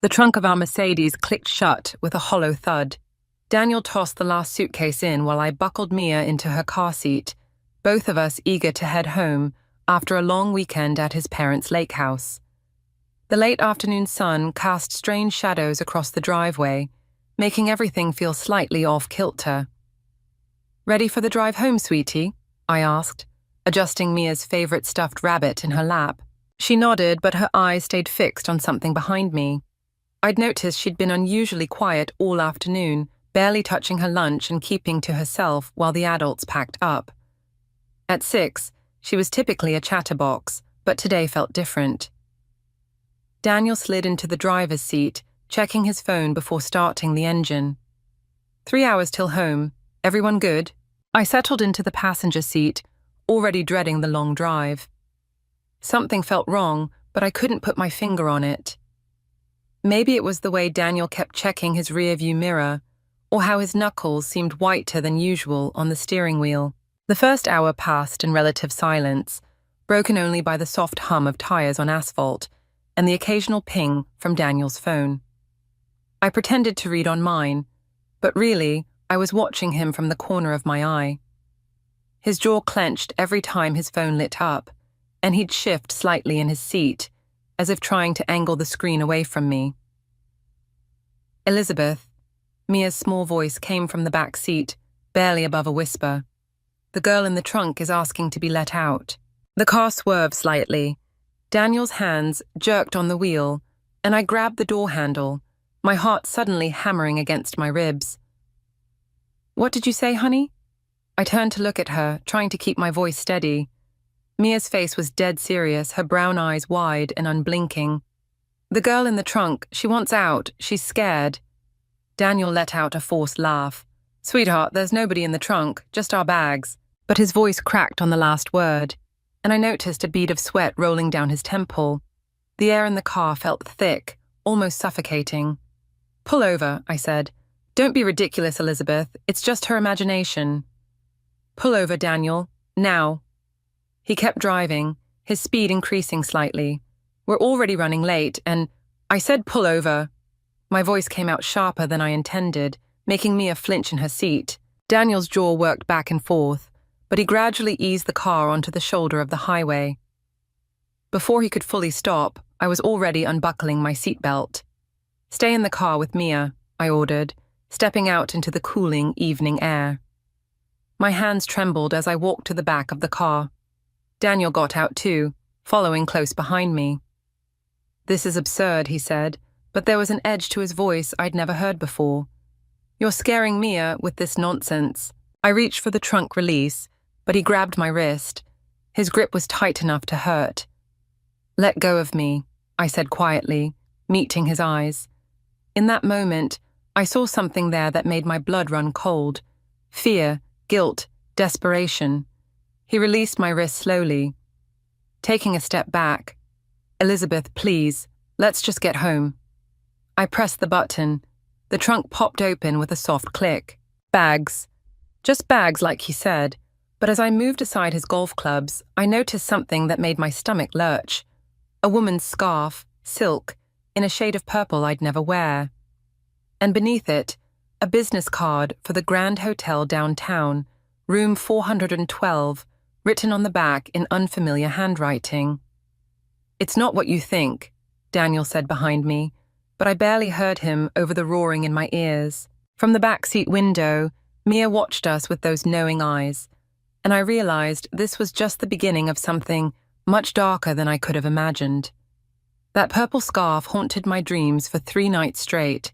The trunk of our Mercedes clicked shut with a hollow thud. Daniel tossed the last suitcase in while I buckled Mia into her car seat, both of us eager to head home after a long weekend at his parents' lake house. The late afternoon sun cast strange shadows across the driveway, making everything feel slightly off-kilter. "Ready for the drive home, sweetie?" I asked, adjusting Mia's favorite stuffed rabbit in her lap. She nodded, but her eyes stayed fixed on something behind me. I'd noticed she'd been unusually quiet all afternoon, barely touching her lunch and keeping to herself while the adults packed up. At 6, she was typically a chatterbox, but today felt different. Daniel slid into the driver's seat, checking his phone before starting the engine. 3 hours till home. Everyone good? I settled into the passenger seat, already dreading the long drive. Something felt wrong, but I couldn't put my finger on it. Maybe it was the way Daniel kept checking his rearview mirror, or how his knuckles seemed whiter than usual on the steering wheel. The first hour passed in relative silence, broken only by the soft hum of tires on asphalt and the occasional ping from Daniel's phone. I pretended to read on mine, but really, I was watching him from the corner of my eye. His jaw clenched every time his phone lit up, and he'd shift slightly in his seat, as if trying to angle the screen away from me. "Elizabeth," Mia's small voice came from the back seat, barely above a whisper. "The girl in the trunk is asking to be let out." The car swerved slightly. Daniel's hands jerked on the wheel, and I grabbed the door handle, my heart suddenly hammering against my ribs. "What did you say, honey?" I turned to look at her, trying to keep my voice steady. Mia's face was dead serious, her brown eyes wide and unblinking. "The girl in the trunk, she wants out, she's scared." Daniel let out a forced laugh. "Sweetheart, there's nobody in the trunk, just our bags." But his voice cracked on the last word, and I noticed a bead of sweat rolling down his temple. The air in the car felt thick, almost suffocating. "Pull over," I said. "Don't be ridiculous, Elizabeth, it's just her imagination." "Pull over, Daniel, now." He kept driving, his speed increasing slightly. "We're already running late, and I said pull over." My voice came out sharper than I intended, making Mia flinch in her seat. Daniel's jaw worked back and forth, but he gradually eased the car onto the shoulder of the highway. Before he could fully stop, I was already unbuckling my seatbelt. "Stay in the car with Mia," I ordered, stepping out into the cooling evening air. My hands trembled as I walked to the back of the car. Daniel got out too, following close behind me. "This is absurd," he said, but there was an edge to his voice I'd never heard before. "You're scaring Mia with this nonsense." I reached for the trunk release, but he grabbed my wrist. His grip was tight enough to hurt. "Let go of me," I said quietly, meeting his eyes. In that moment, I saw something there that made my blood run cold. Fear, guilt, desperation. He released my wrist slowly. Taking a step back, "Elizabeth, please, let's just get home." I pressed the button. The trunk popped open with a soft click. Bags. Just bags, like he said. But as I moved aside his golf clubs, I noticed something that made my stomach lurch. A woman's scarf, silk, in a shade of purple I'd never wear. And beneath it, a business card for the Grand Hotel downtown, room 412, written on the back in unfamiliar handwriting. "It's not what you think," Daniel said behind me, but I barely heard him over the roaring in my ears. From the backseat window, Mia watched us with those knowing eyes, and I realized this was just the beginning of something much darker than I could have imagined. That purple scarf haunted my dreams for 3 nights straight.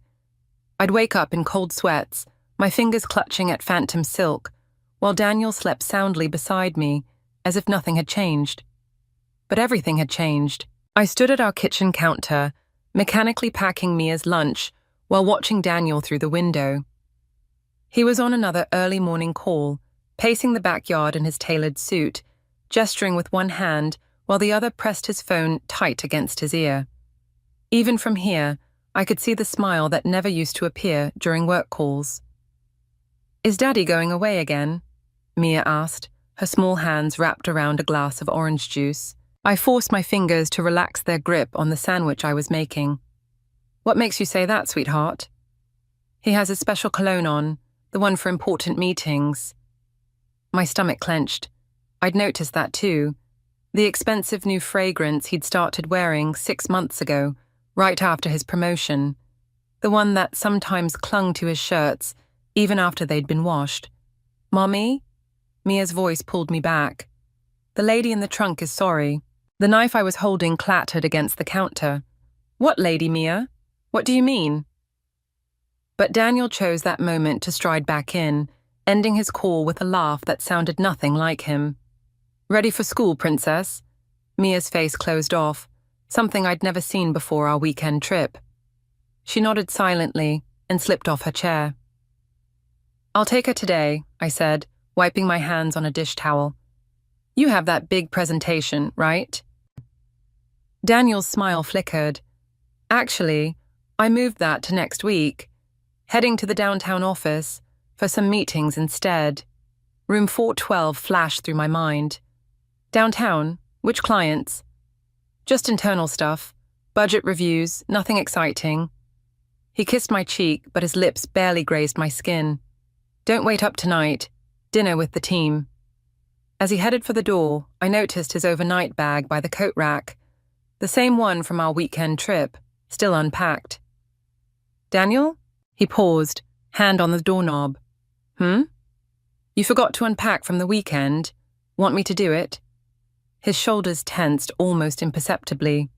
I'd wake up in cold sweats, my fingers clutching at phantom silk, while Daniel slept soundly beside me, as if nothing had changed. But everything had changed. I stood at our kitchen counter, mechanically packing Mia's lunch, while watching Daniel through the window. He was on another early morning call, pacing the backyard in his tailored suit, gesturing with one hand while the other pressed his phone tight against his ear. Even from here, I could see the smile that never used to appear during work calls. "Is Daddy going away again?" Mia asked, her small hands wrapped around a glass of orange juice. I forced my fingers to relax their grip on the sandwich I was making. What makes you say that, sweetheart? He has his special cologne on, the one for important meetings. My stomach clenched. I'd noticed that too. The expensive new fragrance he'd started wearing 6 months ago, right after his promotion. The one that sometimes clung to his shirts, even after they'd been washed. Mommy? Mia's voice pulled me back. The lady in the trunk is sorry. The knife I was holding clattered against the counter. What lady, Mia? What do you mean? But Daniel chose that moment to stride back in, ending his call with a laugh that sounded nothing like him. Ready for school, princess? Mia's face closed off, something I'd never seen before our weekend trip. She nodded silently and slipped off her chair. I'll take her today, I said, wiping my hands on a dish towel. You have that big presentation, right? Daniel's smile flickered. Actually, I moved that to next week, heading to the downtown office for some meetings instead. Room 412 flashed through my mind. Downtown? Which clients? Just internal stuff. Budget reviews, nothing exciting. He kissed my cheek, but his lips barely grazed my skin. Don't wait up tonight. Dinner with the team. As he headed for the door, I noticed his overnight bag by the coat rack. The same one from our weekend trip, still unpacked. Daniel? He paused, hand on the doorknob. You forgot to unpack from the weekend. Want me to do it? His shoulders tensed almost imperceptibly.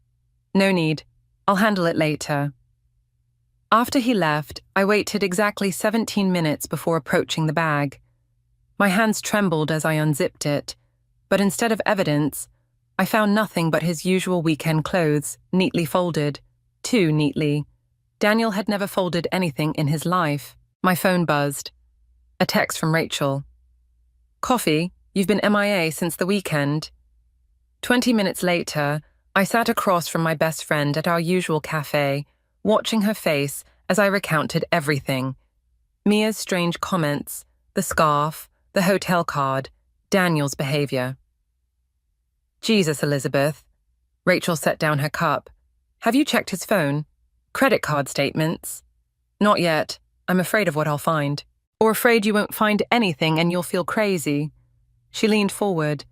No need. I'll handle it later. After he left, I waited exactly 17 minutes before approaching the bag. My hands trembled as I unzipped it, but instead of evidence, I found nothing but his usual weekend clothes, neatly folded. Too neatly. Daniel had never folded anything in his life. My phone buzzed. A text from Rachel. Coffee, you've been MIA since the weekend. 20 minutes later, I sat across from my best friend at our usual cafe, watching her face as I recounted everything. Mia's strange comments, the scarf, the hotel card, Daniel's behavior. Jesus, Elizabeth. Rachel set down her cup. Have you checked his phone? Credit card statements? Not yet. I'm afraid of what I'll find. Or afraid you won't find anything and you'll feel crazy. She leaned forward.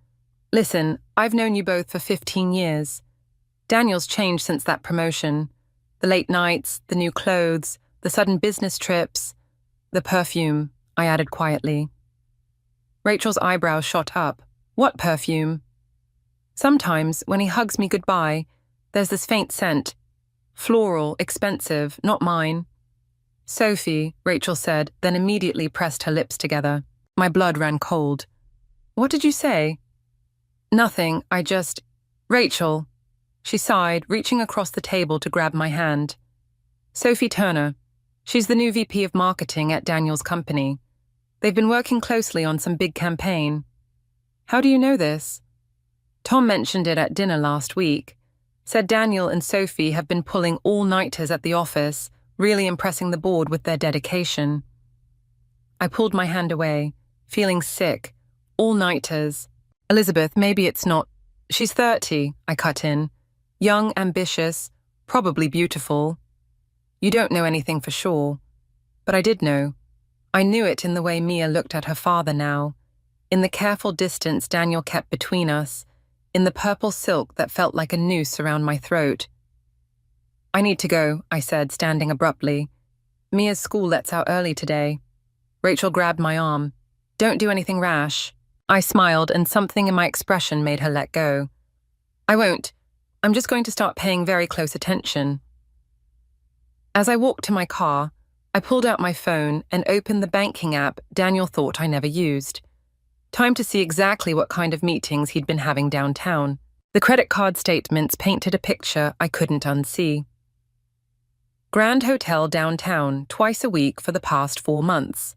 Listen, I've known you both for 15 years. Daniel's changed since that promotion. The late nights, the new clothes, the sudden business trips, the perfume, I added quietly. Rachel's eyebrows shot up. What perfume? Sometimes, when he hugs me goodbye, there's this faint scent. Floral, expensive, not mine. Sophie, Rachel said, then immediately pressed her lips together. My blood ran cold. What did you say? Nothing, Rachel. She sighed, reaching across the table to grab my hand. Sophie Turner. She's the new VP of marketing at Daniel's company. They've been working closely on some big campaign. How do you know this? Tom mentioned it at dinner last week. Said Daniel and Sophie have been pulling all-nighters at the office, really impressing the board with their dedication. I pulled my hand away, feeling sick. All-nighters. Elizabeth, maybe it's not. She's 30, I cut in. Young, ambitious, probably beautiful. You don't know anything for sure. But I did know. I knew it in the way Mia looked at her father now, in the careful distance Daniel kept between us, in the purple silk that felt like a noose around my throat. I need to go, I said, standing abruptly. Mia's school lets out early today. Rachel grabbed my arm. Don't do anything rash. I smiled, and something in my expression made her let go. I won't. I'm just going to start paying very close attention. As I walked to my car, I pulled out my phone and opened the banking app Daniel thought I never used. Time to see exactly what kind of meetings he'd been having downtown. The credit card statements painted a picture I couldn't unsee. Grand Hotel downtown twice a week for the past 4 months.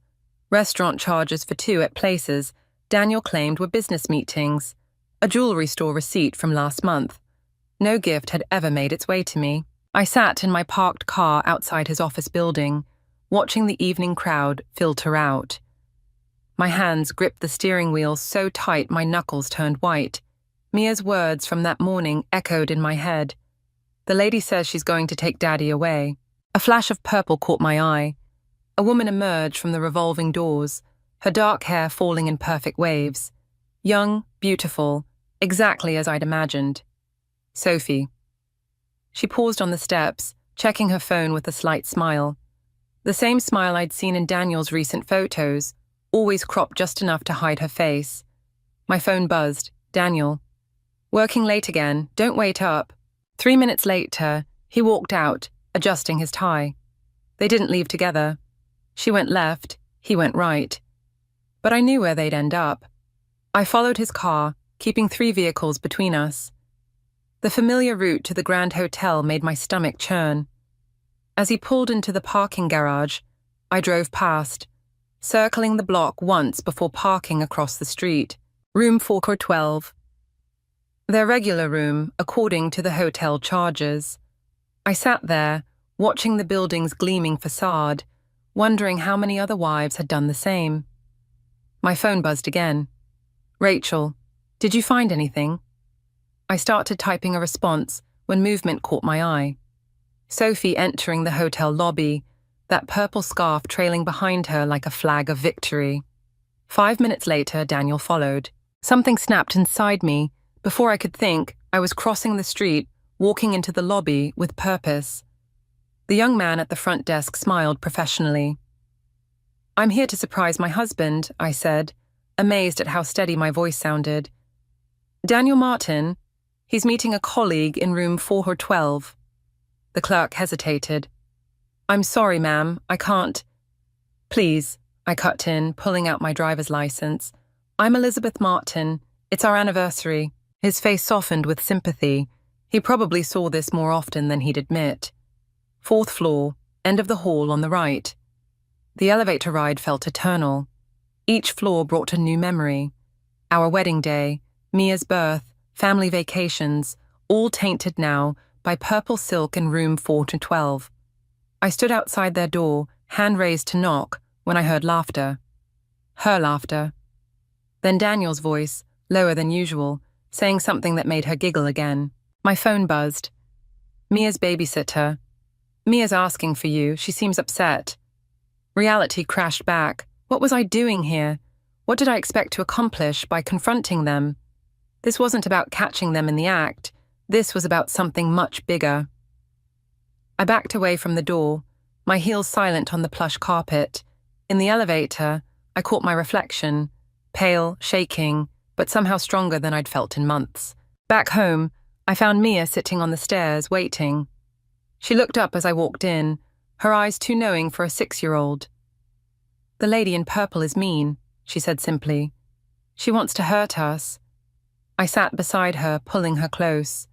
Restaurant charges for 2 at places Daniel claimed were business meetings. A jewelry store receipt from last month. No gift had ever made its way to me. I sat in my parked car outside his office building, watching the evening crowd filter out. My hands gripped the steering wheel so tight my knuckles turned white. Mia's words from that morning echoed in my head. The lady says she's going to take Daddy away. A flash of purple caught my eye. A woman emerged from the revolving doors, her dark hair falling in perfect waves. Young, beautiful, exactly as I'd imagined. Sophie. She paused on the steps, checking her phone with a slight smile. The same smile I'd seen in Daniel's recent photos, always cropped just enough to hide her face. My phone buzzed. Daniel. Working late again, don't wait up. 3 minutes later, he walked out, adjusting his tie. They didn't leave together. She went left, he went right. But I knew where they'd end up. I followed his car, keeping 3 vehicles between us. The familiar route to the Grand Hotel made my stomach churn. As he pulled into the parking garage, I drove past, circling the block once before parking across the street. Room 412. Their regular room, according to the hotel charges. I sat there, watching the building's gleaming facade, wondering how many other wives had done the same. My phone buzzed again. Rachel, did you find anything? I started typing a response when movement caught my eye. Sophie entering the hotel lobby, that purple scarf trailing behind her like a flag of victory. 5 minutes later, Daniel followed. Something snapped inside me. Before I could think, I was crossing the street, walking into the lobby with purpose. The young man at the front desk smiled professionally. I'm here to surprise my husband, I said, amazed at how steady my voice sounded. Daniel Martin, he's meeting a colleague in room 412. The clerk hesitated. I'm sorry, ma'am, I can't. Please, I cut in, pulling out my driver's license. I'm Elizabeth Martin. It's our anniversary. His face softened with sympathy. He probably saw this more often than he'd admit. 4th floor, end of the hall on the right. The elevator ride felt eternal. Each floor brought a new memory. Our wedding day, Mia's birth, family vacations, all tainted now by purple silk in room 412. I stood outside their door, hand raised to knock, when I heard laughter. Her laughter. Then Daniel's voice, lower than usual, saying something that made her giggle again. My phone buzzed. Mia's babysitter. Mia's asking for you. She seems upset. Reality crashed back. What was I doing here? What did I expect to accomplish by confronting them? This wasn't about catching them in the act. This was about something much bigger. I backed away from the door, my heels silent on the plush carpet. In the elevator, I caught my reflection, pale, shaking, but somehow stronger than I'd felt in months. Back home, I found Mia sitting on the stairs, waiting. She looked up as I walked in, her eyes too knowing for a 6-year-old. The lady in purple is mean, she said simply. She wants to hurt us. I sat beside her, pulling her close.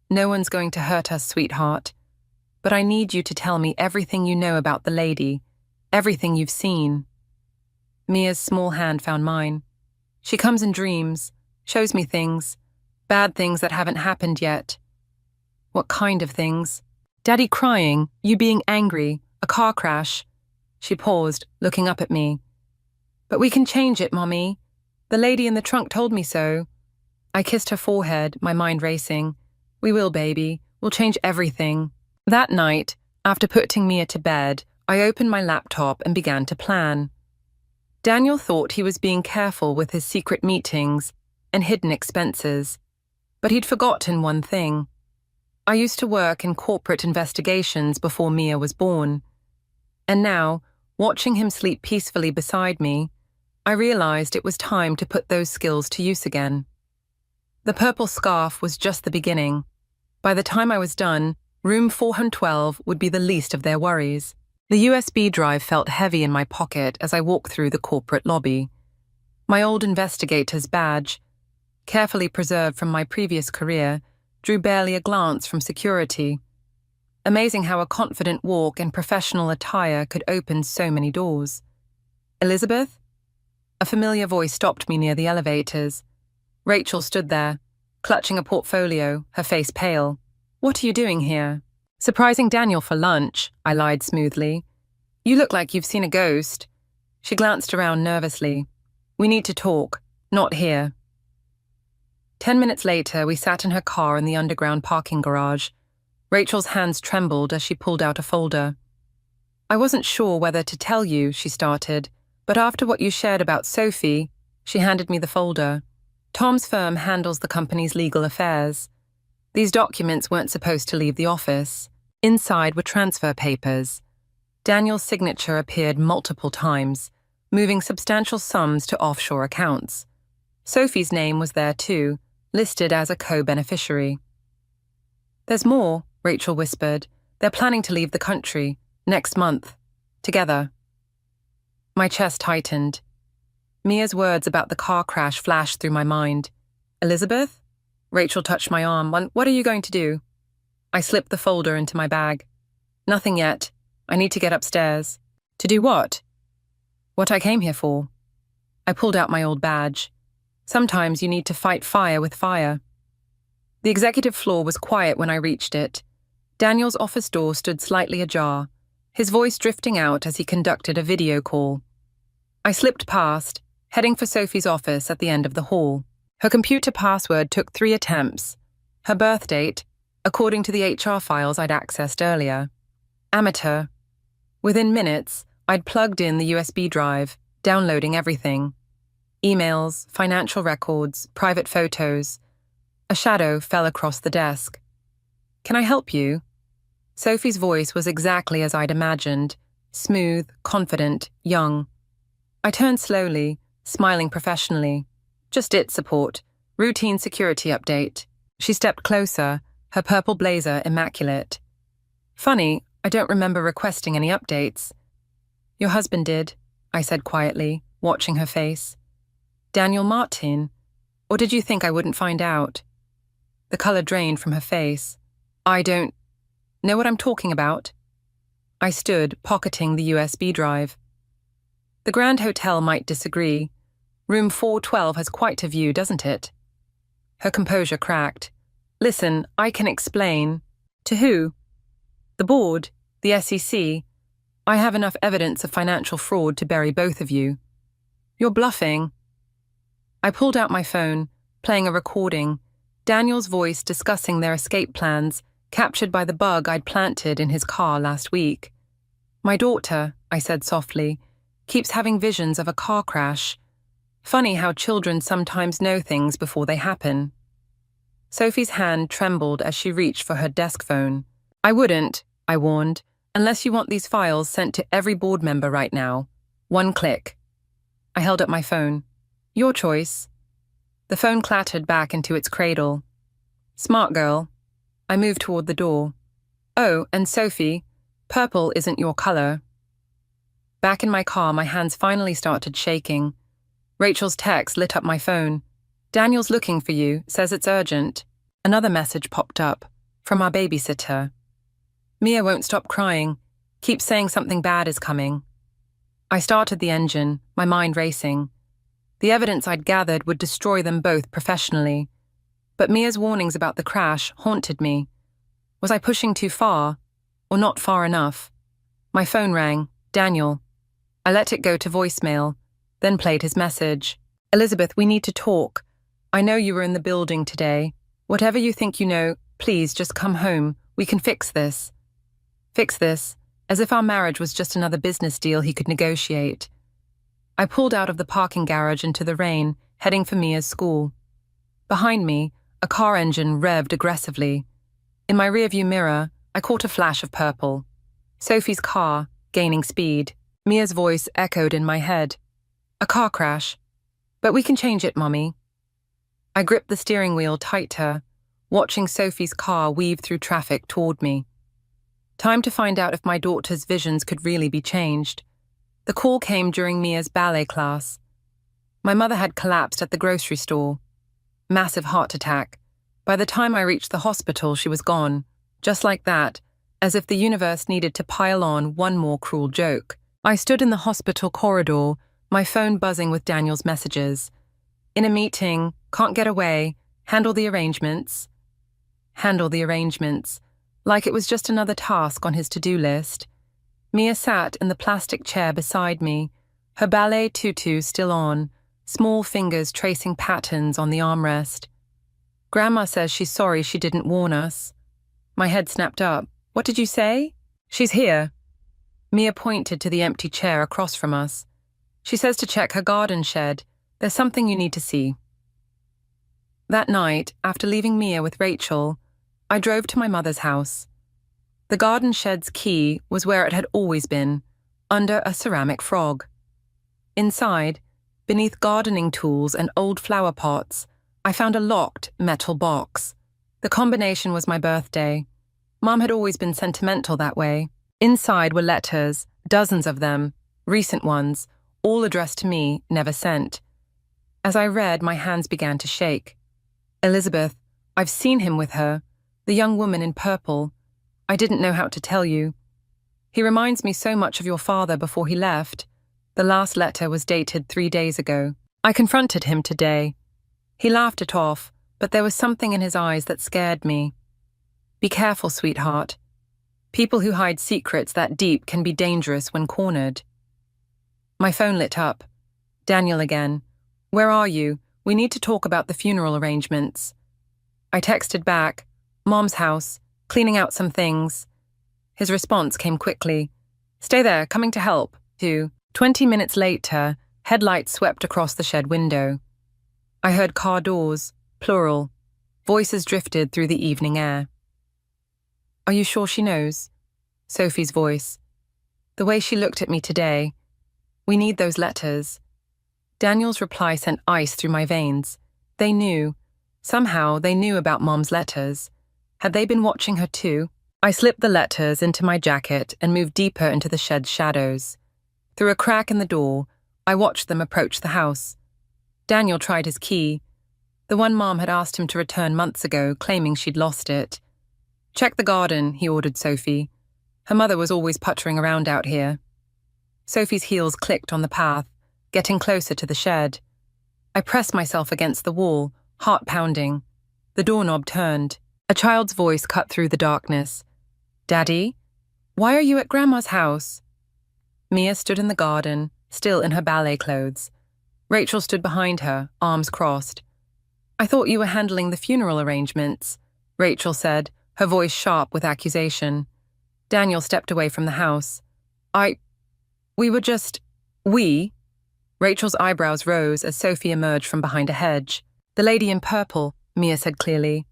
No one's going to hurt us, sweetheart. But I need you to tell me everything you know about the lady, everything you've seen. Mia's small hand found mine. She comes in dreams, shows me things, bad things that haven't happened yet. What kind of things? Daddy crying, you being angry, a car crash. She paused, looking up at me. But we can change it, Mommy. The lady in the trunk told me so. I kissed her forehead, my mind racing. We will, baby. We'll change everything. That night, after putting Mia to bed, I opened my laptop and began to plan. Daniel thought he was being careful with his secret meetings and hidden expenses, but he'd forgotten one thing. I used to work in corporate investigations before Mia was born. And now, watching him sleep peacefully beside me, I realized it was time to put those skills to use again. The purple scarf was just the beginning. By the time I was done, room 412 would be the least of their worries. The USB drive felt heavy in my pocket as I walked through the corporate lobby. My old investigator's badge, carefully preserved from my previous career, drew barely a glance from security. Amazing how a confident walk in professional attire could open so many doors. Elizabeth? A familiar voice stopped me near the elevators. Rachel stood there, clutching a portfolio, her face pale. What are you doing here? Surprising Daniel for lunch, I lied smoothly. You look like you've seen a ghost. She glanced around nervously. We need to talk, not here. 10 minutes later, we sat in her car in the underground parking garage. Rachel's hands trembled as she pulled out a folder. I wasn't sure whether to tell you, she started, but after what you shared about Sophie, she handed me the folder. Tom's firm handles the company's legal affairs. These documents weren't supposed to leave the office. Inside were transfer papers. Daniel's signature appeared multiple times, moving substantial sums to offshore accounts. Sophie's name was there too, listed as a co-beneficiary. There's more, Rachel whispered. They're planning to leave the country, next month. Together. My chest tightened. Mia's words about the car crash flashed through my mind. Elizabeth? Rachel touched my arm. What are you going to do? I slipped the folder into my bag. Nothing yet. I need to get upstairs. To do what? What I came here for. I pulled out my old badge. Sometimes you need to fight fire with fire. The executive floor was quiet when I reached it. Daniel's office door stood slightly ajar, his voice drifting out as he conducted a video call. I slipped past, heading for Sophie's office at the end of the hall. Her computer password took 3 attempts. Her birth date, according to the HR files I'd accessed earlier. Amateur. Within minutes, I'd plugged in the USB drive, downloading everything. Emails, financial records, private photos. A shadow fell across the desk. Can I help you? Sophie's voice was exactly as I'd imagined, smooth, confident, young. I turned slowly, smiling professionally. Just IT support, routine security update. She stepped closer, her purple blazer immaculate. Funny, I don't remember requesting any updates. Your husband did, I said quietly, watching her face. Daniel Martin? Or did you think I wouldn't find out? The color drained from her face. I don't know what I'm talking about. I stood, pocketing the USB drive. The Grand Hotel might disagree. Room 412 has quite a view, doesn't it? Her composure cracked. Listen, I can explain. To who? The board, the SEC. I have enough evidence of financial fraud to bury both of you. You're bluffing. I pulled out my phone, playing a recording, Daniel's voice discussing their escape plans, captured by the bug I'd planted in his car last week. My daughter, I said softly, keeps having visions of a car crash. Funny how children sometimes know things before they happen. Sophie's hand trembled as she reached for her desk phone. I wouldn't, I warned, unless you want these files sent to every board member right now. 1 click. I held up my phone. Your choice. The phone clattered back into its cradle. Smart girl. I moved toward the door. Oh, and Sophie, purple isn't your color. Back in my car, my hands finally started shaking. Rachel's text lit up my phone. Daniel's looking for you, says it's urgent. Another message popped up, from our babysitter. Mia won't stop crying, keeps saying something bad is coming. I started the engine, my mind racing. The evidence I'd gathered would destroy them both professionally. But Mia's warnings about the crash haunted me. Was I pushing too far, or not far enough? My phone rang. Daniel. I let it go to voicemail, then played his message. Elizabeth, we need to talk. I know you were in the building today. Whatever you think you know, please just come home. We can fix this. Fix this, as if our marriage was just another business deal he could negotiate. I pulled out of the parking garage into the rain, heading for Mia's school. Behind me, a car engine revved aggressively. In my rearview mirror, I caught a flash of purple. Sophie's car, gaining speed. Mia's voice echoed in my head. A car crash. But we can change it, Mommy. I gripped the steering wheel tighter, watching Sophie's car weave through traffic toward me. Time to find out if my daughter's visions could really be changed. The call came during Mia's ballet class. My mother had collapsed at the grocery store. Massive heart attack. By the time I reached the hospital, she was gone. Just like that, as if the universe needed to pile on one more cruel joke. I stood in the hospital corridor, my phone buzzing with Daniel's messages. In a meeting, can't get away, handle the arrangements. Handle the arrangements. Like it was just another task on his to-do list. Mia sat in the plastic chair beside me, her ballet tutu still on, small fingers tracing patterns on the armrest. Grandma says she's sorry she didn't warn us. My head snapped up. What did you say? She's here. Mia pointed to the empty chair across from us. She says to check her garden shed. There's something you need to see. That night, after leaving Mia with Rachel, I drove to my mother's house. The garden shed's key was where it had always been, under a ceramic frog. Inside, beneath gardening tools and old flower pots, I found a locked metal box. The combination was my birthday. Mom had always been sentimental that way. Inside were letters, dozens of them, recent ones, all addressed to me, never sent. As I read, my hands began to shake. Elizabeth, I've seen him with her, the young woman in purple. I didn't know how to tell you. He reminds me so much of your father before he left. The last letter was dated 3 days ago. I confronted him today. He laughed it off, but there was something in his eyes that scared me. Be careful, sweetheart. People who hide secrets that deep can be dangerous when cornered. My phone lit up. Daniel again. Where are you? We need to talk about the funeral arrangements. I texted back. Mom's house, cleaning out some things. His response came quickly. Stay there, coming to help. 20 minutes later, headlights swept across the shed window. I heard car doors, plural. Voices drifted through the evening air. Are you sure she knows? Sophie's voice. The way she looked at me today. We need those letters. Daniel's reply sent ice through my veins. They knew. Somehow they knew about Mom's letters. Had they been watching her too? I slipped the letters into my jacket and moved deeper into the shed's shadows. Through a crack in the door, I watched them approach the house. Daniel tried his key. The one Mom had asked him to return months ago, claiming she'd lost it. Check the garden, he ordered Sophie. Her mother was always puttering around out here. Sophie's heels clicked on the path, getting closer to the shed. I pressed myself against the wall, heart pounding. The doorknob turned. A child's voice cut through the darkness. Daddy? Why are you at Grandma's house? Mia stood in the garden, still in her ballet clothes. Rachel stood behind her, arms crossed. I thought you were handling the funeral arrangements, Rachel said, her voice sharp with accusation. Daniel stepped away from the house. We? Rachel's eyebrows rose as Sophie emerged from behind a hedge. The lady in purple, Mia said clearly.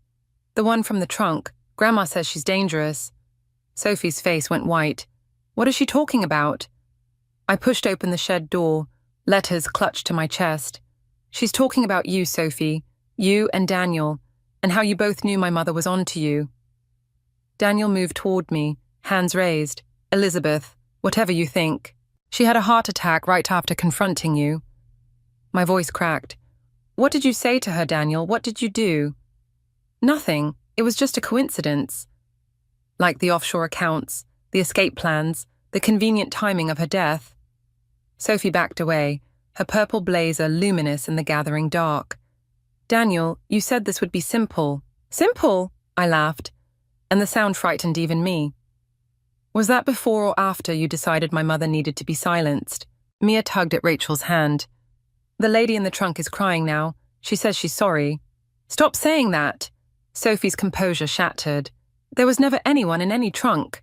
The one from the trunk. Grandma says she's dangerous. Sophie's face went white. What is she talking about? I pushed open the shed door. Letters clutched to my chest. She's talking about you, Sophie. You and Daniel. And how you both knew my mother was on to you. Daniel moved toward me, hands raised. Elizabeth, whatever you think. She had a heart attack right after confronting you. My voice cracked. What did you say to her, Daniel? What did you do? Nothing. It was just a coincidence. Like the offshore accounts, the escape plans, the convenient timing of her death. Sophie backed away, her purple blazer luminous in the gathering dark. Daniel, you said this would be simple. Simple? I laughed, and the sound frightened even me. Was that before or after you decided my mother needed to be silenced? Mia tugged at Rachel's hand. The lady in the trunk is crying now. She says she's sorry. Stop saying that. Sophie's composure shattered. There was never anyone in any trunk.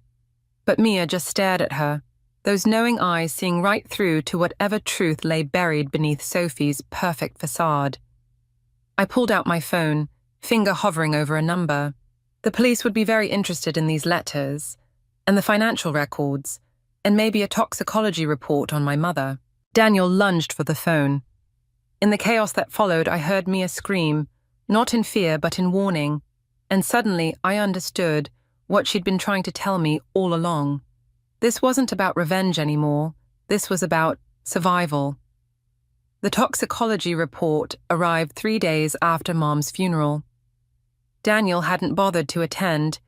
But Mia just stared at her, those knowing eyes seeing right through to whatever truth lay buried beneath Sophie's perfect facade. I pulled out my phone, finger hovering over a number. The police would be very interested in these letters, and the financial records, and maybe a toxicology report on my mother. Daniel lunged for the phone. In the chaos that followed, I heard Mia scream, not in fear but in warning, and suddenly I understood what she'd been trying to tell me all along. This wasn't about revenge anymore. This was about survival. The toxicology report arrived 3 days after Mom's funeral. Daniel hadn't bothered to attend,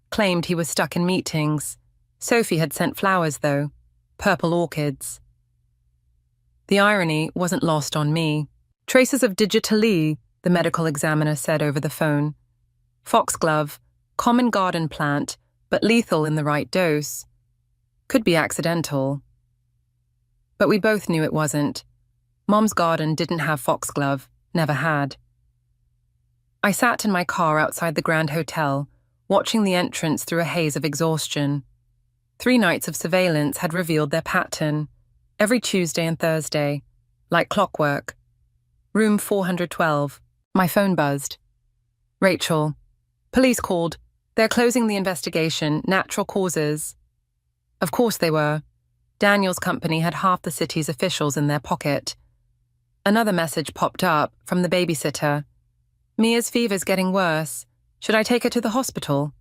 claimed he was stuck in meetings. Sophie had sent flowers, though, purple orchids. The irony wasn't lost on me. Traces of digitalis, the medical examiner said over the phone. Foxglove, common garden plant, but lethal in the right dose. Could be accidental. But we both knew it wasn't. Mom's garden didn't have foxglove, never had. I sat in my car outside the Grand Hotel, watching the entrance through a haze of exhaustion. 3 nights of surveillance had revealed their pattern, every Tuesday and Thursday, like clockwork. Room 412. My phone buzzed. Rachel. Police called. They're closing the investigation, natural causes. Of course they were. Daniel's company had half the city's officials in their pocket. Another message popped up from the babysitter. Mia's fever's getting worse. Should I take her to the hospital?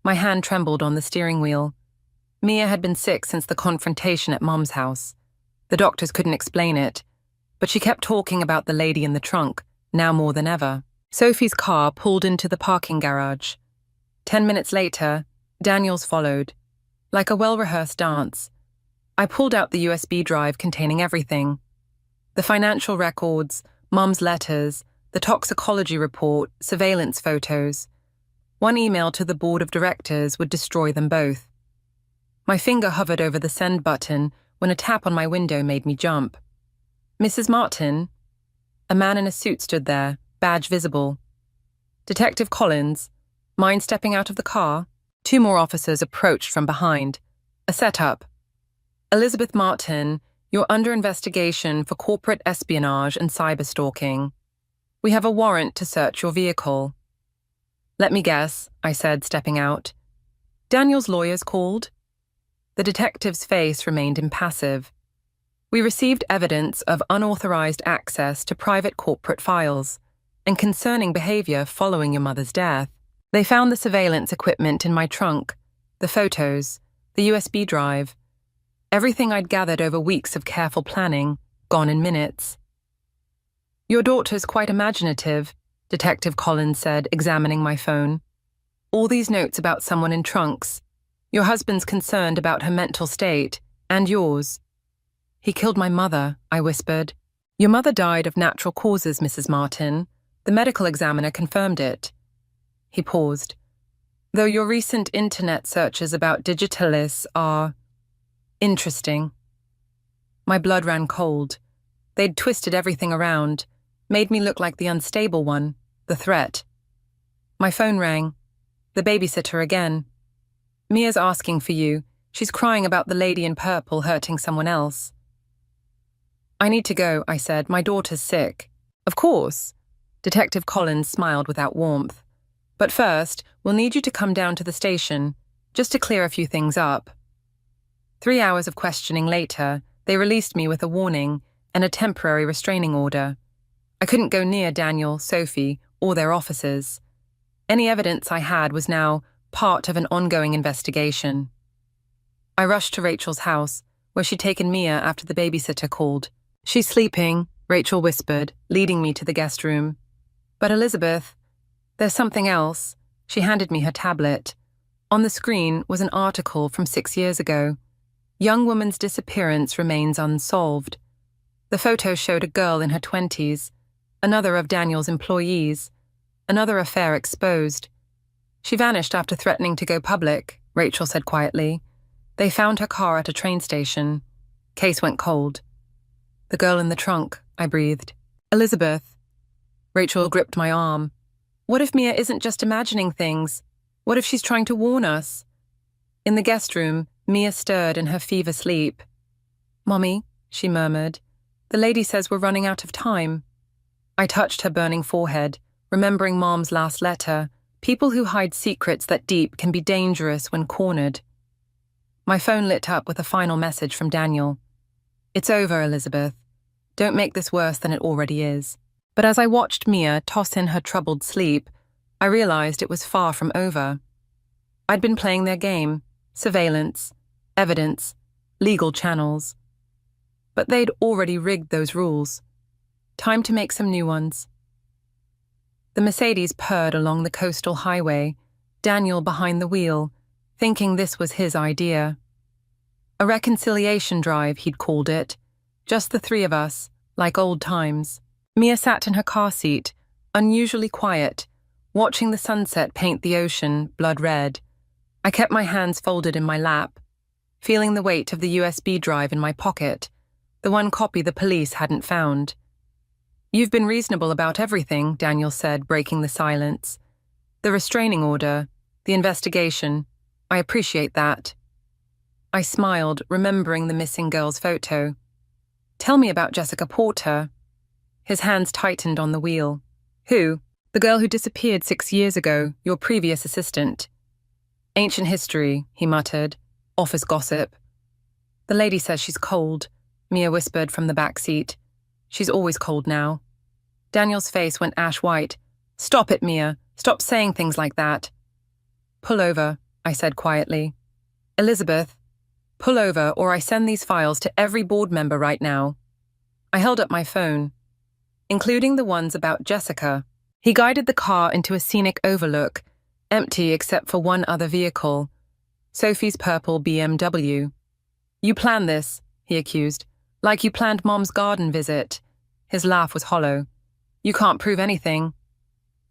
My hand trembled on the steering wheel. Mia had been sick since the confrontation at Mom's house. The doctors couldn't explain it, but she kept talking about the lady in the trunk, now more than ever. Sophie's car pulled into the parking garage. 10 minutes later, Daniel's followed. Like a well-rehearsed dance. I pulled out the USB drive containing everything. The financial records, Mom's letters, the toxicology report, surveillance photos. One email to the board of directors would destroy them both. My finger hovered over the send button when a tap on my window made me jump. Mrs. Martin? A man in a suit stood there, badge visible. Detective Collins? Mind stepping out of the car? 2 more officers approached from behind. A setup. Elizabeth Martin, you're under investigation for corporate espionage and cyberstalking. We have a warrant to search your vehicle. Let me guess, I said, stepping out. Daniel's lawyers called? The detective's face remained impassive. We received evidence of unauthorized access to private corporate files and concerning behavior following your mother's death. They found the surveillance equipment in my trunk, the photos, the USB drive. Everything I'd gathered over weeks of careful planning, gone in minutes. Your daughter's quite imaginative, Detective Collins said, examining my phone. All these notes about someone in trunks. Your husband's concerned about her mental state, and yours. He killed my mother, I whispered. Your mother died of natural causes, Mrs. Martin. The medical examiner confirmed it. He paused. Though your recent internet searches about digitalists are interesting. My blood ran cold. They'd twisted everything around, made me look like the unstable one, the threat. My phone rang. The babysitter again. Mia's asking for you. She's crying about the lady in purple hurting someone else. I need to go, I said. My daughter's sick. Of course. Detective Collins smiled without warmth. But first, we'll need you to come down to the station, just to clear a few things up. 3 hours of questioning later, they released me with a warning and a temporary restraining order. I couldn't go near Daniel, Sophie, or their officers. Any evidence I had was now part of an ongoing investigation. I rushed to Rachel's house, where she'd taken Mia after the babysitter called. She's sleeping, Rachel whispered, leading me to the guest room. But Elizabeth, there's something else. She handed me her tablet. On the screen was an article from 6 years ago. Young woman's disappearance remains unsolved. The photo showed a girl in her 20s, another of Daniel's employees, another affair exposed. She vanished after threatening to go public, Rachel said quietly. They found her car at a train station. Case went cold. The girl in the trunk, I breathed. Elizabeth. Rachel gripped my arm. What if Mia isn't just imagining things? What if she's trying to warn us? In the guest room, Mia stirred in her fever sleep. Mommy, she murmured, the lady says we're running out of time. I touched her burning forehead, remembering Mom's last letter. People who hide secrets that deep can be dangerous when cornered. My phone lit up with a final message from Daniel. It's over, Elizabeth. Don't make this worse than it already is. But as I watched Mia toss in her troubled sleep, I realized it was far from over. I'd been playing their game, surveillance, evidence, legal channels. But they'd already rigged those rules. Time to make some new ones. The Mercedes purred along the coastal highway, Daniel behind the wheel, thinking this was his idea. A reconciliation drive, he'd called it. Just the 3 of us, like old times. Mia sat in her car seat, unusually quiet, watching the sunset paint the ocean blood red. I kept my hands folded in my lap, feeling the weight of the USB drive in my pocket, the one copy the police hadn't found. You've been reasonable about everything, Daniel said, breaking the silence. The restraining order, the investigation. I appreciate that. I smiled, remembering the missing girl's photo. Tell me about Jessica Porter. His hands tightened on the wheel. Who? The girl who disappeared 6 years ago, your previous assistant. Ancient history, he muttered. Office gossip. The lady says she's cold, Mia whispered from the back seat. She's always cold now. Daniel's face went ash white. Stop it, Mia. Stop saying things like that. Pull over, I said quietly. Elizabeth, pull over or I send these files to every board member right now. I held up my phone, including the ones about Jessica. He guided the car into a scenic overlook, empty except for one other vehicle, Sophie's purple BMW. You planned this, he accused, like you planned Mom's garden visit. His laugh was hollow. You can't prove anything.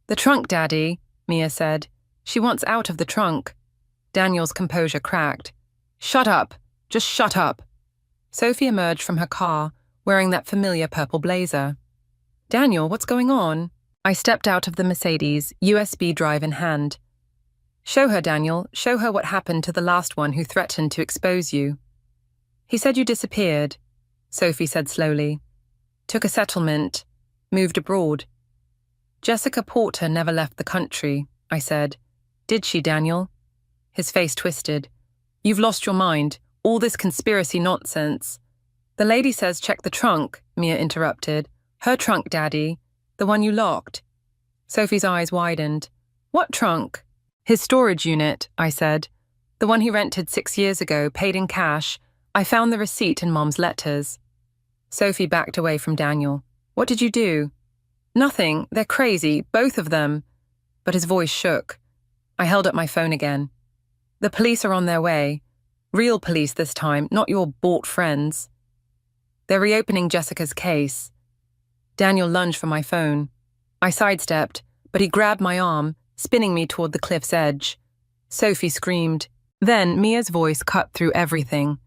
The trunk, Daddy, Mia said. She wants out of the trunk. Daniel's composure cracked. Shut up. Just shut up. Sophie emerged from her car, wearing that familiar purple blazer. Daniel, what's going on? I stepped out of the Mercedes, USB drive in hand. Show her, Daniel. Show her what happened to the last one who threatened to expose you. He said you disappeared, Sophie said slowly. Took a settlement. Moved abroad. Jessica Porter never left the country, I said. Did she, Daniel? His face twisted. You've lost your mind. All this conspiracy nonsense. The lady says check the trunk, Mia interrupted. Her trunk, Daddy. The one you locked. Sophie's eyes widened. What trunk? His storage unit, I said. The one he rented 6 years ago, paid in cash. I found the receipt in Mom's letters. Sophie backed away from Daniel. What did you do? Nothing. They're crazy, both of them. But his voice shook. I held up my phone again. The police are on their way. Real police this time, not your bought friends. They're reopening Jessica's case. Daniel lunged for my phone. I sidestepped, but he grabbed my arm, spinning me toward the cliff's edge. Sophie screamed. Then Mia's voice cut through everything.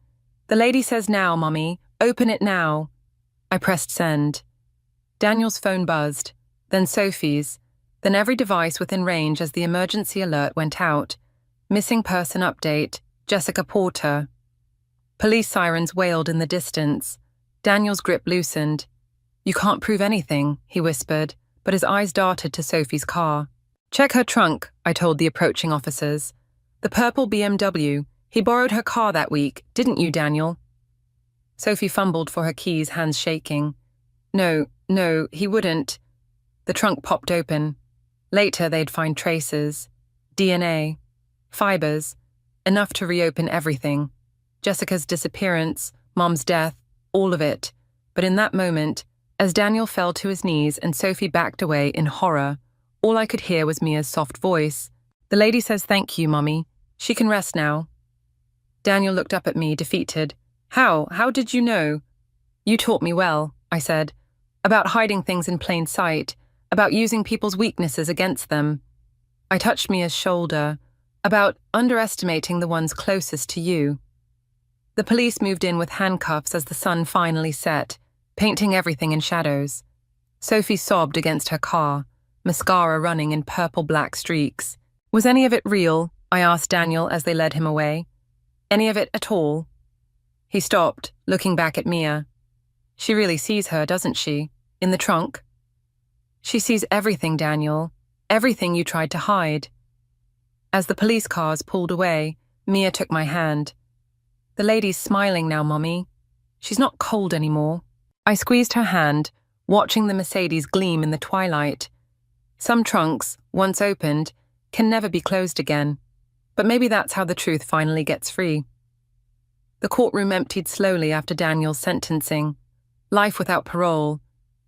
The lady says now, Mummy. Open it now. I pressed send. Daniel's phone buzzed, then Sophie's, then every device within range as the emergency alert went out. Missing person update, Jessica Porter. Police sirens wailed in the distance. Daniel's grip loosened. You can't prove anything, he whispered, but his eyes darted to Sophie's car. Check her trunk, I told the approaching officers. The purple BMW. He borrowed her car that week, didn't you, Daniel? Sophie fumbled for her keys, hands shaking. No, he wouldn't. The trunk popped open. Later, they'd find traces. DNA. Fibers. Enough to reopen everything. Jessica's disappearance, Mom's death, all of it. But in that moment, as Daniel fell to his knees and Sophie backed away in horror, all I could hear was Mia's soft voice. The lady says thank you, Mommy. She can rest now. Daniel looked up at me, defeated. How? How did you know? You taught me well, I said. About hiding things in plain sight, about using people's weaknesses against them. I touched Mia's shoulder, about underestimating the ones closest to you. The police moved in with handcuffs as the sun finally set, painting everything in shadows. Sophie sobbed against her car, mascara running in purple-black streaks. Was any of it real? I asked Daniel as they led him away. Any of it at all? He stopped, looking back at Mia. She really sees her, doesn't she? In the trunk? She sees everything, Daniel. Everything you tried to hide. As the police cars pulled away, Mia took my hand. The lady's smiling now, Mommy. She's not cold anymore. I squeezed her hand, watching the Mercedes gleam in the twilight. Some trunks, once opened, can never be closed again. But maybe that's how the truth finally gets free. The courtroom emptied slowly after Daniel's sentencing. Life without parole.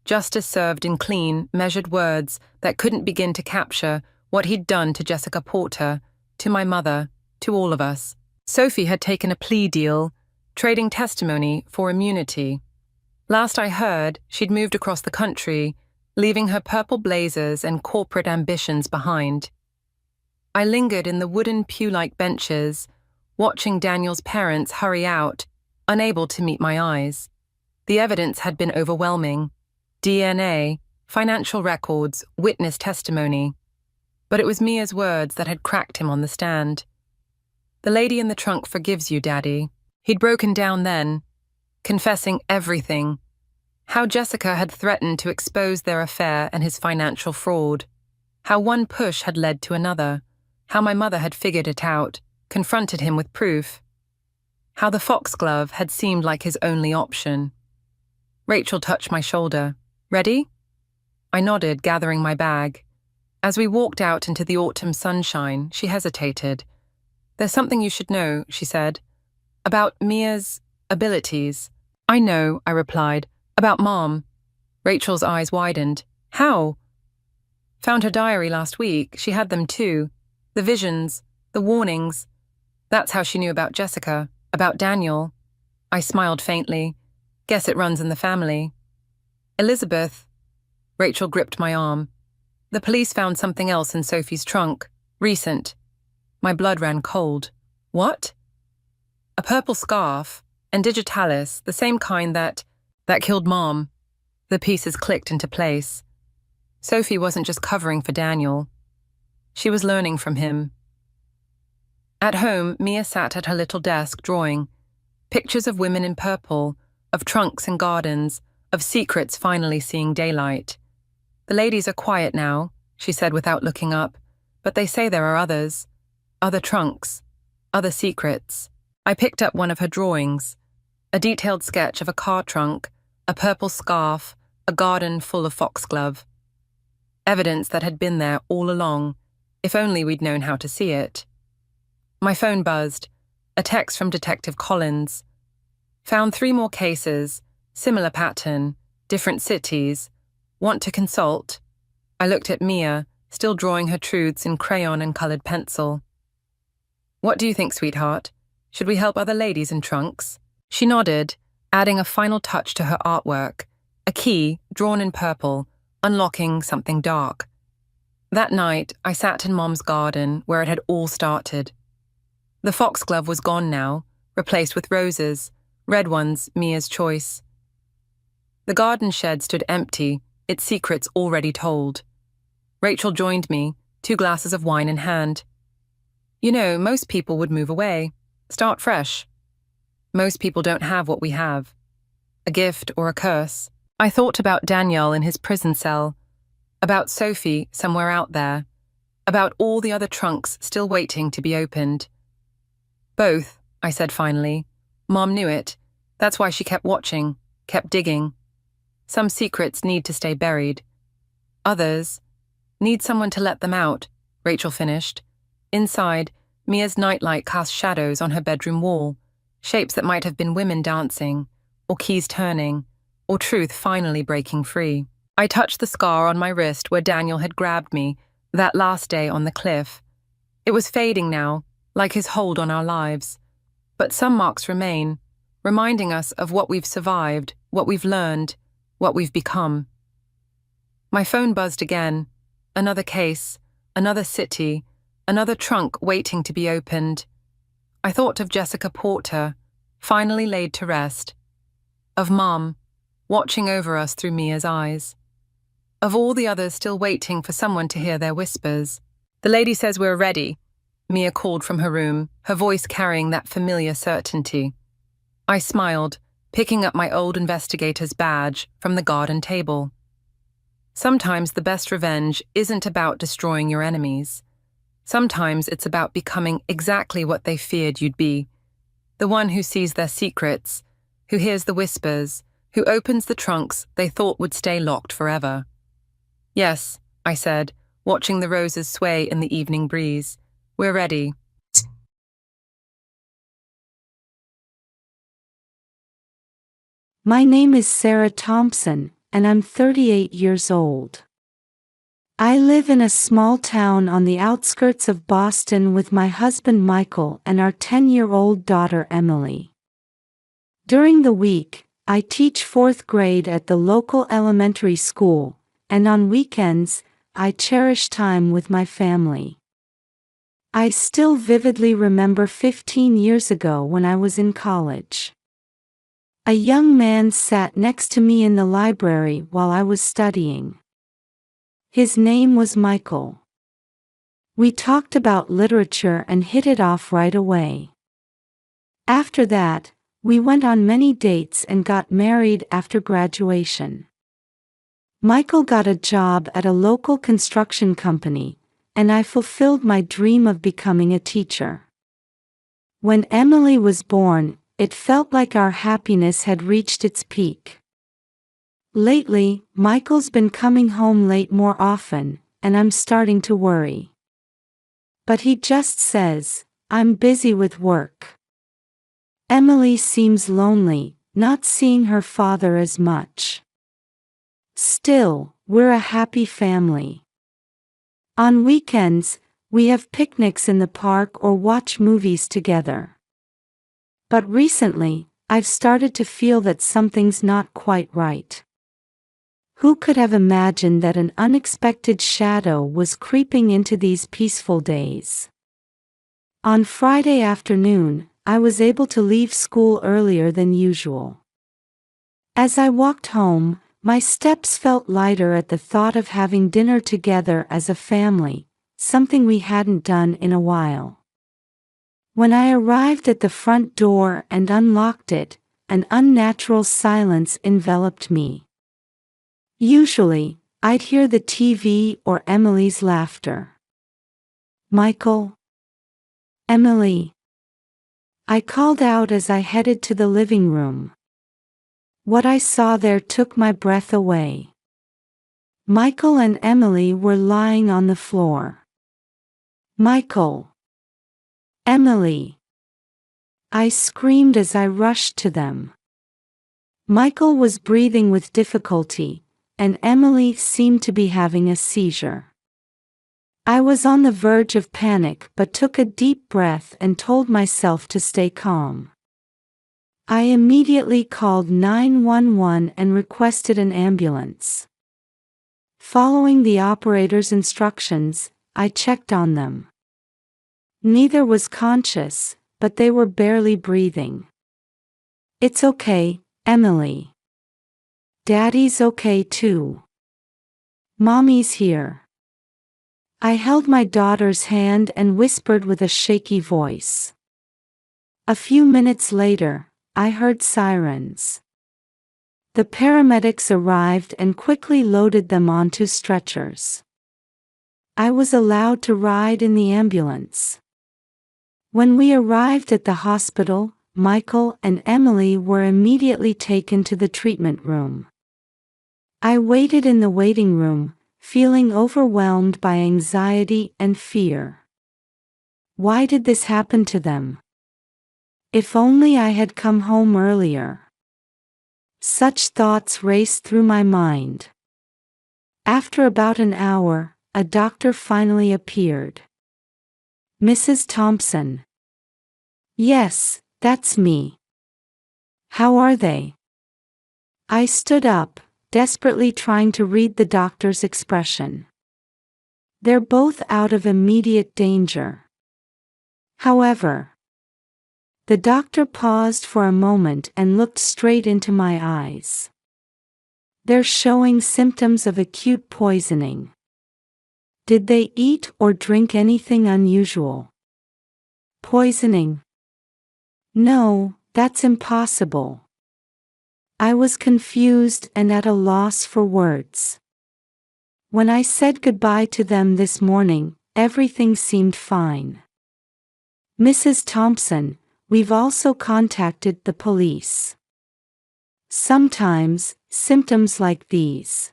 Justice served in clean, measured words that couldn't begin to capture what he'd done to Jessica Porter, to my mother, to all of us. Sophie had taken a plea deal, trading testimony for immunity. Last I heard, she'd moved across the country, leaving her purple blazers and corporate ambitions behind. I lingered in the wooden pew-like benches, watching Daniel's parents hurry out, unable to meet my eyes. The evidence had been overwhelming. DNA, financial records, witness testimony. But it was Mia's words that had cracked him on the stand. "The lady in the trunk forgives you, Daddy." He'd broken down then, confessing everything. How Jessica had threatened to expose their affair and his financial fraud. How one push had led to another. How my mother had figured it out, confronted him with proof. How the foxglove had seemed like his only option. Rachel touched my shoulder. "Ready?" I nodded, gathering my bag. As we walked out into the autumn sunshine, she hesitated. "There's something you should know," she said. "About Mia's abilities." "I know," I replied. "About Mom." Rachel's eyes widened. "How?" "Found her diary last week. She had them too. The visions, the warnings. That's how she knew about Jessica, about Daniel." I smiled faintly. "Guess it runs in the family." "Elizabeth." Rachel gripped my arm. "The police found something else in Sophie's trunk. Recent." My blood ran cold. "What?" "A purple scarf, and digitalis, the same kind that killed Mom." The pieces clicked into place. Sophie wasn't just covering for Daniel. She was learning from him. At home, Mia sat at her little desk drawing. Pictures of women in purple, of trunks and gardens, of secrets finally seeing daylight. "The ladies are quiet now," she said without looking up, "but they say there are others. Other trunks. Other secrets." I picked up one of her drawings. A detailed sketch of a car trunk, a purple scarf, a garden full of foxglove. Evidence that had been there all along, if only we'd known how to see it. My phone buzzed. A text from Detective Collins. "Found 3 more cases, similar pattern, different cities. Want to consult?" I looked at Mia, still drawing her truths in crayon and colored pencil. "What do you think, sweetheart? Should we help other ladies in trunks?" She nodded, adding a final touch to her artwork, a key drawn in purple, unlocking something dark. That night, I sat in Mom's garden where it had all started. The foxglove was gone now, replaced with roses, red ones, Mia's choice. The garden shed stood empty, its secrets already told. Rachel joined me, 2 glasses of wine in hand. "You know, most people would move away, start fresh. Most people don't have what we have. A gift or a curse." I thought about Daniel in his prison cell, about Sophie somewhere out there, about all the other trunks still waiting to be opened. "Both," I said finally. "Mom knew it. That's why she kept watching, kept digging. Some secrets need to stay buried. Others need someone to let them out," Rachel finished. Inside, Mia's nightlight cast shadows on her bedroom wall, shapes that might have been women dancing, or keys turning, or truth finally breaking free. I touched the scar on my wrist where Daniel had grabbed me that last day on the cliff. It was fading now, like his hold on our lives. But some marks remain, reminding us of what we've survived, what we've learned, what we've become. My phone buzzed again. Another case, another city, another trunk waiting to be opened. I thought of Jessica Porter, finally laid to rest. Of Mom, watching over us through Mia's eyes. Of all the others still waiting for someone to hear their whispers. "The lady says we're ready," Mia called from her room, her voice carrying that familiar certainty. I smiled, picking up my old investigator's badge from the garden table. Sometimes the best revenge isn't about destroying your enemies. Sometimes it's about becoming exactly what they feared you'd be. The one who sees their secrets, who hears the whispers, who opens the trunks they thought would stay locked forever. "Yes," I said, watching the roses sway in the evening breeze. "We're ready." My name is Sarah Thompson, and I'm 38 years old. I live in a small town on the outskirts of Boston with my husband Michael and our 10-year-old daughter Emily. During the week, I teach 4th grade at the local elementary school, and on weekends, I cherish time with my family. I still vividly remember 15 years ago when I was in college. A young man sat next to me in the library while I was studying. His name was Michael. We talked about literature and hit it off right away. After that, we went on many dates and got married after graduation. Michael got a job at a local construction company, and I fulfilled my dream of becoming a teacher. When Emily was born, it felt like our happiness had reached its peak. Lately, Michael's been coming home late more often, and I'm starting to worry. But he just says, "I'm busy with work." Emily seems lonely, not seeing her father as much. Still, we're a happy family. On weekends, we have picnics in the park or watch movies together. But recently, I've started to feel that something's not quite right. Who could have imagined that an unexpected shadow was creeping into these peaceful days? On Friday afternoon, I was able to leave school earlier than usual. As I walked home, my steps felt lighter at the thought of having dinner together as a family, something we hadn't done in a while. When I arrived at the front door and unlocked it, an unnatural silence enveloped me. Usually, I'd hear the TV or Emily's laughter. "Michael? Emily?" I called out as I headed to the living room. What I saw there took my breath away. Michael and Emily were lying on the floor. "Michael! Emily!" I screamed as I rushed to them. Michael was breathing with difficulty, and Emily seemed to be having a seizure. I was on the verge of panic but took a deep breath and told myself to stay calm. I immediately called 911 and requested an ambulance. Following the operator's instructions, I checked on them. Neither was conscious, but they were barely breathing. "It's okay, Emily. Daddy's okay too. Mommy's here." I held my daughter's hand and whispered with a shaky voice. A few minutes later, I heard sirens. The paramedics arrived and quickly loaded them onto stretchers. I was allowed to ride in the ambulance. When we arrived at the hospital, Michael and Emily were immediately taken to the treatment room. I waited in the waiting room, feeling overwhelmed by anxiety and fear. Why did this happen to them? If only I had come home earlier. Such thoughts raced through my mind. After about an hour, a doctor finally appeared. "Mrs. Thompson." "Yes, that's me." "How are they?" I stood up, desperately trying to read the doctor's expression. "They're both out of immediate danger." However, the doctor paused for a moment and looked straight into my eyes. "They're showing symptoms of acute poisoning." "Did they eat or drink anything unusual?" "Poisoning? No, that's impossible." I was confused and at a loss for words. When I said goodbye to them this morning, everything seemed fine. "Mrs. Thompson, we've also contacted the police. Sometimes, symptoms like these."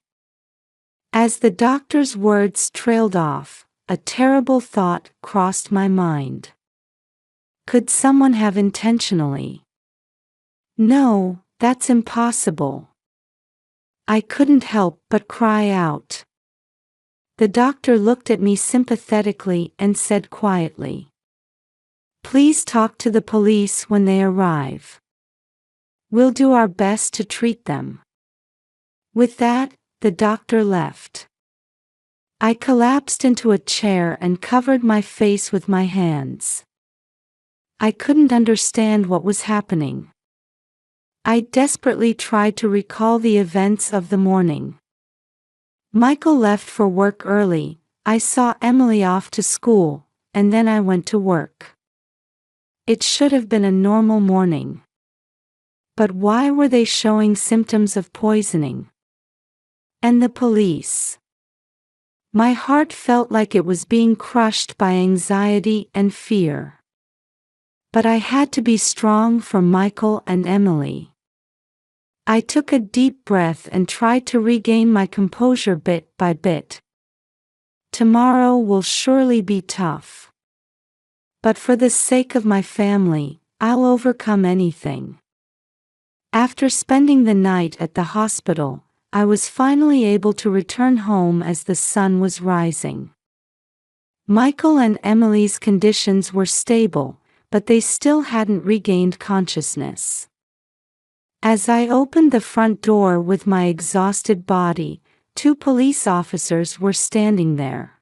As the doctor's words trailed off, a terrible thought crossed my mind. Could someone have intentionally? No, that's impossible. I couldn't help but cry out. The doctor looked at me sympathetically and said quietly, "Please talk to the police when they arrive. We'll do our best to treat them." With that, the doctor left. I collapsed into a chair and covered my face with my hands. I couldn't understand what was happening. I desperately tried to recall the events of the morning. Michael left for work early, I saw Emily off to school, and then I went to work. It should have been a normal morning. But why were they showing symptoms of poisoning? And the police? My heart felt like it was being crushed by anxiety and fear. But I had to be strong for Michael and Emily. I took a deep breath and tried to regain my composure bit by bit. Tomorrow will surely be tough. But for the sake of my family, I'll overcome anything. After spending the night at the hospital, I was finally able to return home as the sun was rising. Michael and Emily's conditions were stable, but they still hadn't regained consciousness. As I opened the front door with my exhausted body, 2 police officers were standing there.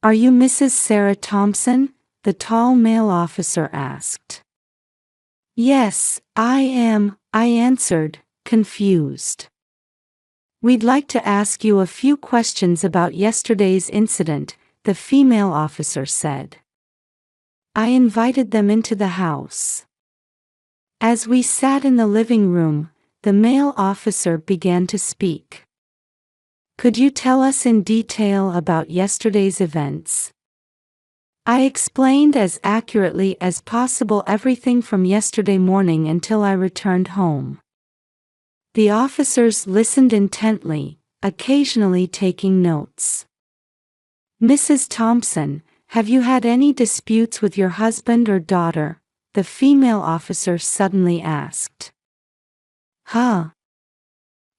"Are you Mrs. Sarah Thompson?" the tall male officer asked. "Yes, I am," I answered, confused. "We'd like to ask you a few questions about yesterday's incident," the female officer said. I invited them into the house. As we sat in the living room, the male officer began to speak. "Could you tell us in detail about yesterday's events?" I explained as accurately as possible everything from yesterday morning until I returned home. The officers listened intently, occasionally taking notes. "Mrs. Thompson, have you had any disputes with your husband or daughter?" the female officer suddenly asked. "Huh?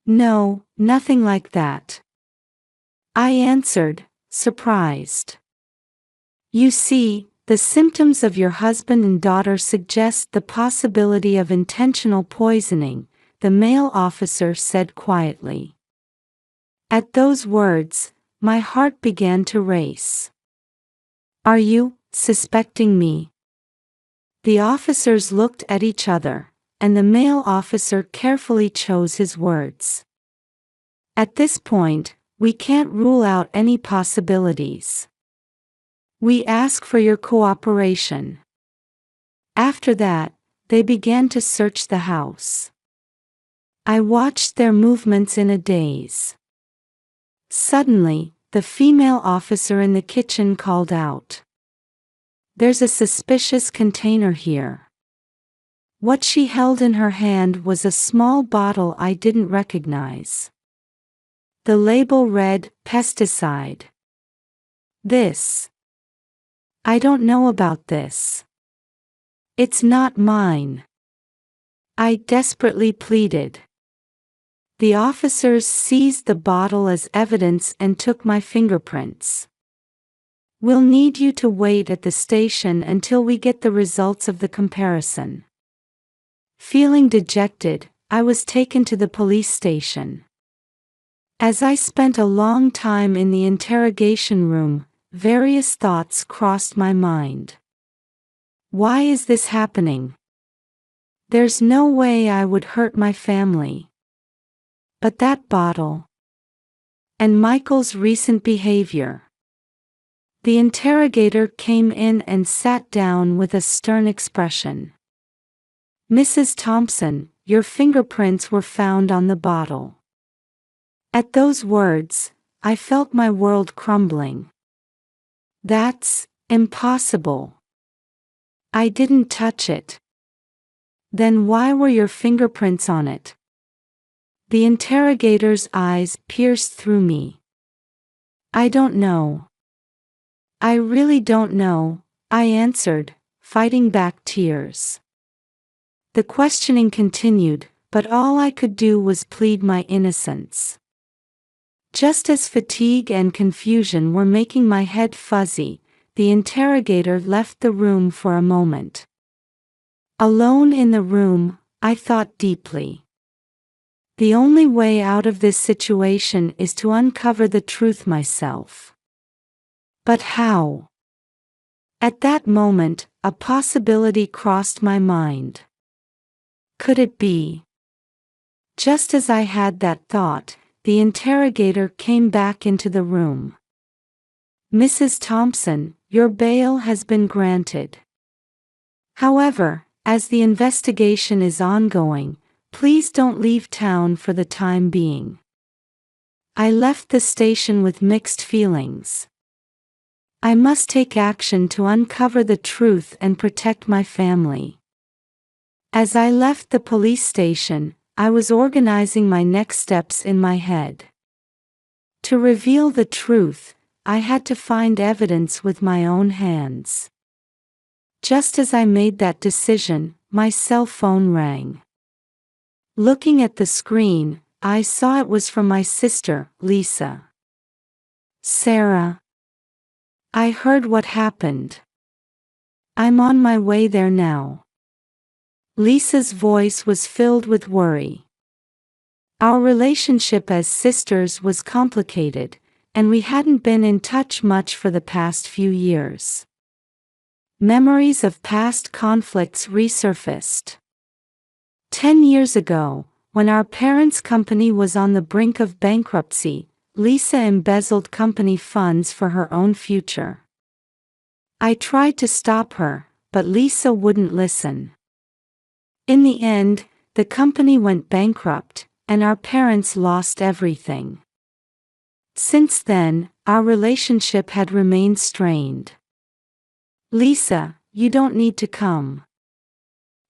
No, nothing like that," I answered, surprised. "You see, the symptoms of your husband and daughter suggest the possibility of intentional poisoning," the male officer said quietly. At those words, my heart began to race. "Are you suspecting me?" The officers looked at each other, and the male officer carefully chose his words. "At this point, we can't rule out any possibilities. We ask for your cooperation." After that, they began to search the house. I watched their movements in a daze. Suddenly, the female officer in the kitchen called out, "There's a suspicious container here." What she held in her hand was a small bottle I didn't recognize. The label read, "Pesticide." I don't know about this. It's not mine," I desperately pleaded. The officers seized the bottle as evidence and took my fingerprints. "We'll need you to wait at the station until we get the results of the comparison." Feeling dejected, I was taken to the police station. As I spent a long time in the interrogation room, various thoughts crossed my mind. Why is this happening? There's no way I would hurt my family. But that bottle. And Michael's recent behavior. The interrogator came in and sat down with a stern expression. "Mrs. Thompson, your fingerprints were found on the bottle." At those words, I felt my world crumbling. "That's impossible. I didn't touch it." "Then why were your fingerprints on it?" The interrogator's eyes pierced through me. "I don't know. I really don't know," I answered, fighting back tears. The questioning continued, but all I could do was plead my innocence. Just as fatigue and confusion were making my head fuzzy, the interrogator left the room for a moment. Alone in the room, I thought deeply. The only way out of this situation is to uncover the truth myself. But how? At that moment, a possibility crossed my mind. Could it be? Just as I had that thought, the interrogator came back into the room. Mrs. Thompson, your bail has been granted. However, as the investigation is ongoing, please don't leave town for the time being. I left the station with mixed feelings. I must take action to uncover the truth and protect my family. As I left the police station, I was organizing my next steps in my head. To reveal the truth, I had to find evidence with my own hands. Just as I made that decision, my cell phone rang. Looking at the screen, I saw it was from my sister, Lisa. Sarah. I heard what happened. I'm on my way there now. Lisa's voice was filled with worry. Our relationship as sisters was complicated, and we hadn't been in touch much for the past few years. Memories of past conflicts resurfaced. 10 years ago, when our parents' company was on the brink of bankruptcy, Lisa embezzled company funds for her own future. I tried to stop her, but Lisa wouldn't listen. In the end, the company went bankrupt, and our parents lost everything. Since then, our relationship had remained strained. Lisa, you don't need to come.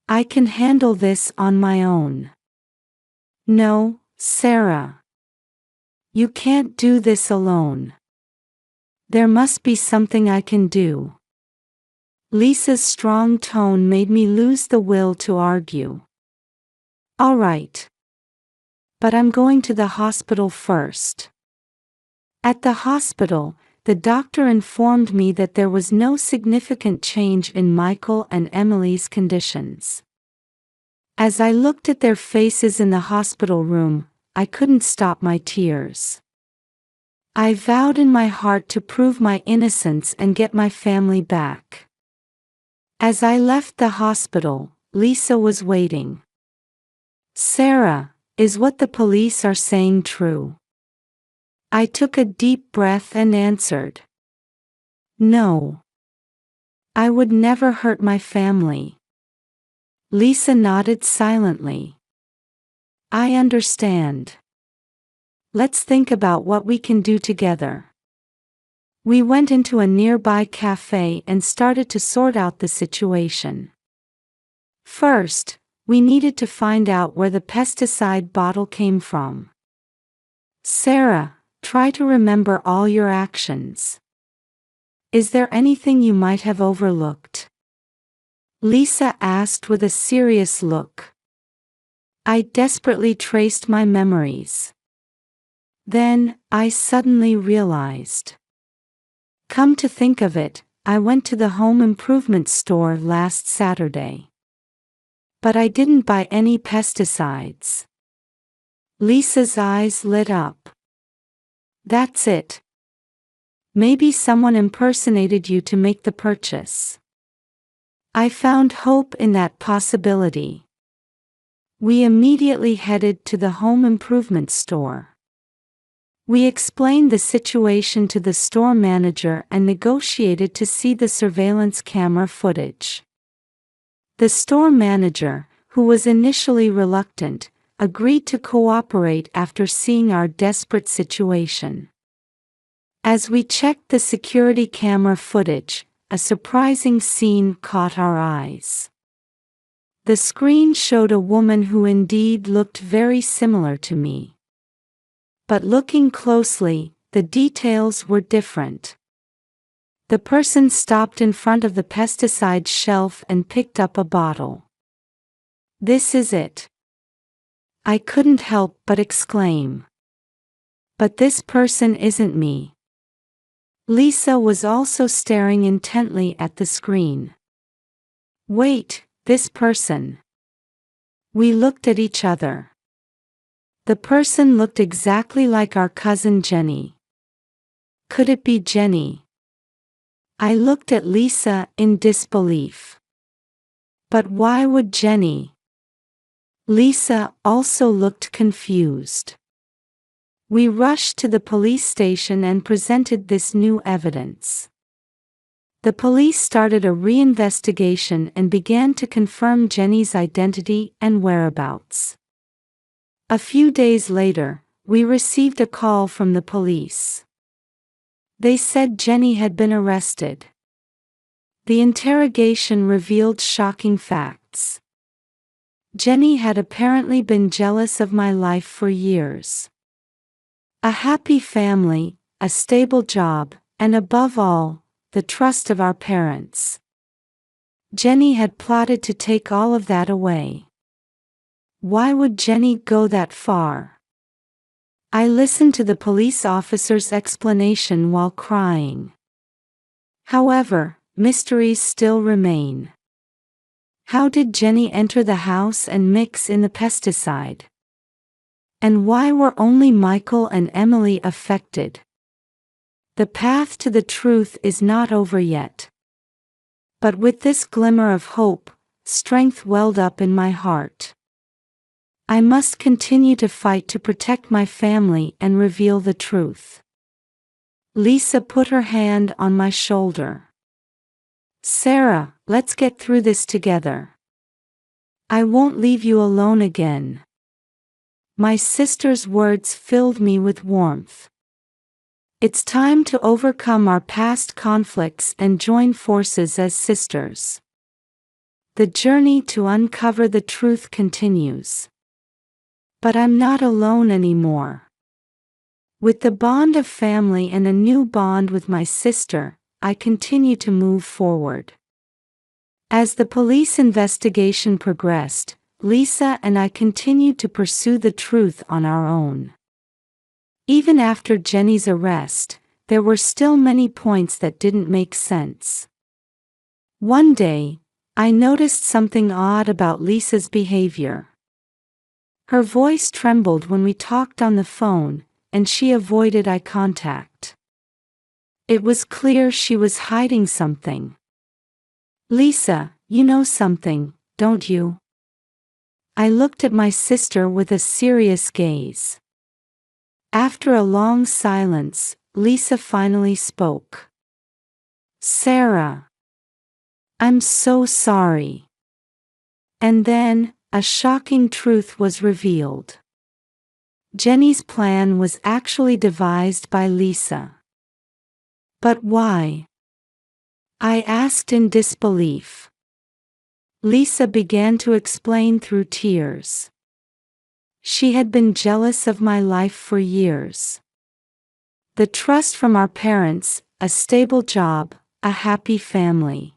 I can handle this on my own. No, Sarah. You can't do this alone. There must be something I can do. Lisa's strong tone made me lose the will to argue. All right. But I'm going to the hospital first. At the hospital, the doctor informed me that there was no significant change in Michael and Emily's conditions. As I looked at their faces in the hospital room, I couldn't stop my tears. I vowed in my heart to prove my innocence and get my family back. As I left the hospital, Lisa was waiting. Sarah, is what the police are saying true? I took a deep breath and answered. No. I would never hurt my family. Lisa nodded silently. I understand. Let's think about what we can do together. We went into a nearby cafe and started to sort out the situation. First, we needed to find out where the pesticide bottle came from. Sarah, try to remember all your actions. Is there anything you might have overlooked? Lisa asked with a serious look. I desperately traced my memories. Then, I suddenly realized. Come to think of it, I went to the home improvement store last Saturday. But I didn't buy any pesticides. Lisa's eyes lit up. That's it. Maybe someone impersonated you to make the purchase. I found hope in that possibility. We immediately headed to the home improvement store. We explained the situation to the store manager and negotiated to see the surveillance camera footage. The store manager, who was initially reluctant, agreed to cooperate after seeing our desperate situation. As we checked the security camera footage, a surprising scene caught our eyes. The screen showed a woman who indeed looked very similar to me. But looking closely, the details were different. The person stopped in front of the pesticide shelf and picked up a bottle. This is it. I couldn't help but exclaim. But this person isn't me. Lisa was also staring intently at the screen. Wait, this person. We looked at each other. The person looked exactly like our cousin Jenny. Could it be Jenny? I looked at Lisa in disbelief. But why would Jenny? Lisa also looked confused. We rushed to the police station and presented this new evidence. The police started a reinvestigation and began to confirm Jenny's identity and whereabouts. A few days later, we received a call from the police. They said Jenny had been arrested. The interrogation revealed shocking facts. Jenny had apparently been jealous of my life for years. A happy family, a stable job, and above all, the trust of our parents. Jenny had plotted to take all of that away. Why would Jenny go that far? I listened to the police officer's explanation while crying. However, mysteries still remain. How did Jenny enter the house and mix in the pesticide? And why were only Michael and Emily affected? The path to the truth is not over yet. But with this glimmer of hope, strength welled up in my heart. I must continue to fight to protect my family and reveal the truth. Lisa put her hand on my shoulder. Sarah, let's get through this together. I won't leave you alone again. My sister's words filled me with warmth. It's time to overcome our past conflicts and join forces as sisters. The journey to uncover the truth continues. But I'm not alone anymore. With the bond of family and a new bond with my sister, I continue to move forward. As the police investigation progressed, Lisa and I continued to pursue the truth on our own. Even after Jenny's arrest, there were still many points that didn't make sense. One day, I noticed something odd about Lisa's behavior. Her voice trembled when we talked on the phone, and she avoided eye contact. It was clear she was hiding something. Lisa, you know something, don't you? I looked at my sister with a serious gaze. After a long silence, Lisa finally spoke. Sarah. I'm so sorry. And then, a shocking truth was revealed. Jenny's plan was actually devised by Lisa. But why? I asked in disbelief. Lisa began to explain through tears. She had been jealous of my life for years. The trust from our parents, a stable job, a happy family.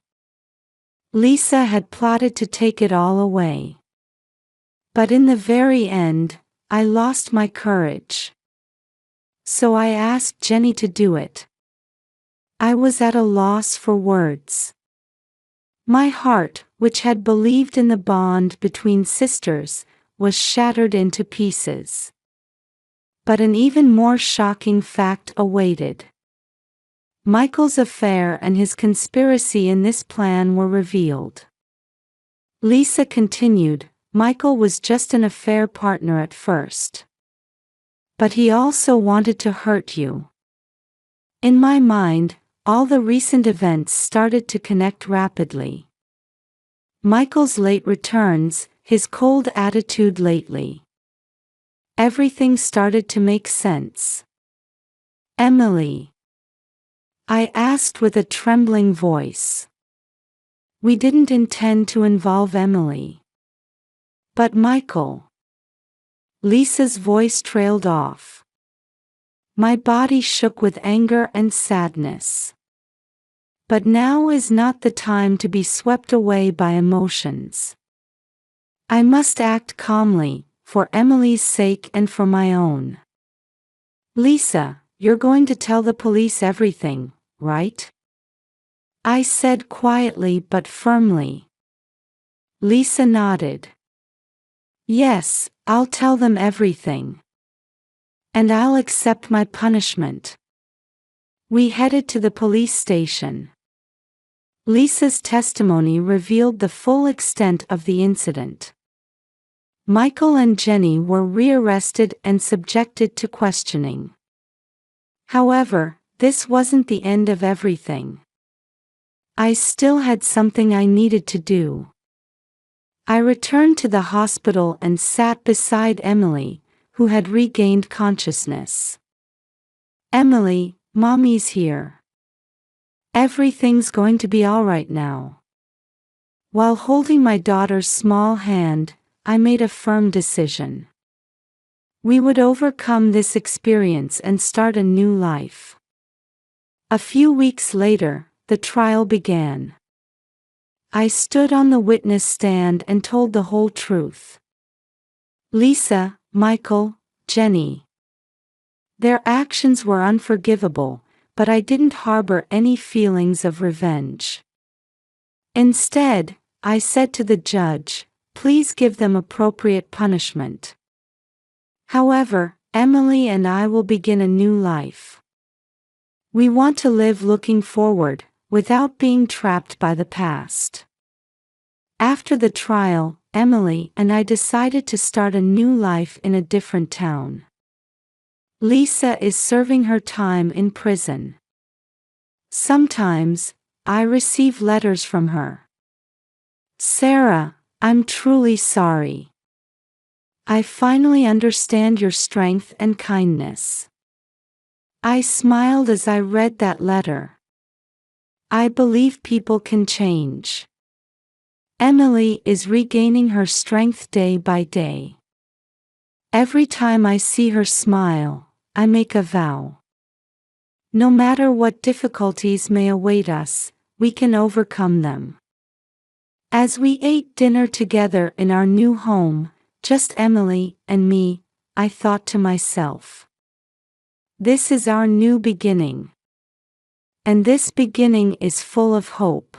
Lisa had plotted to take it all away. But in the very end, I lost my courage. So I asked Jenny to do it. I was at a loss for words. My heart, which had believed in the bond between sisters, was shattered into pieces. But an even more shocking fact awaited. Michael's affair and his conspiracy in this plan were revealed. Lisa continued, Michael was just an affair partner at first. But he also wanted to hurt you. In my mind, all the recent events started to connect rapidly. Michael's late returns, his cold attitude lately. Everything started to make sense. Emily. I asked with a trembling voice. We didn't intend to involve Emily. But Michael. Lisa's voice trailed off. My body shook with anger and sadness. But now is not the time to be swept away by emotions. I must act calmly, for Emily's sake and for my own. Lisa, you're going to tell the police everything, right? I said quietly but firmly. Lisa nodded. Yes, I'll tell them everything. And I'll accept my punishment. We headed to the police station. Lisa's testimony revealed the full extent of the incident. Michael and Jenny were rearrested and subjected to questioning. However, this wasn't the end of everything. I still had something I needed to do. I returned to the hospital and sat beside Emily, who had regained consciousness. "Emily, Mommy's here. Everything's going to be all right now." While holding my daughter's small hand, I made a firm decision. We would overcome this experience and start a new life. A few weeks later, the trial began. I stood on the witness stand and told the whole truth. Lisa, Michael, Jenny. Their actions were unforgivable, but I didn't harbor any feelings of revenge. Instead, I said to the judge, "Please give them appropriate punishment. However, Emily and I will begin a new life. We want to live looking forward, without being trapped by the past." After the trial, Emily and I decided to start a new life in a different town. Lisa is serving her time in prison. Sometimes, I receive letters from her. "Sarah, I'm truly sorry. I finally understand your strength and kindness." I smiled as I read that letter. I believe people can change. Emily is regaining her strength day by day. Every time I see her smile, I make a vow. No matter what difficulties may await us, we can overcome them. As we ate dinner together in our new home, just Emily and me, I thought to myself, this is our new beginning. And this beginning is full of hope.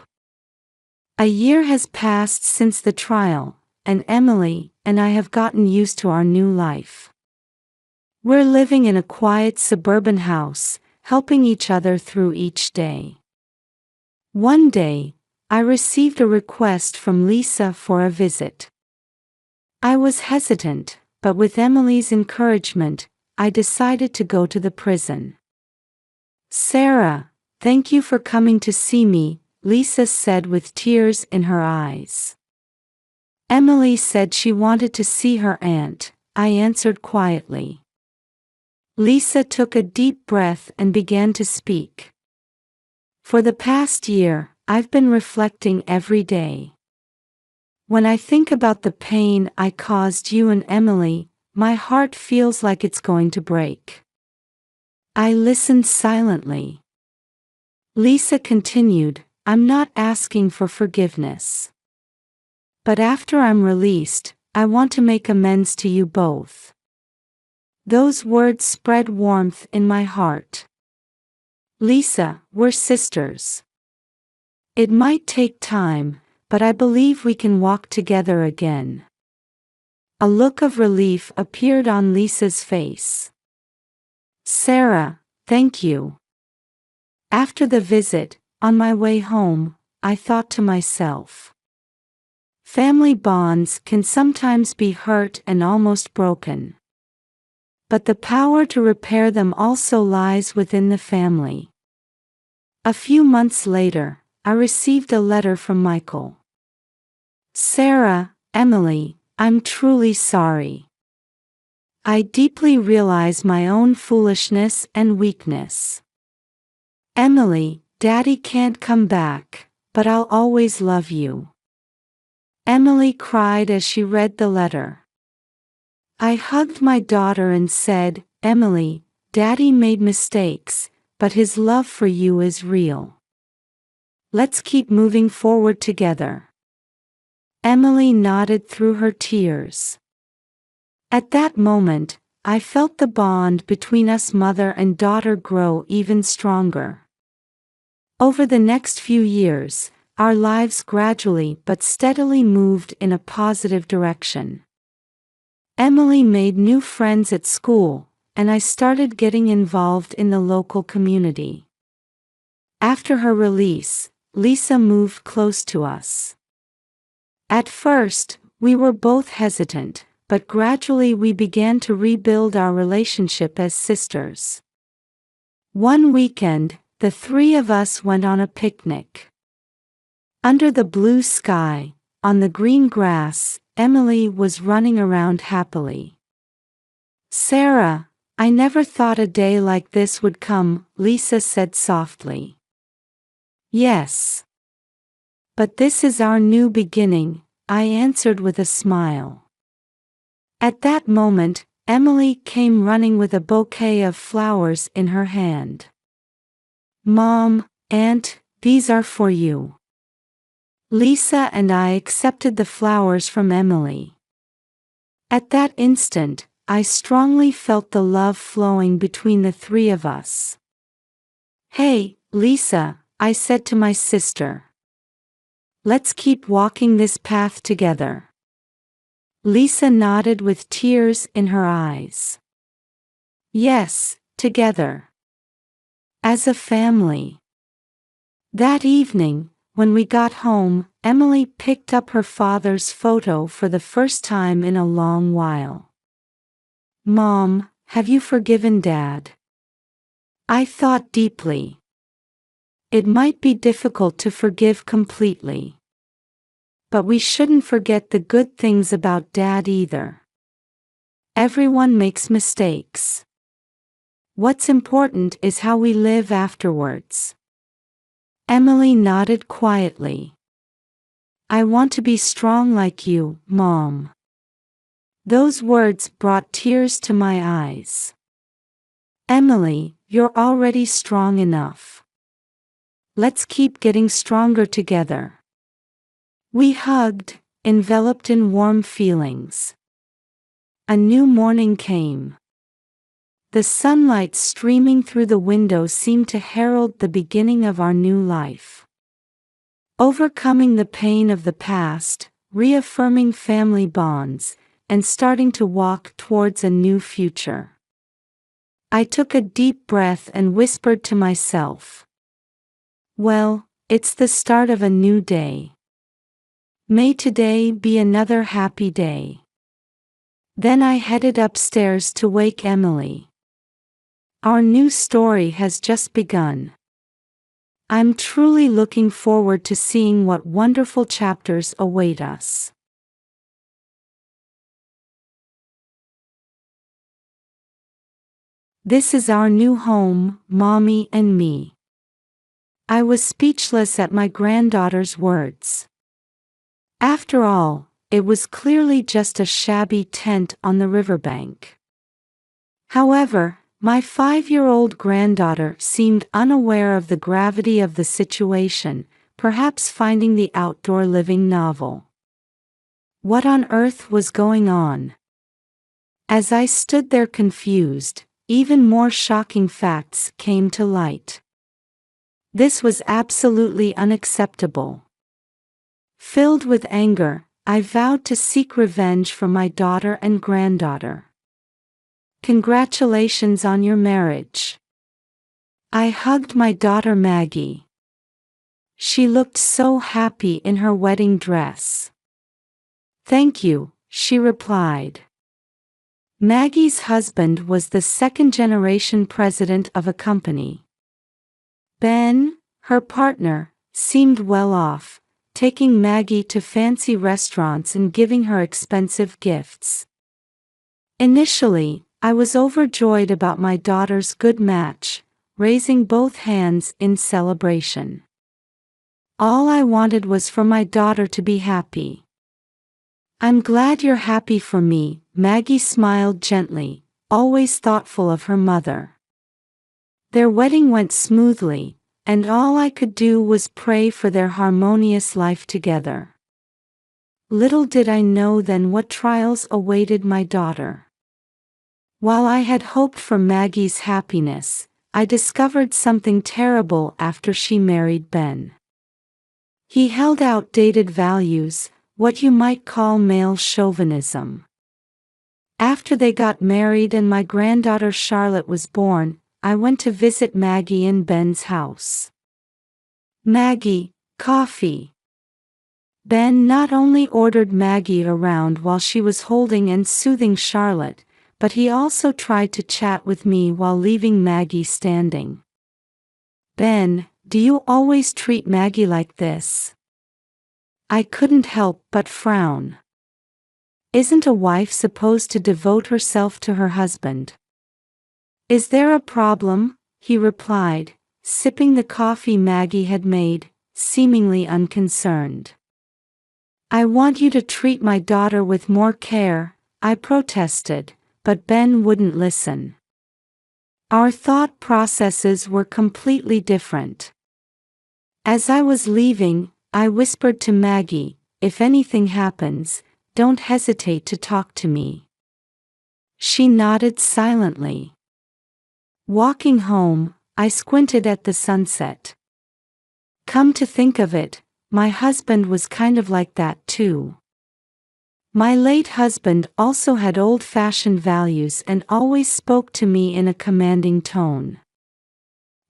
A year has passed since the trial, and Emily and I have gotten used to our new life. We're living in a quiet suburban house, helping each other through each day. One day, I received a request from Lisa for a visit. I was hesitant, but with Emily's encouragement, I decided to go to the prison. "Sarah, thank you for coming to see me," Lisa said with tears in her eyes. Emily said she wanted to see her aunt, I answered quietly. Lisa took a deep breath and began to speak. "For the past year, I've been reflecting every day. When I think about the pain I caused you and Emily, my heart feels like it's going to break." I listened silently. Lisa continued, "I'm not asking for forgiveness. But after I'm released, I want to make amends to you both." Those words spread warmth in my heart. "Lisa, we're sisters. It might take time, but I believe we can walk together again." A look of relief appeared on Lisa's face. "Sarah, thank you." After the visit, on my way home, I thought to myself, family bonds can sometimes be hurt and almost broken. But the power to repair them also lies within the family. A few months later, I received a letter from Michael. "Sarah, Emily, I'm truly sorry. I deeply realize my own foolishness and weakness. Emily, Daddy can't come back, but I'll always love you." Emily cried as she read the letter. I hugged my daughter and said, "Emily, Daddy made mistakes, but his love for you is real. Let's keep moving forward together." Emily nodded through her tears. At that moment, I felt the bond between us mother and daughter grow even stronger. Over the next few years, our lives gradually but steadily moved in a positive direction. Emily made new friends at school, and I started getting involved in the local community. After her release, Lisa moved close to us. At first, we were both hesitant, but gradually we began to rebuild our relationship as sisters. One weekend, the three of us went on a picnic. Under the blue sky, on the green grass, Emily was running around happily. "Sarah, I never thought a day like this would come," Lisa said softly. "Yes. But this is our new beginning," I answered with a smile. At that moment, Emily came running with a bouquet of flowers in her hand. "Mom, Aunt, these are for you." Lisa and I accepted the flowers from Emily. At that instant, I strongly felt the love flowing between the three of us. "Hey, Lisa," I said to my sister. "Let's keep walking this path together." Lisa nodded with tears in her eyes. "Yes, together. As a family." That evening, when we got home, Emily picked up her father's photo for the first time in a long while. "Mom, have you forgiven Dad?" I thought deeply. It might be difficult to forgive completely. But we shouldn't forget the good things about Dad either. Everyone makes mistakes. What's important is how we live afterwards. Emily nodded quietly. "I want to be strong like you, Mom." Those words brought tears to my eyes. "Emily, you're already strong enough. Let's keep getting stronger together." We hugged, enveloped in warm feelings. A new morning came. The sunlight streaming through the window seemed to herald the beginning of our new life. Overcoming the pain of the past, reaffirming family bonds, and starting to walk towards a new future. I took a deep breath and whispered to myself, "Well, it's the start of a new day. May today be another happy day." Then I headed upstairs to wake Emily. Our new story has just begun. I'm truly looking forward to seeing what wonderful chapters await us. This is our new home, Mommy and me. I was speechless at my granddaughter's words. After all, it was clearly just a shabby tent on the riverbank. However, my 5-year-old granddaughter seemed unaware of the gravity of the situation, perhaps finding the outdoor living novel. What on earth was going on? As I stood there confused, even more shocking facts came to light. This was absolutely unacceptable. Filled with anger, I vowed to seek revenge for my daughter and granddaughter. "Congratulations on your marriage." I hugged my daughter Maggie. She looked so happy in her wedding dress. "Thank you," she replied. Maggie's husband was the second-generation president of a company. Ben, her partner, seemed well off, taking Maggie to fancy restaurants and giving her expensive gifts. Initially, I was overjoyed about my daughter's good match, raising both hands in celebration. All I wanted was for my daughter to be happy. "I'm glad you're happy for me," Maggie smiled gently, always thoughtful of her mother. Their wedding went smoothly, and all I could do was pray for their harmonious life together. Little did I know then what trials awaited my daughter. While I had hoped for Maggie's happiness, I discovered something terrible after she married Ben. He held outdated values, what you might call male chauvinism. After they got married and my granddaughter Charlotte was born, I went to visit Maggie in Ben's house. "Maggie, coffee." Ben not only ordered Maggie around while she was holding and soothing Charlotte, but he also tried to chat with me while leaving Maggie standing. Ben, do you always treat Maggie like this? I couldn't help but frown. Isn't a wife supposed to devote herself to her husband? Is there a problem? He replied, sipping the coffee Maggie had made, seemingly unconcerned. I want you to treat my daughter with more care, I protested, but Ben wouldn't listen. Our thought processes were completely different. As I was leaving, I whispered to Maggie, if anything happens, don't hesitate to talk to me. She nodded silently. Walking home, I squinted at the sunset. Come to think of it, my husband was kind of like that too. My late husband also had old-fashioned values and always spoke to me in a commanding tone.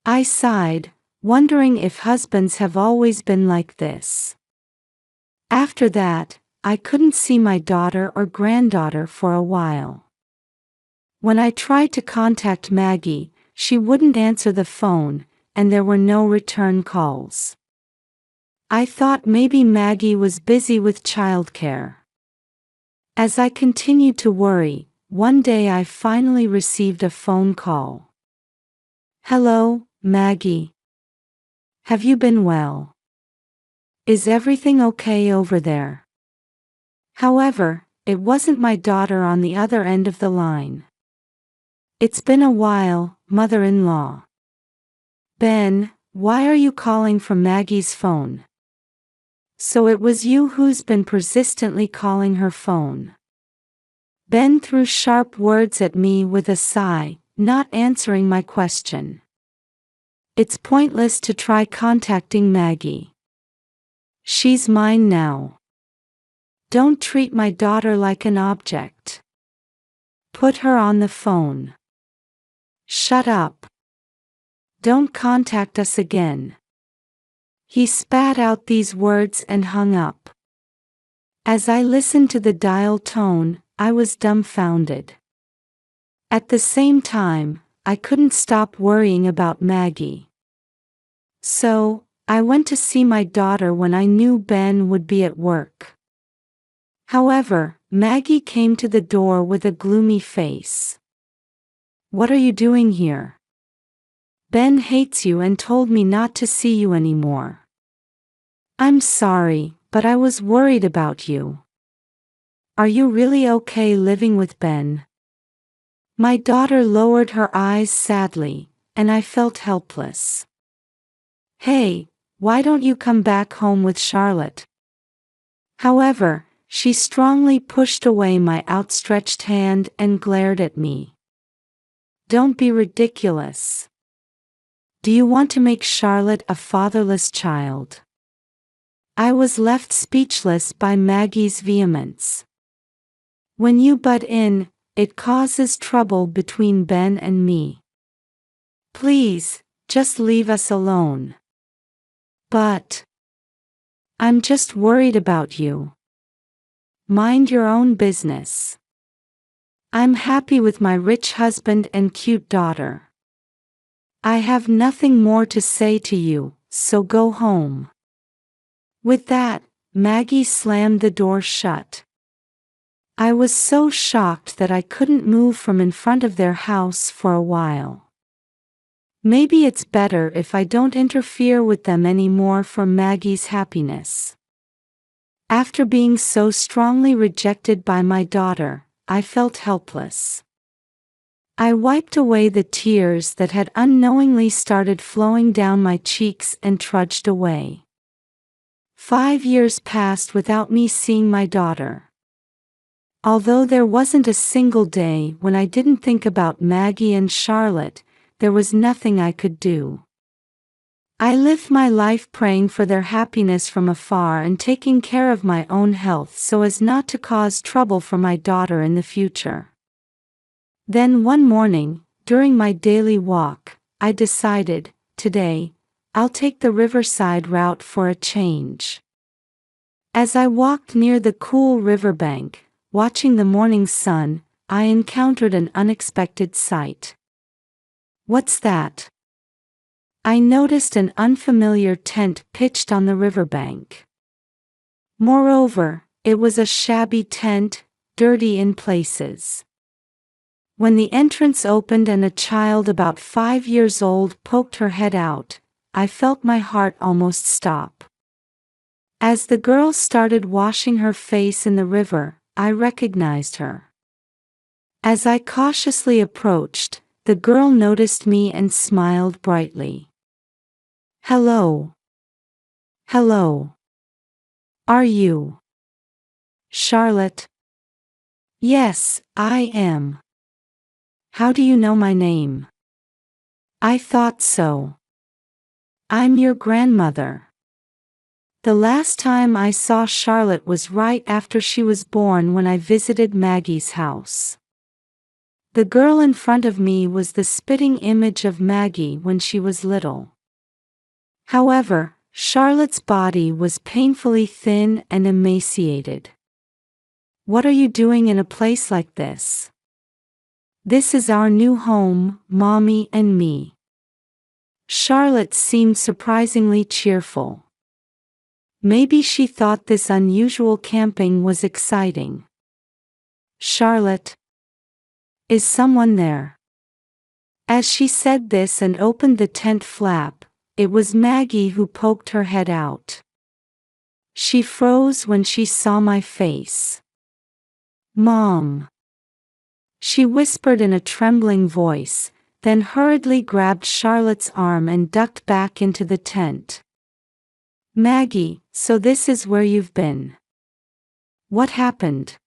I sighed, wondering if husbands have always been like this. After that, I couldn't see my daughter or granddaughter for a while. When I tried to contact Maggie, she wouldn't answer the phone, and there were no return calls. I thought maybe Maggie was busy with childcare. As I continued to worry, one day I finally received a phone call. Hello, Maggie. Have you been well? Is everything okay over there? However, it wasn't my daughter on the other end of the line. It's been a while, mother-in-law. Ben, why are you calling from Maggie's phone? So it was you who's been persistently calling her phone. Ben threw sharp words at me with a sigh, not answering my question. It's pointless to try contacting Maggie. She's mine now. Don't treat my daughter like an object. Put her on the phone. Shut up. Don't contact us again. He spat out these words and hung up. As I listened to the dial tone, I was dumbfounded. At the same time, I couldn't stop worrying about Maggie. So, I went to see my daughter when I knew Ben would be at work. However, Maggie came to the door with a gloomy face. What are you doing here? Ben hates you and told me not to see you anymore. I'm sorry, but I was worried about you. Are you really okay living with Ben? My daughter lowered her eyes sadly, and I felt helpless. Hey, why don't you come back home with Charlotte? However, she strongly pushed away my outstretched hand and glared at me. Don't be ridiculous. Do you want to make Charlotte a fatherless child? I was left speechless by Maggie's vehemence. When you butt in, it causes trouble between Ben and me. Please, just leave us alone. But I'm just worried about you. Mind your own business. I'm happy with my rich husband and cute daughter. I have nothing more to say to you, so go home. With that, Maggie slammed the door shut. I was so shocked that I couldn't move from in front of their house for a while. Maybe it's better if I don't interfere with them anymore for Maggie's happiness. After being so strongly rejected by my daughter, I felt helpless. I wiped away the tears that had unknowingly started flowing down my cheeks and trudged away. 5 years passed without me seeing my daughter. Although there wasn't a single day when I didn't think about Maggie and Charlotte, there was nothing I could do. I lived my life praying for their happiness from afar and taking care of my own health so as not to cause trouble for my daughter in the future. Then one morning, during my daily walk, I decided, today, I'll take the riverside route for a change. As I walked near the cool riverbank, watching the morning sun, I encountered an unexpected sight. What's that? I noticed an unfamiliar tent pitched on the riverbank. Moreover, it was a shabby tent, dirty in places. When the entrance opened and a child about 5 years old poked her head out, I felt my heart almost stop. As the girl started washing her face in the river, I recognized her. As I cautiously approached, the girl noticed me and smiled brightly. "Hello. Hello. Are you Charlotte?" "Yes, I am. How do you know my name?" "I thought so. I'm your grandmother. The last time I saw Charlotte was right after she was born when I visited Maggie's house." The girl in front of me was the spitting image of Maggie when she was little. However, Charlotte's body was painfully thin and emaciated. "What are you doing in a place like this?" "This is our new home, Mommy and me." Charlotte seemed surprisingly cheerful. Maybe she thought this unusual camping was exciting. "Charlotte, is someone there?" As she said this and opened the tent flap, it was Maggie who poked her head out. She froze when she saw my face. "Mom," she whispered in a trembling voice, then hurriedly grabbed Charlotte's arm and ducked back into the tent. "Maggie, so this is where you've been. What happened?"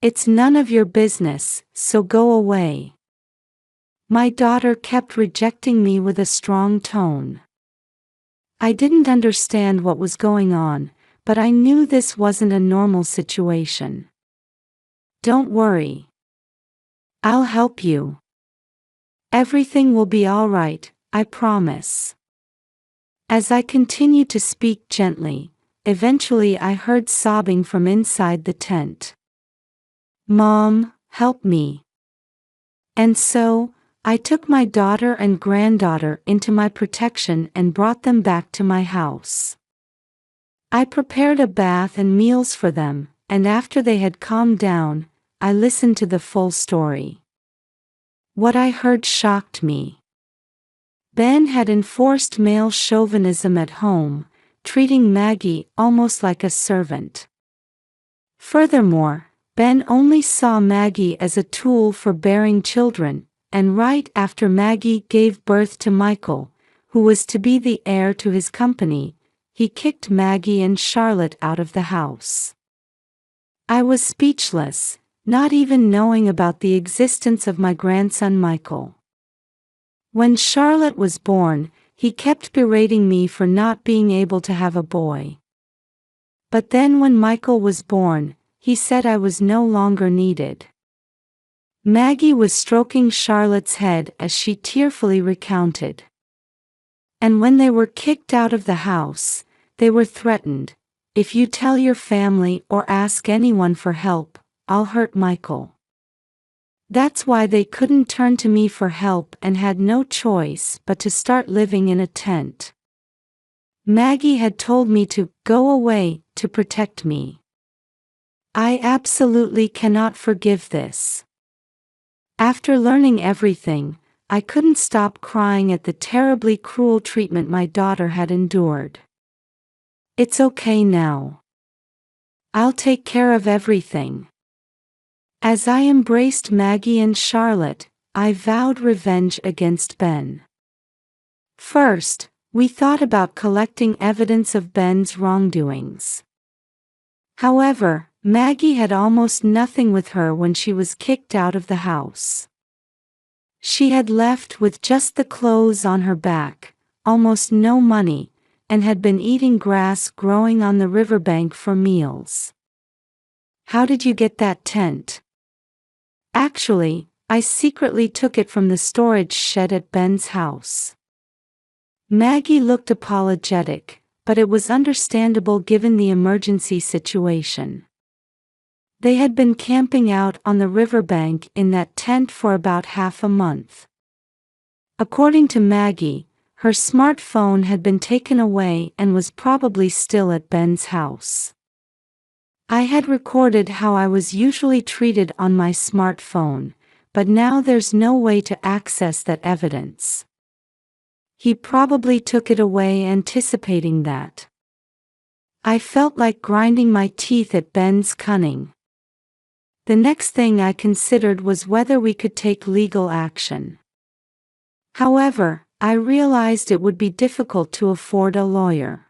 "It's none of your business, so go away." My daughter kept rejecting me with a strong tone. I didn't understand what was going on, but I knew this wasn't a normal situation. "Don't worry. I'll help you. Everything will be all right, I promise." As I continued to speak gently, eventually I heard sobbing from inside the tent. "Mom, help me." And so, I took my daughter and granddaughter into my protection and brought them back to my house. I prepared a bath and meals for them, and after they had calmed down, I listened to the full story. What I heard shocked me. Ben had enforced male chauvinism at home, treating Maggie almost like a servant. Furthermore, Ben only saw Maggie as a tool for bearing children, and right after Maggie gave birth to Michael, who was to be the heir to his company, he kicked Maggie and Charlotte out of the house. I was speechless, not even knowing about the existence of my grandson Michael. When Charlotte was born, he kept berating me for not being able to have a boy. But then when Michael was born, he said I was no longer needed. Maggie was stroking Charlotte's head as she tearfully recounted. And when they were kicked out of the house, they were threatened, "If you tell your family or ask anyone for help, I'll hurt Michael." That's why they couldn't turn to me for help and had no choice but to start living in a tent. Maggie had told me to go away to protect me. I absolutely cannot forgive this. After learning everything, I couldn't stop crying at the terribly cruel treatment my daughter had endured. It's okay now. I'll take care of everything. As I embraced Maggie and Charlotte, I vowed revenge against Ben. First, we thought about collecting evidence of Ben's wrongdoings. However, Maggie had almost nothing with her when she was kicked out of the house. She had left with just the clothes on her back, almost no money, and had been eating grass growing on the riverbank for meals. "How did you get that tent?" "Actually, I secretly took it from the storage shed at Ben's house." Maggie looked apologetic, but it was understandable given the emergency situation. They had been camping out on the riverbank in that tent for about half a month. According to Maggie, her smartphone had been taken away and was probably still at Ben's house. I had recorded how I was usually treated on my smartphone, but now there's no way to access that evidence. He probably took it away anticipating that. I felt like grinding my teeth at Ben's cunning. The next thing I considered was whether we could take legal action. However, I realized it would be difficult to afford a lawyer.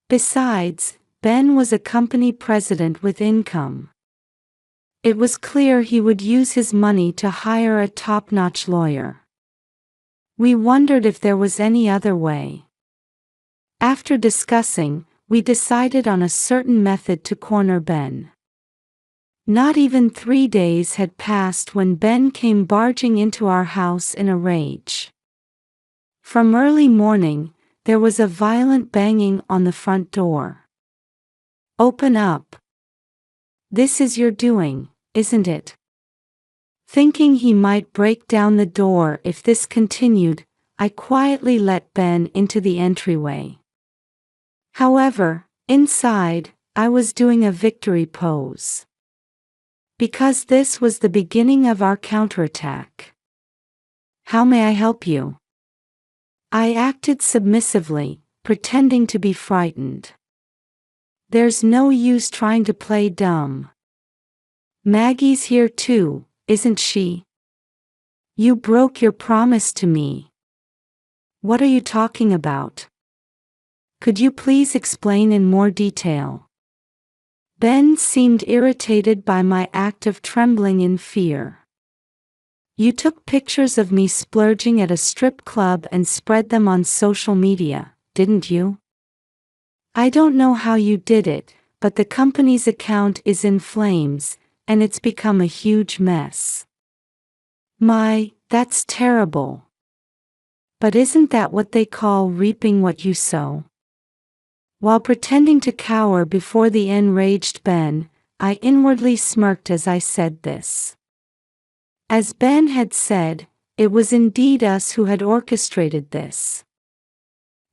Besides, Ben was a company president with income. It was clear he would use his money to hire a top-notch lawyer. We wondered if there was any other way. After discussing, we decided on a certain method to corner Ben. Not even 3 days had passed when Ben came barging into our house in a rage. From early morning, there was a violent banging on the front door. "Open up. This is your doing, isn't it?" Thinking he might break down the door if this continued, I quietly let Ben into the entryway. However, inside, I was doing a victory pose. Because this was the beginning of our counterattack. "How may I help you?" I acted submissively, pretending to be frightened. "There's no use trying to play dumb. Maggie's here too, isn't she? You broke your promise to me." "What are you talking about? Could you please explain in more detail?" Ben seemed irritated by my act of trembling in fear. "You took pictures of me splurging at a strip club and spread them on social media, didn't you? I don't know how you did it, but the company's account is in flames, and it's become a huge mess." That's terrible. But isn't that what they call reaping what you sow? While pretending to cower before the enraged Ben, I inwardly smirked as I said this. As Ben had said, it was indeed us who had orchestrated this.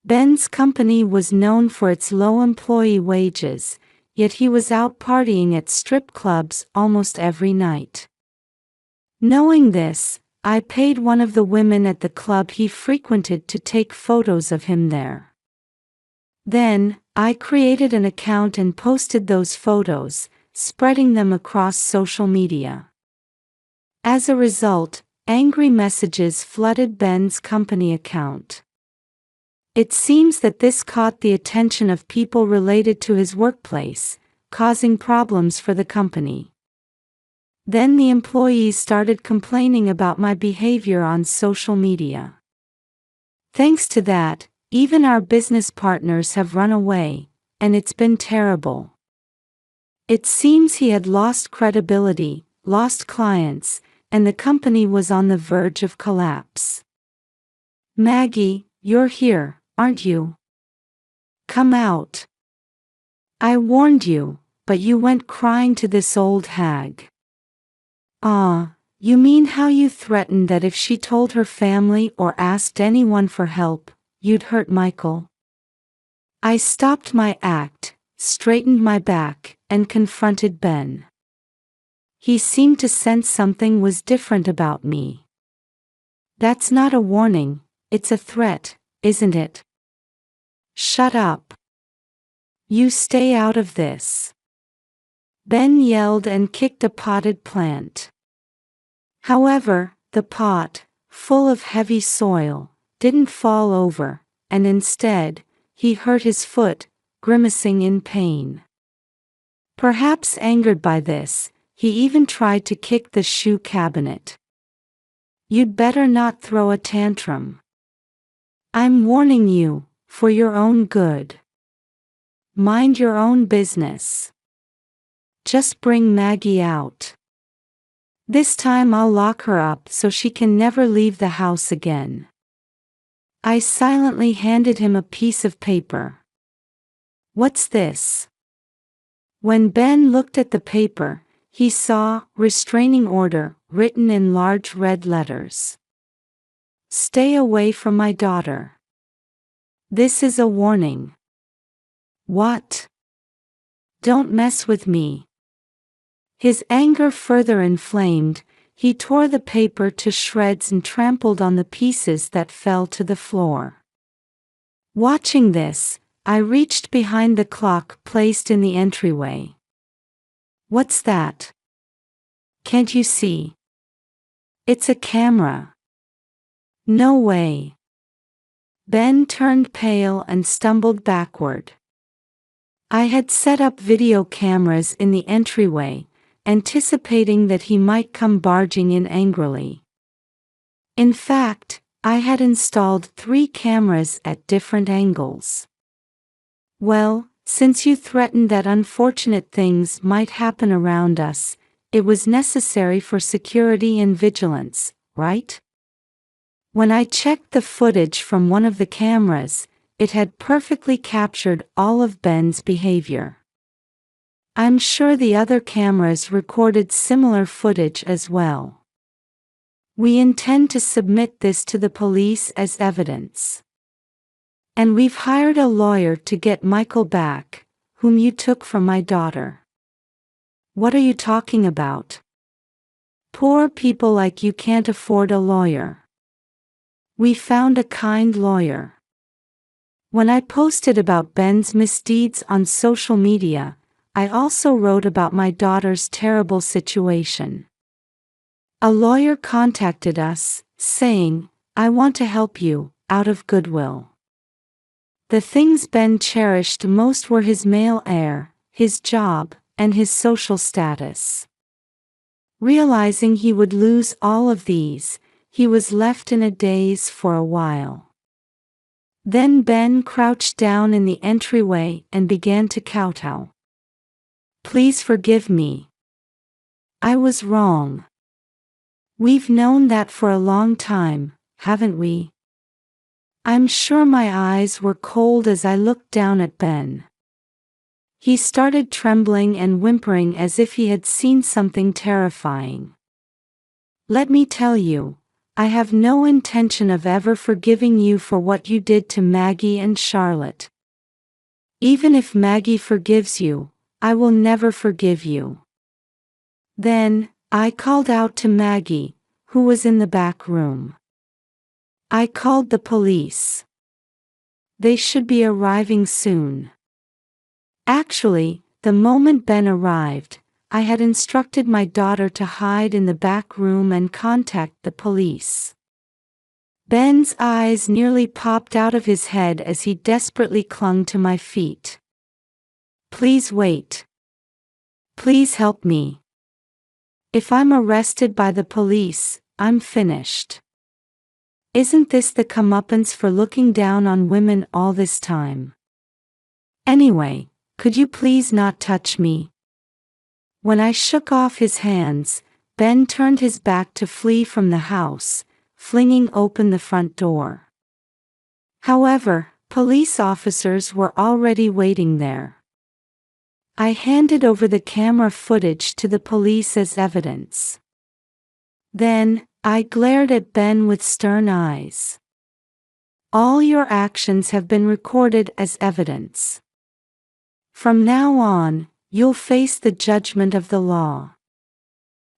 Ben's company was known for its low employee wages, yet he was out partying at strip clubs almost every night. Knowing this, I paid one of the women at the club he frequented to take photos of him there. Then, I created an account and posted those photos, spreading them across social media. As a result, angry messages flooded Ben's company account. It seems that this caught the attention of people related to his workplace, causing problems for the company. Then the employees started complaining about my behavior on social media. Thanks to that, even our business partners have run away, and it's been terrible. It seems he had lost credibility, lost clients, and the company was on the verge of collapse. "Maggie, you're here, aren't you? Come out. I warned you, but you went crying to this old hag." "Ah, you mean how you threatened that if she told her family or asked anyone for help, you'd hurt Michael?" I stopped my act, straightened my back, and confronted Ben. He seemed to sense something was different about me. "That's not a warning, it's a threat, isn't it?" "Shut up. You stay out of this." Ben yelled and kicked a potted plant. However, the pot, full of heavy soil, didn't fall over, and instead, he hurt his foot, grimacing in pain. Perhaps angered by this, he even tried to kick the shoe cabinet. "You'd better not throw a tantrum. I'm warning you, for your own good. Mind your own business. Just bring Maggie out. This time I'll lock her up so she can never leave the house again." I silently handed him a piece of paper. What's this? When Ben looked at the paper, he saw restraining order written in large red letters. Stay away from my daughter. This is a warning. What? Don't mess with me. His anger further inflamed, he tore the paper to shreds and trampled on the pieces that fell to the floor. Watching this, I reached behind the clock placed in the entryway. What's that? Can't you see? It's a camera. No way. Ben turned pale and stumbled backward. I had set up video cameras in the entryway, anticipating that he might come barging in angrily. In fact, I had installed 3 cameras at different angles. Well, since you threatened that unfortunate things might happen around us, it was necessary for security and vigilance, right? When I checked the footage from one of the cameras, it had perfectly captured all of Ben's behavior. I'm sure the other cameras recorded similar footage as well. We intend to submit this to the police as evidence. And we've hired a lawyer to get Michael back, whom you took from my daughter. What are you talking about? Poor people like you can't afford a lawyer. We found a kind lawyer. When I posted about Ben's misdeeds on social media, I also wrote about my daughter's terrible situation. A lawyer contacted us, saying, I want to help you, out of goodwill. The things Ben cherished most were his male heir, his job, and his social status. Realizing he would lose all of these, he was left in a daze for a while. Then Ben crouched down in the entryway and began to kowtow. Please forgive me. I was wrong. We've known that for a long time, haven't we? I'm sure my eyes were cold as I looked down at Ben. He started trembling and whimpering as if he had seen something terrifying. Let me tell you, I have no intention of ever forgiving you for what you did to Maggie and Charlotte. Even if Maggie forgives you, I will never forgive you. Then, I called out to Maggie, who was in the back room. I called the police. They should be arriving soon. Actually, the moment Ben arrived, I had instructed my daughter to hide in the back room and contact the police. Ben's eyes nearly popped out of his head as he desperately clung to my feet. Please wait. Please help me. If I'm arrested by the police, I'm finished. Isn't this the comeuppance for looking down on women all this time? Anyway, could you please not touch me? When I shook off his hands, Ben turned his back to flee from the house, flinging open the front door. However, police officers were already waiting there. I handed over the camera footage to the police as evidence. Then, I glared at Ben with stern eyes. All your actions have been recorded as evidence. From now on, you'll face the judgment of the law.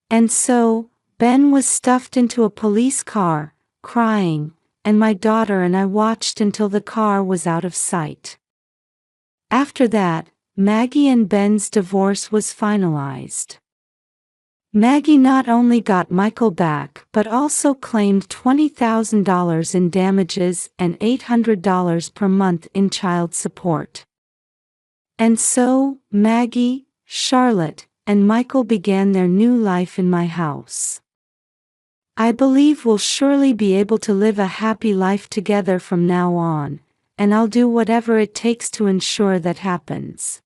And so, Ben was stuffed into a police car, crying, and my daughter and I watched until the car was out of sight. After that, Maggie and Ben's divorce was finalized. Maggie not only got Michael back but also claimed $20,000 in damages and $800 per month in child support. And so, Maggie, Charlotte, and Michael began their new life in my house. I believe we'll surely be able to live a happy life together from now on, and I'll do whatever it takes to ensure that happens.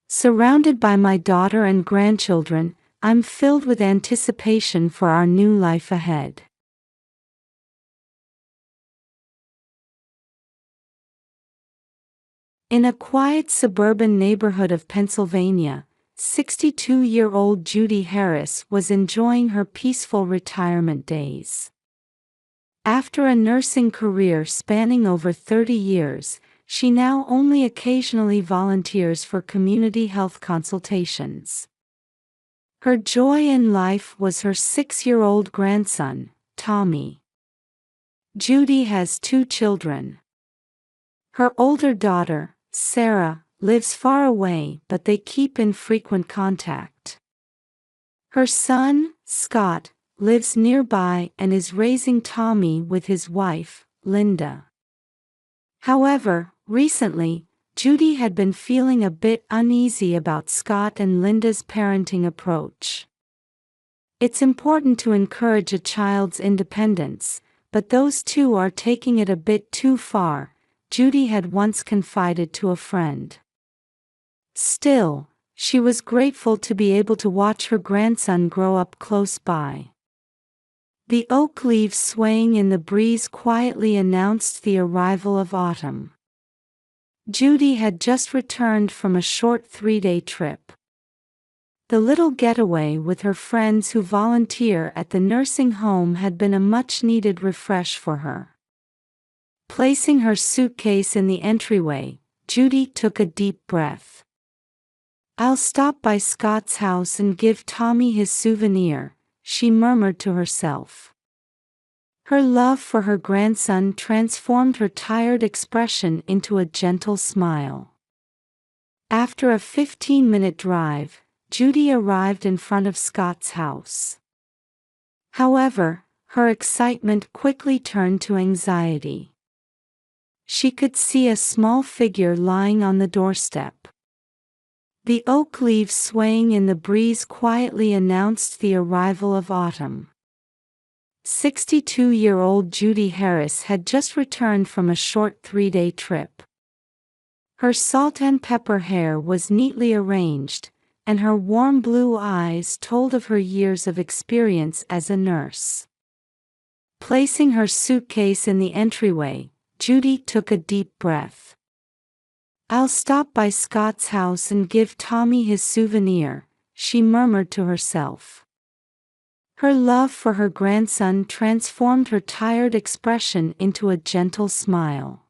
Surrounded by my daughter and grandchildren, I'm filled with anticipation for our new life ahead. In a quiet suburban neighborhood of Pennsylvania, 62-year-old Judy Harris was enjoying her peaceful retirement days. After a nursing career spanning over 30 years, she now only occasionally volunteers for community health consultations. Her joy in life was her 6-year-old grandson, Tommy. Judy has 2 children. Her older daughter, Sarah, lives far away, but they keep in frequent contact. Her son, Scott, lives nearby and is raising Tommy with his wife, Linda. However, recently, Judy had been feeling a bit uneasy about Scott and Linda's parenting approach. It's important to encourage a child's independence, but those two are taking it a bit too far, Judy had once confided to a friend. Still, she was grateful to be able to watch her grandson grow up close by. The oak leaves swaying in the breeze quietly announced the arrival of autumn. Judy had just returned from a short 3-day trip. The little getaway with her friends who volunteer at the nursing home had been a much-needed refresh for her. Placing her suitcase in the entryway, Judy took a deep breath. "I'll stop by Scott's house and give Tommy his souvenir," she murmured to herself. Her love for her grandson transformed her tired expression into a gentle smile. After a 15-minute drive, Judy arrived in front of Scott's house. However, her excitement quickly turned to anxiety. She could see a small figure lying on the doorstep. The oak leaves swaying in the breeze quietly announced the arrival of autumn. 62-year-old Judy Harris had just returned from a short 3-day trip. Her salt and pepper hair was neatly arranged, and her warm blue eyes told of her years of experience as a nurse. Placing her suitcase in the entryway, Judy took a deep breath. "I'll stop by Scott's house and give Tommy his souvenir," she murmured to herself. Her love for her grandson transformed her tired expression into a gentle smile.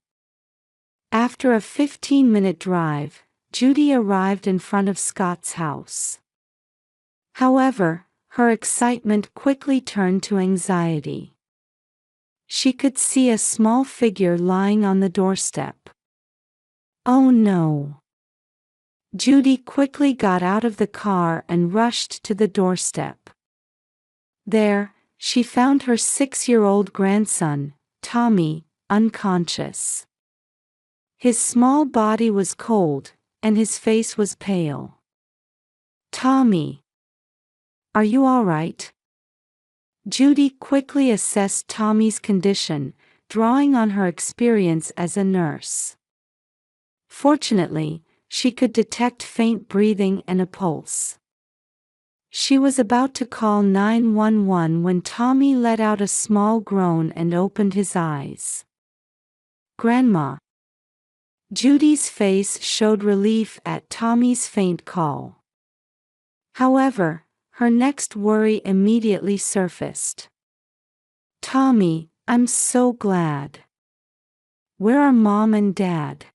After a 15-minute drive, Judy arrived in front of Scott's house. However, her excitement quickly turned to anxiety. She could see a small figure lying on the doorstep. Oh no! Judy quickly got out of the car and rushed to the doorstep. There, she found her 6-year-old grandson, Tommy, unconscious. His small body was cold, and his face was pale. "Tommy, are you all right?" Judy quickly assessed Tommy's condition, drawing on her experience as a nurse. Fortunately, she could detect faint breathing and a pulse. She was about to call 911 when Tommy let out a small groan and opened his eyes. "Grandma." Judy's face showed relief at Tommy's faint call. However, her next worry immediately surfaced. "Tommy, I'm so glad. Where are Mom and Dad?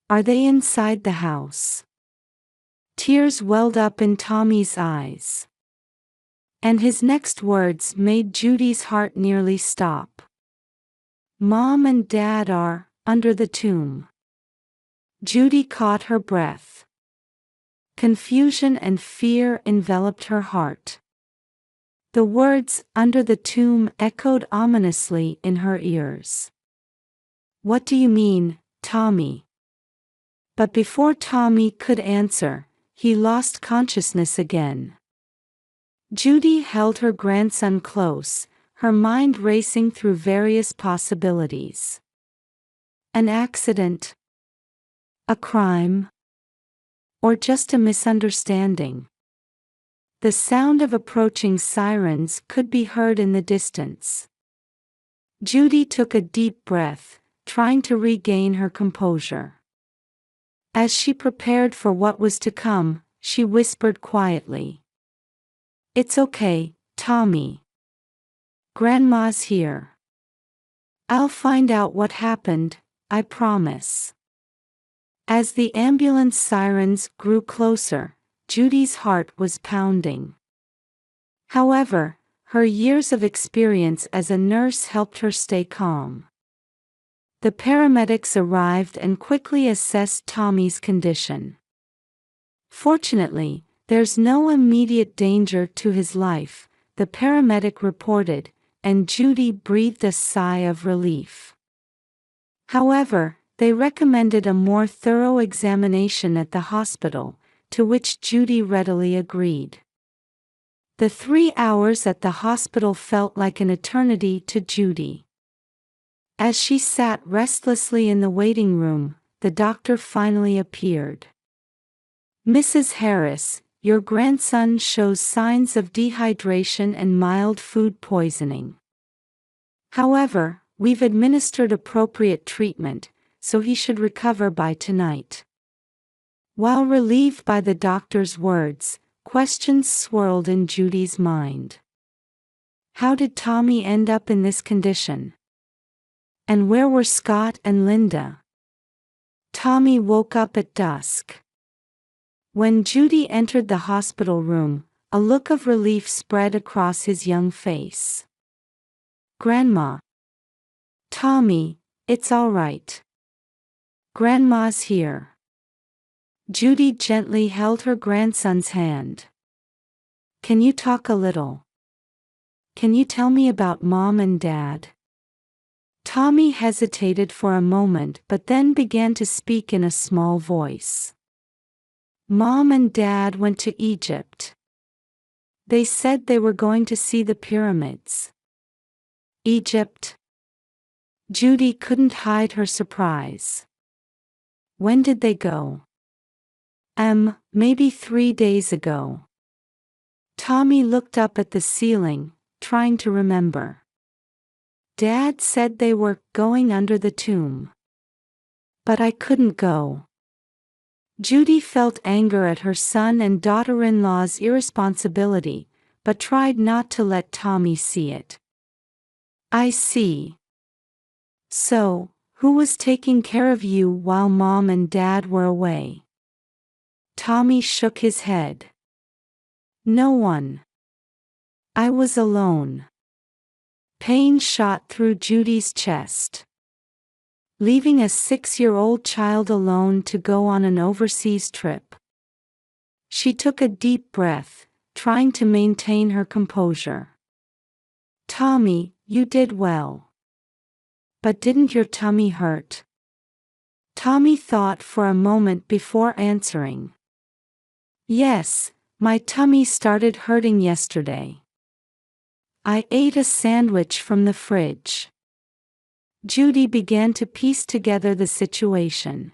Are they inside the house?" Tears welled up in Tommy's eyes. And his next words made Judy's heart nearly stop. "Mom and Dad are under the tomb." Judy caught her breath. Confusion and fear enveloped her heart. The words "under the tomb" echoed ominously in her ears. "What do you mean, Tommy?" But before Tommy could answer, he lost consciousness again. Judy held her grandson close, her mind racing through various possibilities. An accident? A crime? Or just a misunderstanding? The sound of approaching sirens could be heard in the distance. Judy took a deep breath, trying to regain her composure. As she prepared for what was to come, she whispered quietly. "It's okay, Tommy. Grandma's here. I'll find out what happened, I promise." As the ambulance sirens grew closer, Judy's heart was pounding. However, her years of experience as a nurse helped her stay calm. The paramedics arrived and quickly assessed Tommy's condition. "Fortunately, there's no immediate danger to his life," the paramedic reported, and Judy breathed a sigh of relief. However, they recommended a more thorough examination at the hospital, to which Judy readily agreed. The 3 hours at the hospital felt like an eternity to Judy. As she sat restlessly in the waiting room, the doctor finally appeared. "Mrs. Harris, your grandson shows signs of dehydration and mild food poisoning. However, we've administered appropriate treatment, so he should recover by tonight." While relieved by the doctor's words, questions swirled in Judy's mind. How did Tommy end up in this condition? And where were Scott and Linda? Tommy woke up at dusk. When Judy entered the hospital room, a look of relief spread across his young face. "Grandma." "Tommy, it's all right. Grandma's here." Judy gently held her grandson's hand. "Can you talk a little? Can you tell me about Mom and Dad?" Tommy hesitated for a moment but then began to speak in a small voice. "Mom and Dad went to Egypt. They said they were going to see the pyramids." "Egypt?" Judy couldn't hide her surprise. "When did they go?" Maybe 3 days ago." Tommy looked up at the ceiling, trying to remember. "Dad said they were going under the tomb. But I couldn't go." Judy felt anger at her son and daughter-in-law's irresponsibility, but tried not to let Tommy see it. "I see. So, who was taking care of you while Mom and Dad were away?" Tommy shook his head. "No one. I was alone." Pain shot through Judy's chest. Leaving a 6-year-old child alone to go on an overseas trip. She took a deep breath, trying to maintain her composure. "Tommy, you did well. But didn't your tummy hurt?" Tommy thought for a moment before answering. "Yes, my tummy started hurting yesterday. I ate a sandwich from the fridge." Judy began to piece together the situation.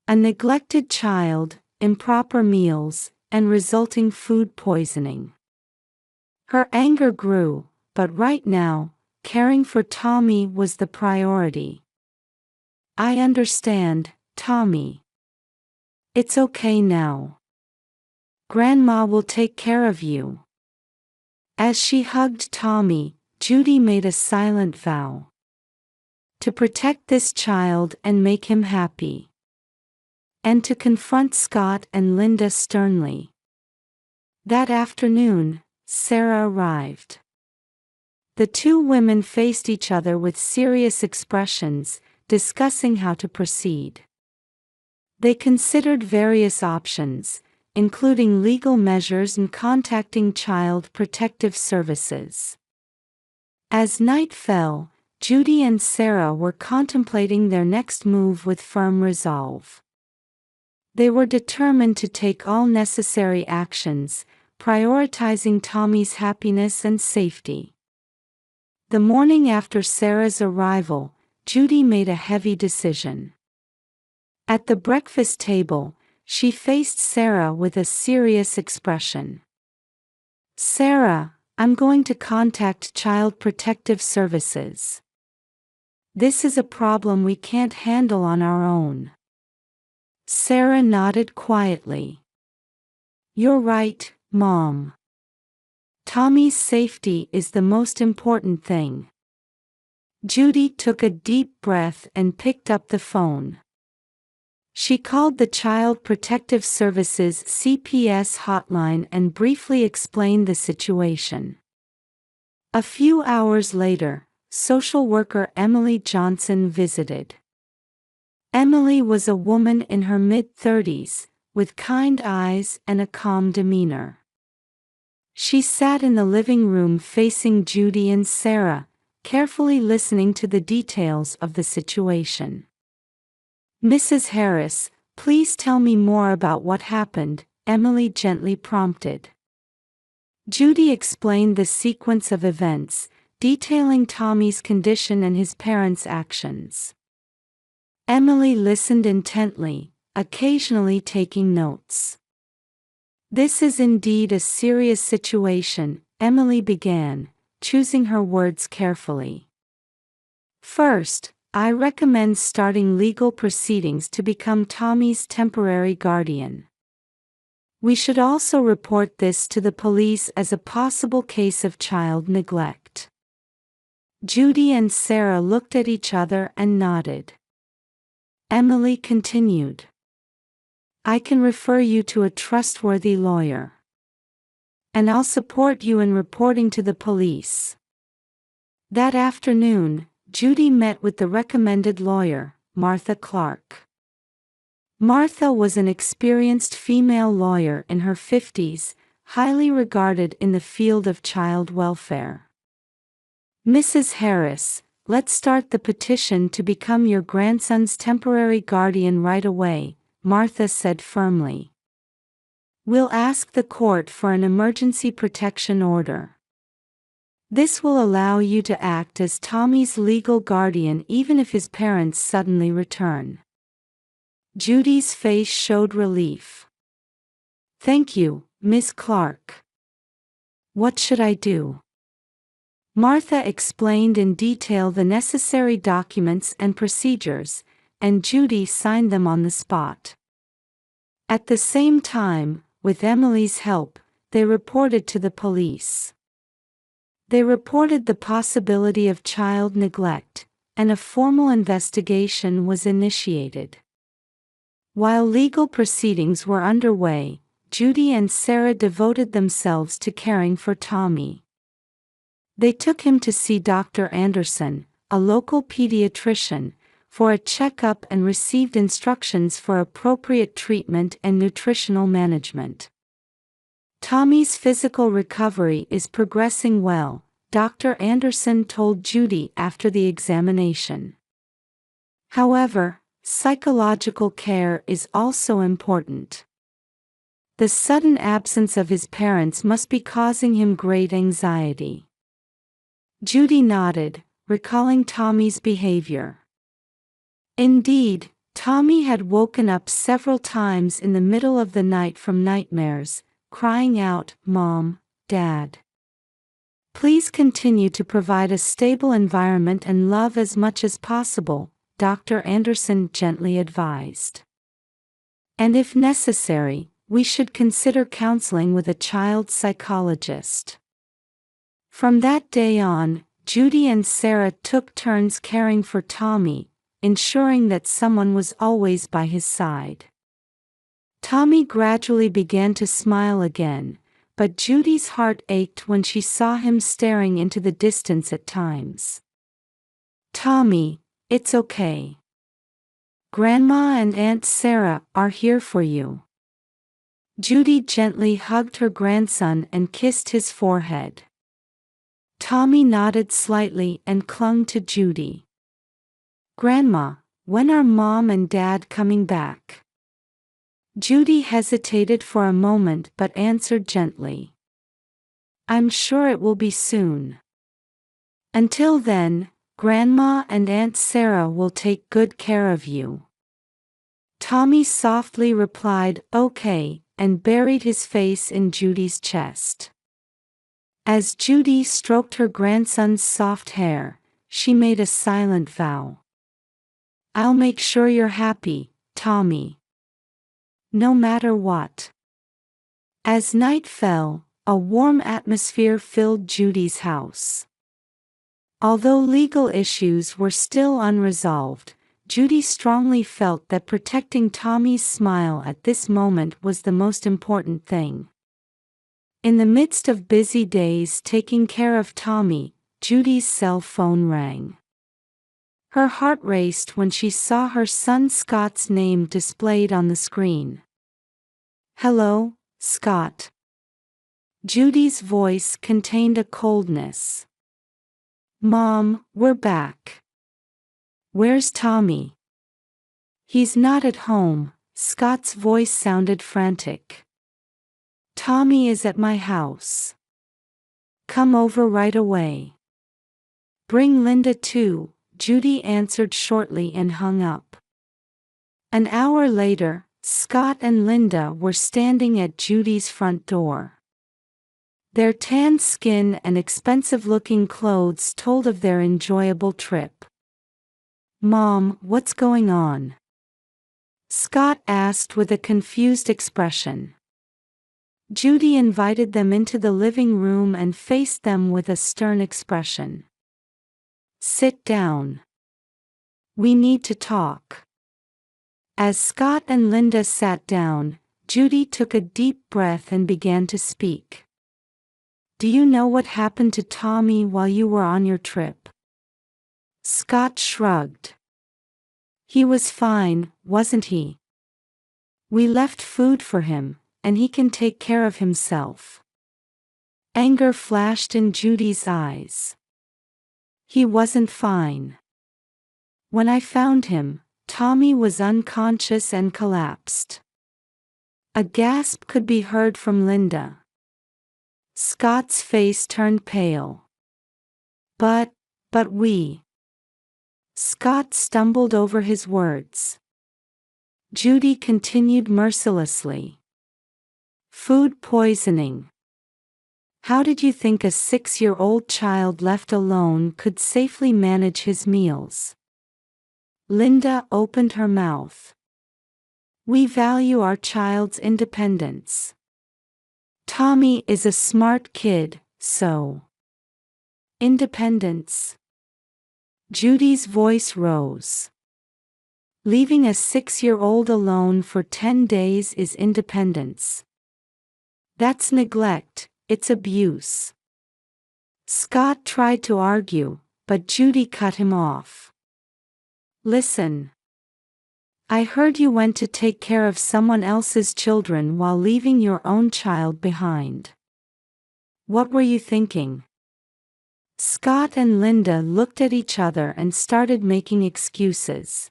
A neglected child, improper meals, and resulting food poisoning. Her anger grew, but right now, caring for Tommy was the priority. "I understand, Tommy. It's okay now. Grandma will take care of you." As she hugged Tommy, Judy made a silent vow. To protect this child and make him happy. And to confront Scott and Linda sternly. That afternoon, Sarah arrived. The two women faced each other with serious expressions, discussing how to proceed. They considered various options, including legal measures and contacting Child Protective Services. As night fell, Judy and Sarah were contemplating their next move with firm resolve. They were determined to take all necessary actions, prioritizing Tommy's happiness and safety. The morning after Sarah's arrival, Judy made a heavy decision. At the breakfast table, she faced Sarah with a serious expression. "Sarah, I'm going to contact Child Protective Services. This is a problem we can't handle on our own." Sarah nodded quietly. You're right, Mom. Tommy's safety is the most important thing. Judy took a deep breath and picked up the phone. She called the Child Protective Services CPS hotline and briefly explained the situation. A few hours later, social worker Emily Johnson visited. Emily was a woman in her mid-30s, with kind eyes and a calm demeanor. She sat in the living room facing Judy and Sarah, carefully listening to the details of the situation. Mrs. Harris, please tell me more about what happened, Emily gently prompted. Judy explained the sequence of events, detailing Tommy's condition and his parents' actions. Emily listened intently, occasionally taking notes. This is indeed a serious situation, Emily began, choosing her words carefully. First, I recommend starting legal proceedings to become Tommy's temporary guardian. We should also report this to the police as a possible case of child neglect. Judy and Sarah looked at each other and nodded. Emily continued. I can refer you to a trustworthy lawyer. And I'll support you in reporting to the police. That afternoon, Judy met with the recommended lawyer, Martha Clark. Martha was an experienced female lawyer in her 50s, highly regarded in the field of child welfare. Mrs. Harris, let's start the petition to become your grandson's temporary guardian right away, Martha said firmly. We'll ask the court for an emergency protection order. This will allow you to act as Tommy's legal guardian even if his parents suddenly return. Judy's face showed relief. Thank you, Miss Clark. What should I do? Martha explained in detail the necessary documents and procedures, and Judy signed them on the spot. At the same time, with Emily's help, they reported to the police. They reported the possibility of child neglect, and a formal investigation was initiated. While legal proceedings were underway, Judy and Sarah devoted themselves to caring for Tommy. They took him to see Dr. Anderson, a local pediatrician, for a checkup and received instructions for appropriate treatment and nutritional management. Tommy's physical recovery is progressing well, Dr. Anderson told Judy after the examination. However, psychological care is also important. The sudden absence of his parents must be causing him great anxiety. Judy nodded, recalling Tommy's behavior. Indeed, Tommy had woken up several times in the middle of the night from nightmares, crying out, "Mom, Dad." Please continue to provide a stable environment and love as much as possible, Dr. Anderson gently advised. And if necessary, we should consider counseling with a child psychologist. From that day on, Judy and Sarah took turns caring for Tommy, ensuring that someone was always by his side. Tommy gradually began to smile again, but Judy's heart ached when she saw him staring into the distance at times. Tommy, it's okay. Grandma and Aunt Sarah are here for you. Judy gently hugged her grandson and kissed his forehead. Tommy nodded slightly and clung to Judy. Grandma, when are Mom and Dad coming back? Judy hesitated for a moment but answered gently. I'm sure it will be soon. Until then, Grandma and Aunt Sarah will take good care of you. Tommy softly replied, okay, and buried his face in Judy's chest. As Judy stroked her grandson's soft hair, she made a silent vow. I'll make sure you're happy, Tommy. no matter what. As night fell, a warm atmosphere filled Judy's house. Although legal issues were still unresolved, Judy strongly felt that protecting Tommy's smile at this moment was the most important thing. In the midst of busy days taking care of Tommy, Judy's cell phone rang. Her heart raced when she saw her son Scott's name displayed on the screen. "Hello, Scott." Judy's voice contained a coldness. "Mom, we're back." "Where's Tommy?" "He's not at home." Scott's voice sounded frantic. "Tommy is at my house. Come over right away." "Bring Linda too," Judy answered shortly and hung up. An hour later, Scott and Linda were standing at Judy's front door. Their tan skin and expensive-looking clothes told of their enjoyable trip. "Mom, what's going on?" Scott asked with a confused expression. Judy invited them into the living room and faced them with a stern expression. "Sit down. We need to talk." As Scott and Linda sat down, Judy took a deep breath and began to speak. "Do you know what happened to Tommy while you were on your trip?" Scott shrugged. "He was fine, wasn't he? We left food for him, and he can take care of himself." Anger flashed in Judy's eyes. "He wasn't fine. When I found him, Tommy was unconscious and collapsed." A gasp could be heard from Linda. Scott's face turned pale. But we. Scott stumbled over his words. Judy continued mercilessly. "Food poisoning. How did you think a 6-year-old child left alone could safely manage his meals?" Linda opened her mouth. "We value our child's independence. Tommy is a smart kid, so." "Independence?" Judy's voice rose. "Leaving a 6-year-old alone for 10 days is independence. That's neglect, it's abuse." Scott tried to argue, but Judy cut him off. "Listen. I heard you went to take care of someone else's children while leaving your own child behind. What were you thinking?" Scott and Linda looked at each other and started making excuses.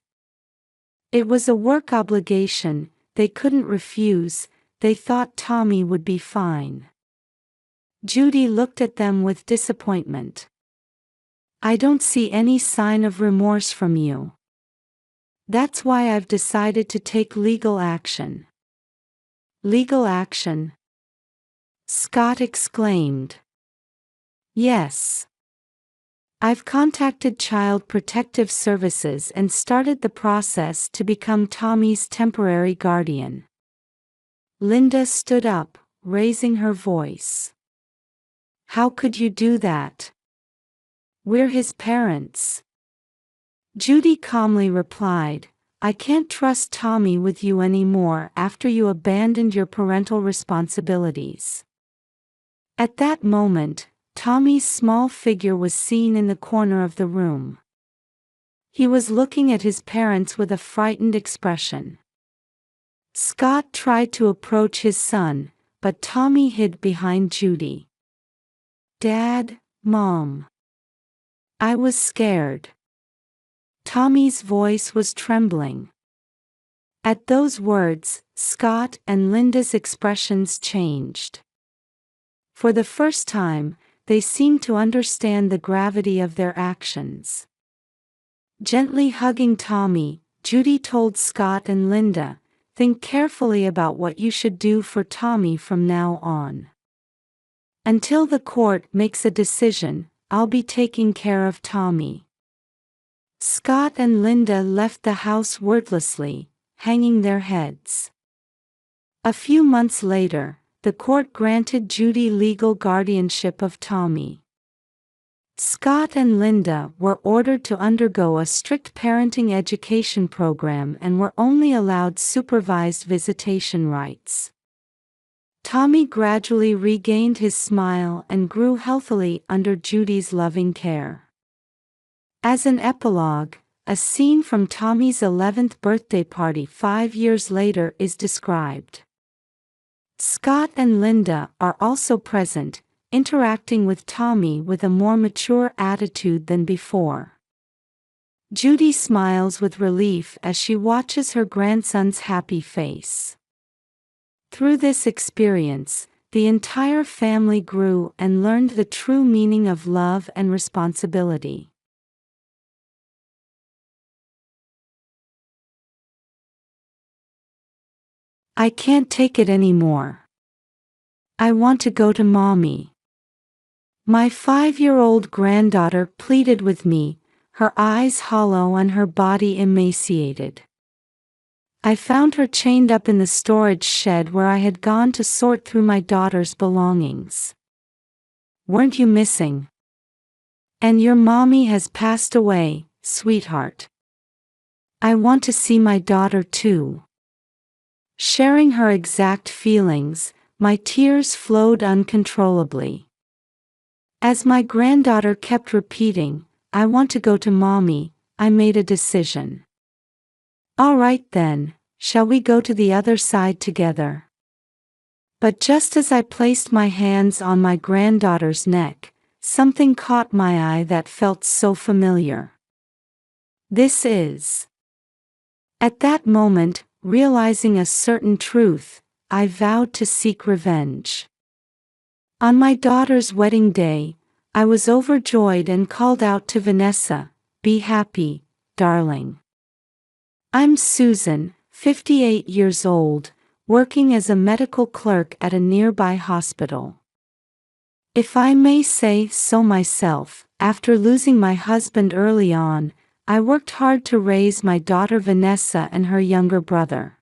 It was a work obligation, they couldn't refuse, they thought Tommy would be fine. Judy looked at them with disappointment. "I don't see any sign of remorse from you. That's why I've decided to take legal action." "Legal action?" Scott exclaimed. "Yes. I've contacted Child Protective Services and started the process to become Tommy's temporary guardian." Linda stood up, raising her voice. "How could you do that? We're his parents." Judy calmly replied, "I can't trust Tommy with you anymore after you abandoned your parental responsibilities." At that moment, Tommy's small figure was seen in the corner of the room. He was looking at his parents with a frightened expression. Scott tried to approach his son, but Tommy hid behind Judy. "Dad, Mom. I was scared." Tommy's voice was trembling. At those words, Scott and Linda's expressions changed. For the first time, they seemed to understand the gravity of their actions. Gently hugging Tommy, Judy told Scott and Linda, "Think carefully about what you should do for Tommy from now on. Until the court makes a decision, I'll be taking care of Tommy." Scott and Linda left the house wordlessly, hanging their heads. A few months later, the court granted Judy legal guardianship of Tommy. Scott and Linda were ordered to undergo a strict parenting education program and were only allowed supervised visitation rights. Tommy gradually regained his smile and grew healthily under Judy's loving care. As an epilogue, a scene from Tommy's 11th birthday party 5 years later is described. Scott and Linda are also present, interacting with Tommy with a more mature attitude than before. Judy smiles with relief as she watches her grandson's happy face. Through this experience, the entire family grew and learned the true meaning of love and responsibility. I can't take it anymore. I want to go to Mommy. My 5-year-old granddaughter pleaded with me, her eyes hollow and her body emaciated. I found her chained up in the storage shed where I had gone to sort through my daughter's belongings. Weren't you missing? And your mommy has passed away, sweetheart. I want to see my daughter too. Sharing her exact feelings, my tears flowed uncontrollably. As my granddaughter kept repeating, I want to go to Mommy, I made a decision. All right then, shall we go to the other side together? But just as I placed my hands on my granddaughter's neck, something caught my eye that felt so familiar. This is. At that moment, realizing a certain truth, I vowed to seek revenge. On my daughter's wedding day, I was overjoyed and called out to Vanessa, "Be happy, darling. I'm Susan, 58 years old, working as a medical clerk at a nearby hospital. If I may say so myself, after losing my husband early on, I worked hard to raise my daughter Vanessa and her younger brother.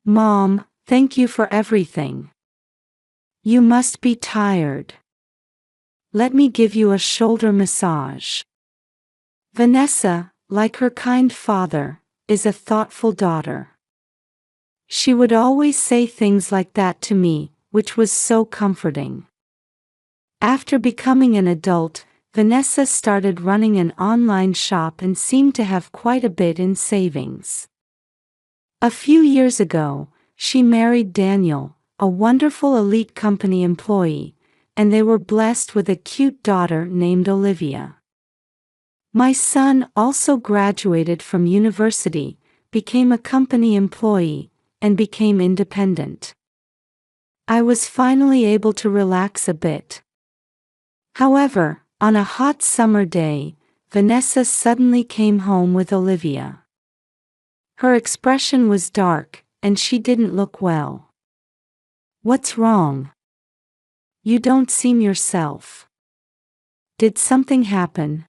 Mom, thank you for everything. You must be tired. Let me give you a shoulder massage." Vanessa, like her kind father, is a thoughtful daughter. She would always say things like that to me, which was so comforting. After becoming an adult, Vanessa started running an online shop and seemed to have quite a bit in savings. A few years ago, she married Daniel, a wonderful elite company employee, and they were blessed with a cute daughter named Olivia. My son also graduated from university, became a company employee, and became independent. I was finally able to relax a bit. However, on a hot summer day, Vanessa suddenly came home with Olivia. Her expression was dark, and she didn't look well. "What's wrong? You don't seem yourself. Did something happen?"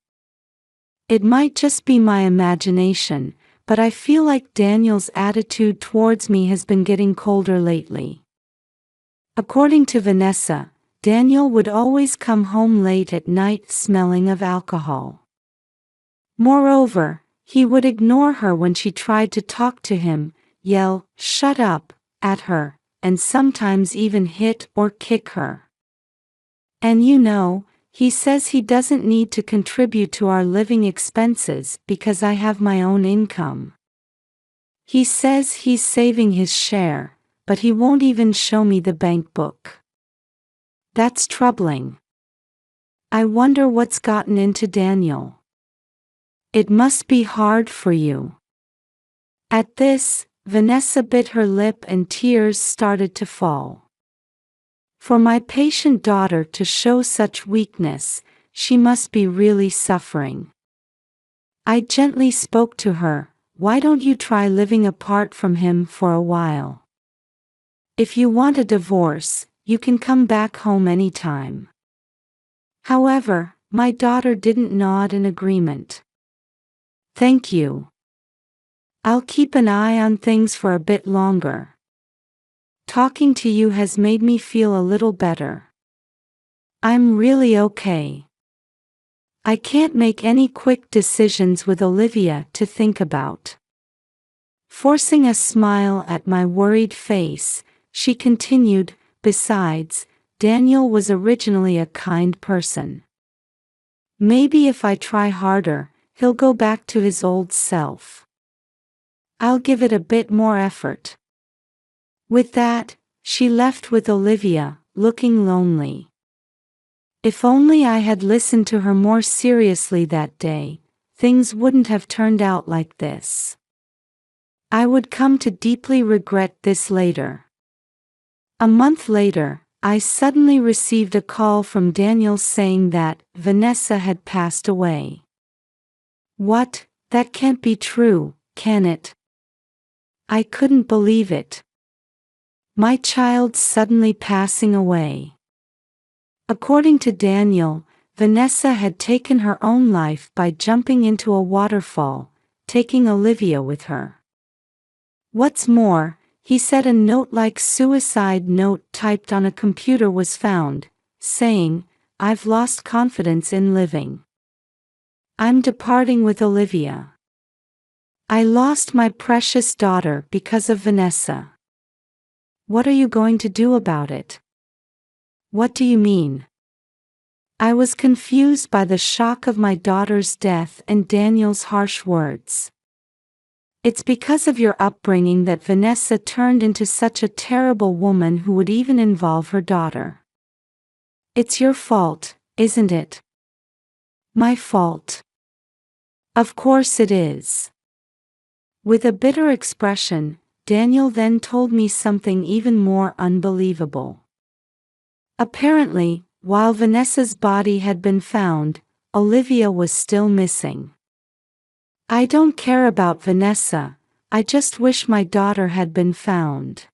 It might just be my imagination, but I feel like Daniel's attitude towards me has been getting colder lately. According to Vanessa, Daniel would always come home late at night smelling of alcohol. Moreover, he would ignore her when she tried to talk to him, yell, "Shut up," at her, and sometimes even hit or kick her. And he says he doesn't need to contribute to our living expenses because I have my own income. He says he's saving his share, but he won't even show me the bank book. That's troubling. I wonder what's gotten into Daniel. It must be hard for you. At this, Vanessa bit her lip and tears started to fall. For my patient daughter to show such weakness, she must be really suffering. I gently spoke to her, "Why don't you try living apart from him for a while? If you want a divorce, you can come back home anytime." However, my daughter didn't nod in agreement. "Thank you. I'll keep an eye on things for a bit longer." Talking to you has made me feel a little better. I'm really okay. I can't make any quick decisions with Olivia to think about." Forcing a smile at my worried face, she continued, "Besides, Daniel was originally a kind person. Maybe if I try harder, he'll go back to his old self. I'll give it a bit more effort." With that, she left with Olivia, looking lonely. If only I had listened to her more seriously that day, things wouldn't have turned out like this. I would come to deeply regret this later. A month later, I suddenly received a call from Daniel saying that Vanessa had passed away. What? That can't be true, can it? I couldn't believe it. My child suddenly passing away. According to Daniel, Vanessa had taken her own life by jumping into a waterfall, taking Olivia with her. What's more, he said a note-like suicide note typed on a computer was found, saying, "I've lost confidence in living. I'm departing with Olivia. I lost my precious daughter because of Vanessa. What are you going to do about it?" "What do you mean?" I was confused by the shock of my daughter's death and Daniel's harsh words. "It's because of your upbringing that Vanessa turned into such a terrible woman who would even involve her daughter. It's your fault, isn't it?" "My fault? Of course it is." With a bitter expression, Daniel then told me something even more unbelievable. Apparently, while Vanessa's body had been found, Olivia was still missing. "I don't care about Vanessa, I just wish my daughter had been found."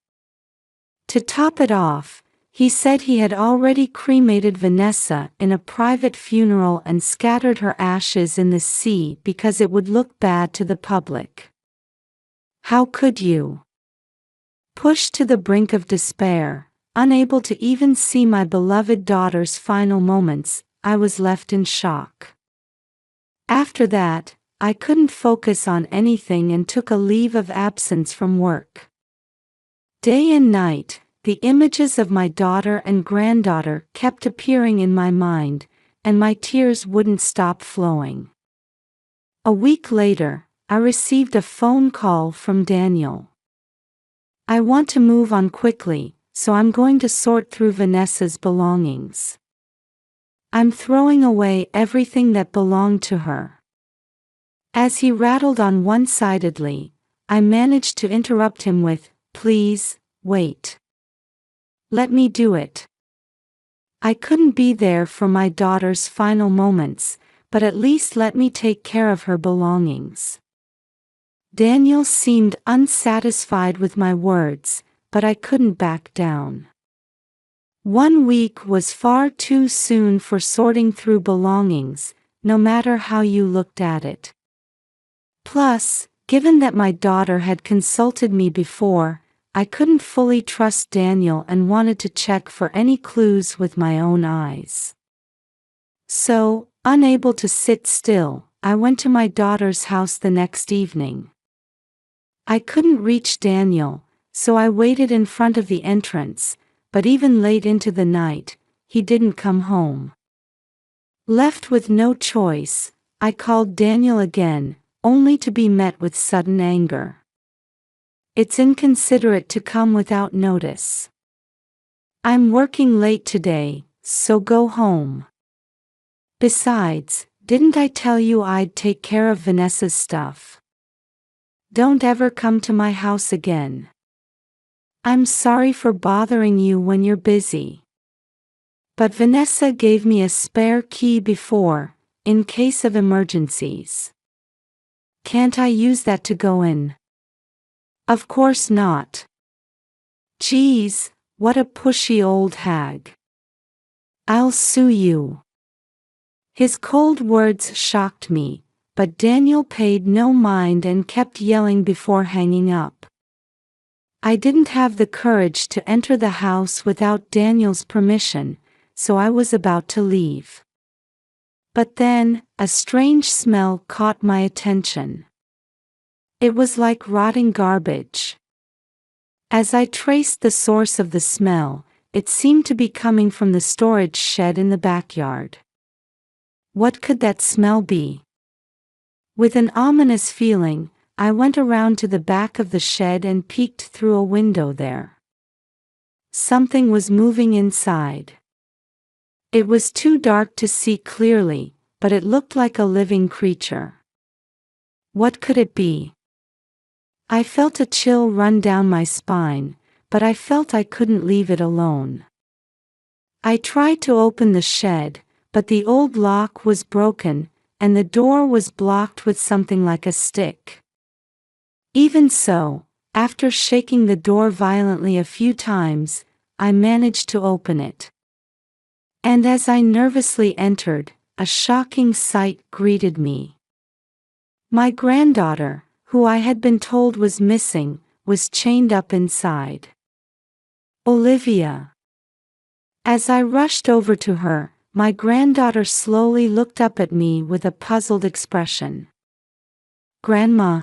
To top it off, he said he had already cremated Vanessa in a private funeral and scattered her ashes in the sea because it would look bad to the public. How could you? Pushed to the brink of despair, unable to even see my beloved daughter's final moments, I was left in shock. After that, I couldn't focus on anything and took a leave of absence from work. Day and night, the images of my daughter and granddaughter kept appearing in my mind, and my tears wouldn't stop flowing. A week later, I received a phone call from Daniel. "I want to move on quickly, so I'm going to sort through Vanessa's belongings. I'm throwing away everything that belonged to her." As he rattled on one-sidedly, I managed to interrupt him with, "Please, wait. Let me do it. I couldn't be there for my daughter's final moments, but at least let me take care of her belongings." Daniel seemed unsatisfied with my words, but I couldn't back down. 1 week was far too soon for sorting through belongings, no matter how you looked at it. Plus, given that my daughter had consulted me before, I couldn't fully trust Daniel and wanted to check for any clues with my own eyes. So, unable to sit still, I went to my daughter's house the next evening. I couldn't reach Daniel, so I waited in front of the entrance, but even late into the night, he didn't come home. Left with no choice, I called Daniel again, only to be met with sudden anger. "It's inconsiderate to come without notice. I'm working late today, so go home. Besides, didn't I tell you I'd take care of Vanessa's stuff? Don't ever come to my house again. I'm sorry for bothering you when you're busy. But Vanessa gave me a spare key before, in case of emergencies. Can't I use that to go in?" "Of course not." "Geez, what a pushy old hag. I'll sue you." His cold words shocked me, but Daniel paid no mind and kept yelling before hanging up. I didn't have the courage to enter the house without Daniel's permission, so I was about to leave. But then, a strange smell caught my attention. It was like rotting garbage. As I traced the source of the smell, it seemed to be coming from the storage shed in the backyard. What could that smell be? With an ominous feeling, I went around to the back of the shed and peeked through a window there. Something was moving inside. It was too dark to see clearly, but it looked like a living creature. What could it be? I felt a chill run down my spine, but I felt I couldn't leave it alone. I tried to open the shed, but the old lock was broken, and the door was blocked with something like a stick. Even so, after shaking the door violently a few times, I managed to open it. And as I nervously entered, a shocking sight greeted me. My granddaughter, who I had been told was missing, was chained up inside. Olivia. As I rushed over to her, my granddaughter slowly looked up at me with a puzzled expression. Grandma.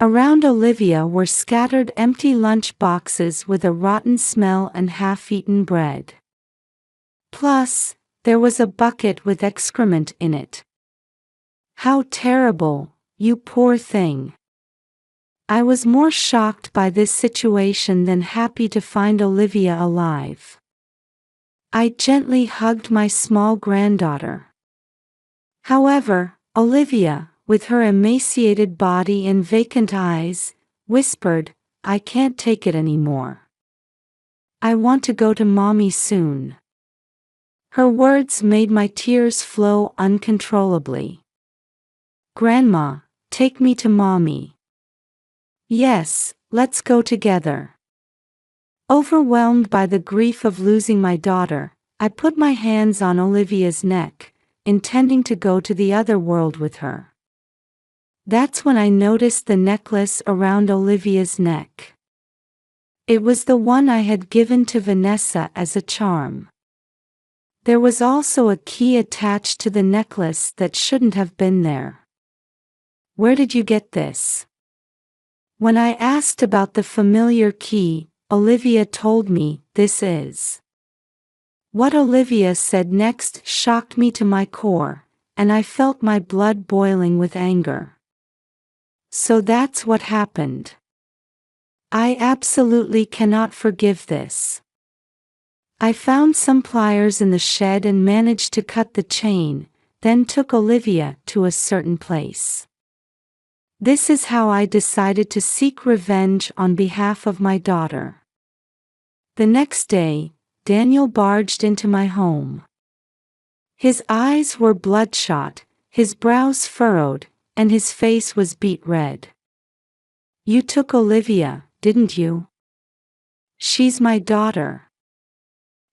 Around Olivia were scattered empty lunch boxes with a rotten smell and half-eaten bread. Plus, there was a bucket with excrement in it. How terrible, you poor thing. I was more shocked by this situation than happy to find Olivia alive. I gently hugged my small granddaughter. However, Olivia, with her emaciated body and vacant eyes, whispered, "I can't take it anymore. I want to go to Mommy soon." Her words made my tears flow uncontrollably. "Grandma, take me to Mommy." "Yes, let's go together." Overwhelmed by the grief of losing my daughter, I put my hands on Olivia's neck, intending to go to the other world with her. That's when I noticed the necklace around Olivia's neck. It was the one I had given to Vanessa as a charm. There was also a key attached to the necklace that shouldn't have been there. "Where did you get this?" When I asked about the familiar key, Olivia told me, "This is." What Olivia said next shocked me to my core, and I felt my blood boiling with anger. So that's what happened. I absolutely cannot forgive this. I found some pliers in the shed and managed to cut the chain, then took Olivia to a certain place. This is how I decided to seek revenge on behalf of my daughter. The next day, Daniel barged into my home. His eyes were bloodshot, his brows furrowed, and his face was beet red. "You took Olivia, didn't you? She's my daughter.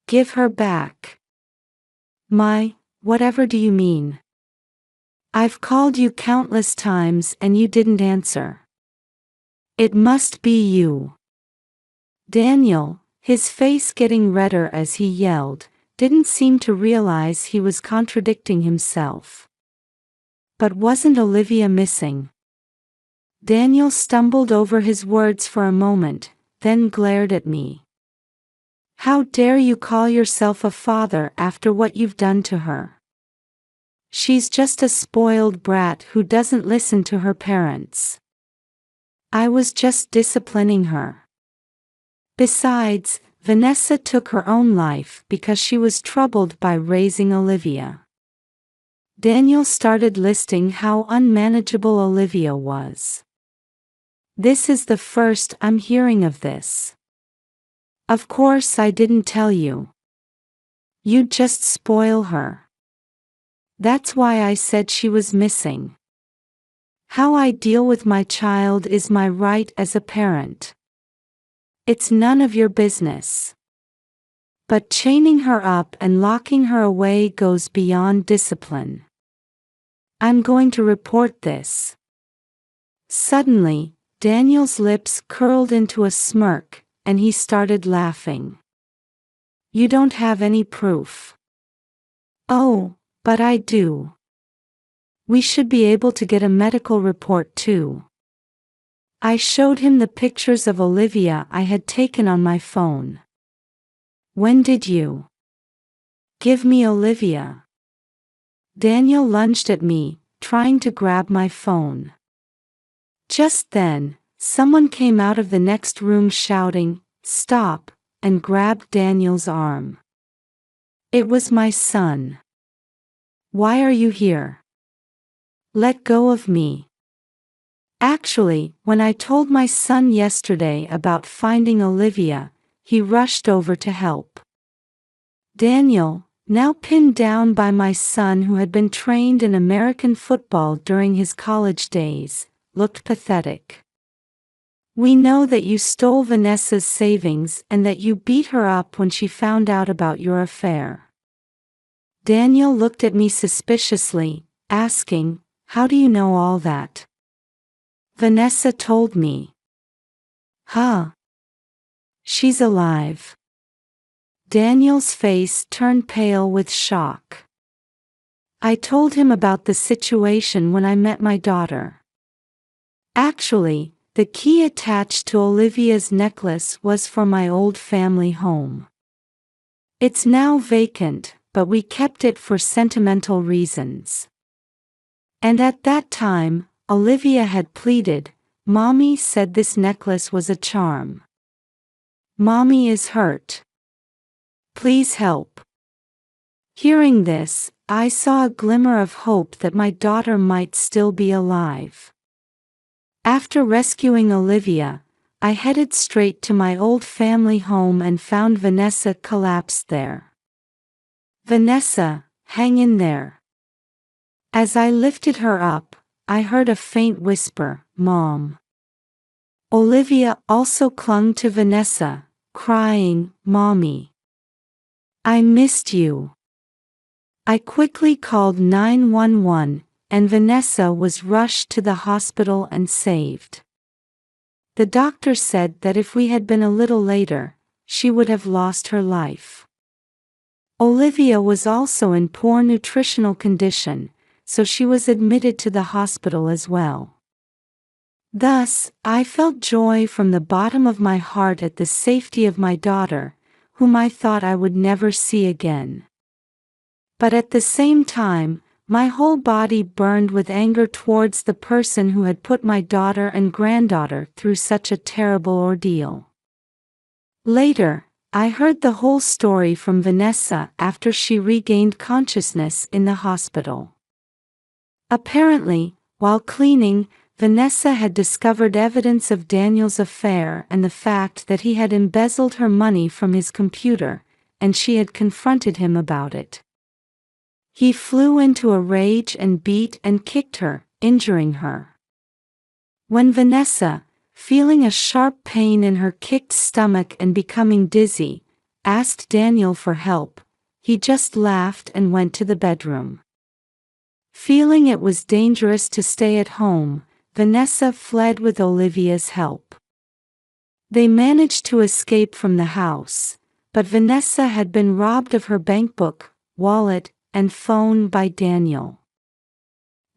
Give her back." Whatever do you mean? I've called you countless times and you didn't answer. It must be you. Daniel, his face getting redder as he yelled, didn't seem to realize he was contradicting himself. But wasn't Olivia missing? Daniel stumbled over his words for a moment, then glared at me. "How dare you call yourself a father after what you've done to her? She's just a spoiled brat who doesn't listen to her parents. I was just disciplining her. Besides, Vanessa took her own life because she was troubled by raising Olivia." Daniel started listing how unmanageable Olivia was. "This is the first I'm hearing of this. Of course I didn't tell you. You'd just spoil her. That's why I said she was missing. How I deal with my child is my right as a parent. It's none of your business. But chaining her up and locking her away goes beyond discipline. I'm going to report this." Suddenly, Daniel's lips curled into a smirk, and he started laughing. You don't have any proof. Oh, but I do. We should be able to get a medical report too. I showed him the pictures of Olivia I had taken on my phone. When did you? Give me Olivia. Daniel lunged at me, trying to grab my phone. Just then, someone came out of the next room shouting, "Stop," and grabbed Daniel's arm. It was my son. Why are you here? Let go of me. Actually, when I told my son yesterday about finding Olivia, he rushed over to help. Daniel, now pinned down by my son who had been trained in American football during his college days, looked pathetic. We know that you stole Vanessa's savings and that you beat her up when she found out about your affair. Daniel looked at me suspiciously, asking, "How do you know all that?" Vanessa told me. Huh? She's alive. Daniel's face turned pale with shock. I told him about the situation when I met my daughter. Actually, the key attached to Olivia's necklace was for my old family home. It's now vacant, but we kept it for sentimental reasons. And at that time, Olivia had pleaded, "Mommy said this necklace was a charm. Mommy is hurt. Please help." Hearing this, I saw a glimmer of hope that my daughter might still be alive. After rescuing Olivia, I headed straight to my old family home and found Vanessa collapsed there. "Vanessa, hang in there." As I lifted her up, I heard a faint whisper, "Mom." Olivia also clung to Vanessa, crying, "Mommy. I missed you." I quickly called 911, and Vanessa was rushed to the hospital and saved. The doctor said that if we had been a little later, she would have lost her life. Olivia was also in poor nutritional condition, so she was admitted to the hospital as well. Thus, I felt joy from the bottom of my heart at the safety of my daughter, whom I thought I would never see again. But at the same time, my whole body burned with anger towards the person who had put my daughter and granddaughter through such a terrible ordeal. Later, I heard the whole story from Vanessa after she regained consciousness in the hospital. Apparently, while cleaning, Vanessa had discovered evidence of Daniel's affair and the fact that he had embezzled her money from his computer, and she had confronted him about it. He flew into a rage and beat and kicked her, injuring her. When Vanessa, feeling a sharp pain in her kicked stomach and becoming dizzy, asked Daniel for help, he just laughed and went to the bedroom. Feeling it was dangerous to stay at home, Vanessa fled with Olivia's help. They managed to escape from the house, but Vanessa had been robbed of her bankbook, wallet, and phone by Daniel.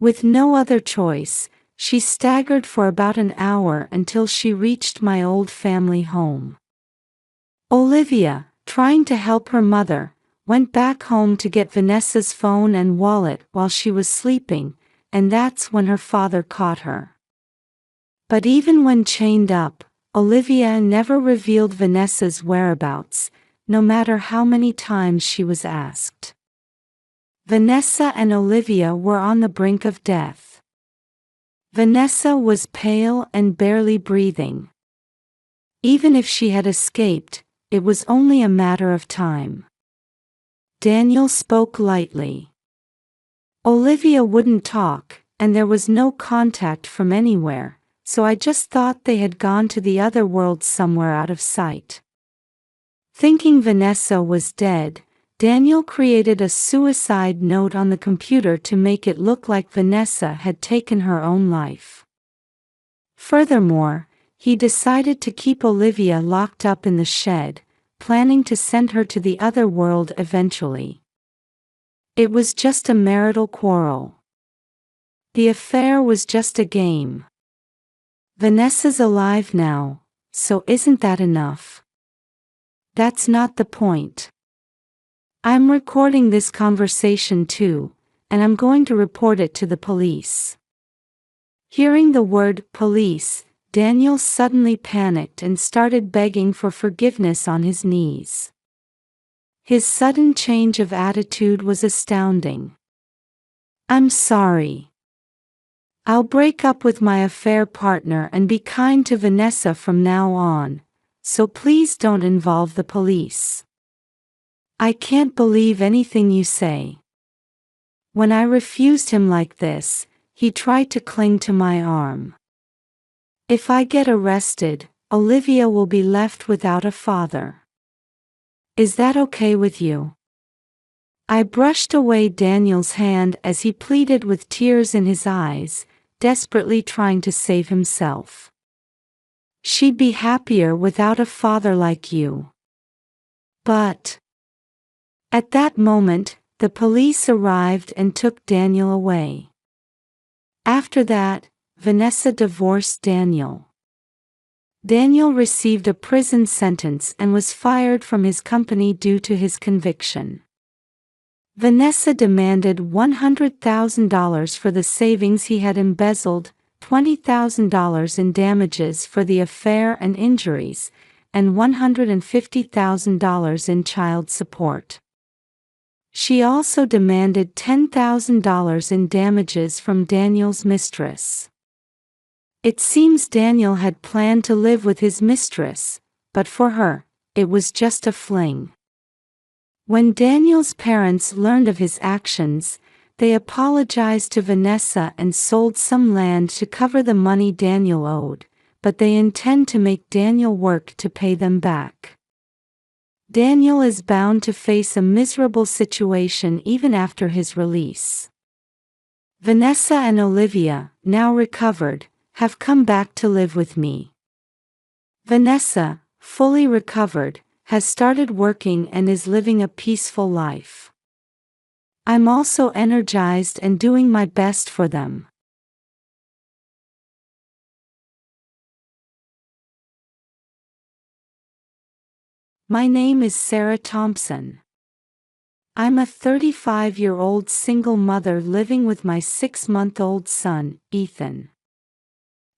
With no other choice, she staggered for about an hour until she reached my old family home. Olivia, trying to help her mother, went back home to get Vanessa's phone and wallet while she was sleeping, and that's when her father caught her. But even when chained up, Olivia never revealed Vanessa's whereabouts, no matter how many times she was asked. Vanessa and Olivia were on the brink of death. Vanessa was pale and barely breathing. Even if she had escaped, it was only a matter of time. Daniel spoke lightly. Olivia wouldn't talk, and there was no contact from anywhere, so I just thought they had gone to the other world somewhere out of sight. Thinking Vanessa was dead, Daniel created a suicide note on the computer to make it look like Vanessa had taken her own life. Furthermore, he decided to keep Olivia locked up in the shed, planning to send her to the other world eventually. It was just a marital quarrel. The affair was just a game. Vanessa's alive now, so isn't that enough? That's not the point. I'm recording this conversation too, and I'm going to report it to the police. Hearing the word police, Daniel suddenly panicked and started begging for forgiveness on his knees. His sudden change of attitude was astounding. I'm sorry. I'll break up with my affair partner and be kind to Vanessa from now on, so please don't involve the police. I can't believe anything you say. When I refused him like this, he tried to cling to my arm. If I get arrested, Olivia will be left without a father. Is that okay with you? I brushed away Daniel's hand as he pleaded with tears in his eyes, desperately trying to save himself. She'd be happier without a father like you. But at that moment, the police arrived and took Daniel away. After that, Vanessa divorced Daniel. Daniel received a prison sentence and was fired from his company due to his conviction. Vanessa demanded $100,000 for the savings he had embezzled, $20,000 in damages for the affair and injuries, and $150,000 in child support. She also demanded $10,000 in damages from Daniel's mistress. It seems Daniel had planned to live with his mistress, but for her, it was just a fling. When Daniel's parents learned of his actions, they apologized to Vanessa and sold some land to cover the money Daniel owed, but they intend to make Daniel work to pay them back. Daniel is bound to face a miserable situation even after his release. Vanessa and Olivia, now recovered, have come back to live with me. Vanessa, fully recovered, has started working and is living a peaceful life. I'm also energized and doing my best for them. My name is Sarah Thompson. I'm a 35-year-old single mother living with my 6-month-old son, Ethan.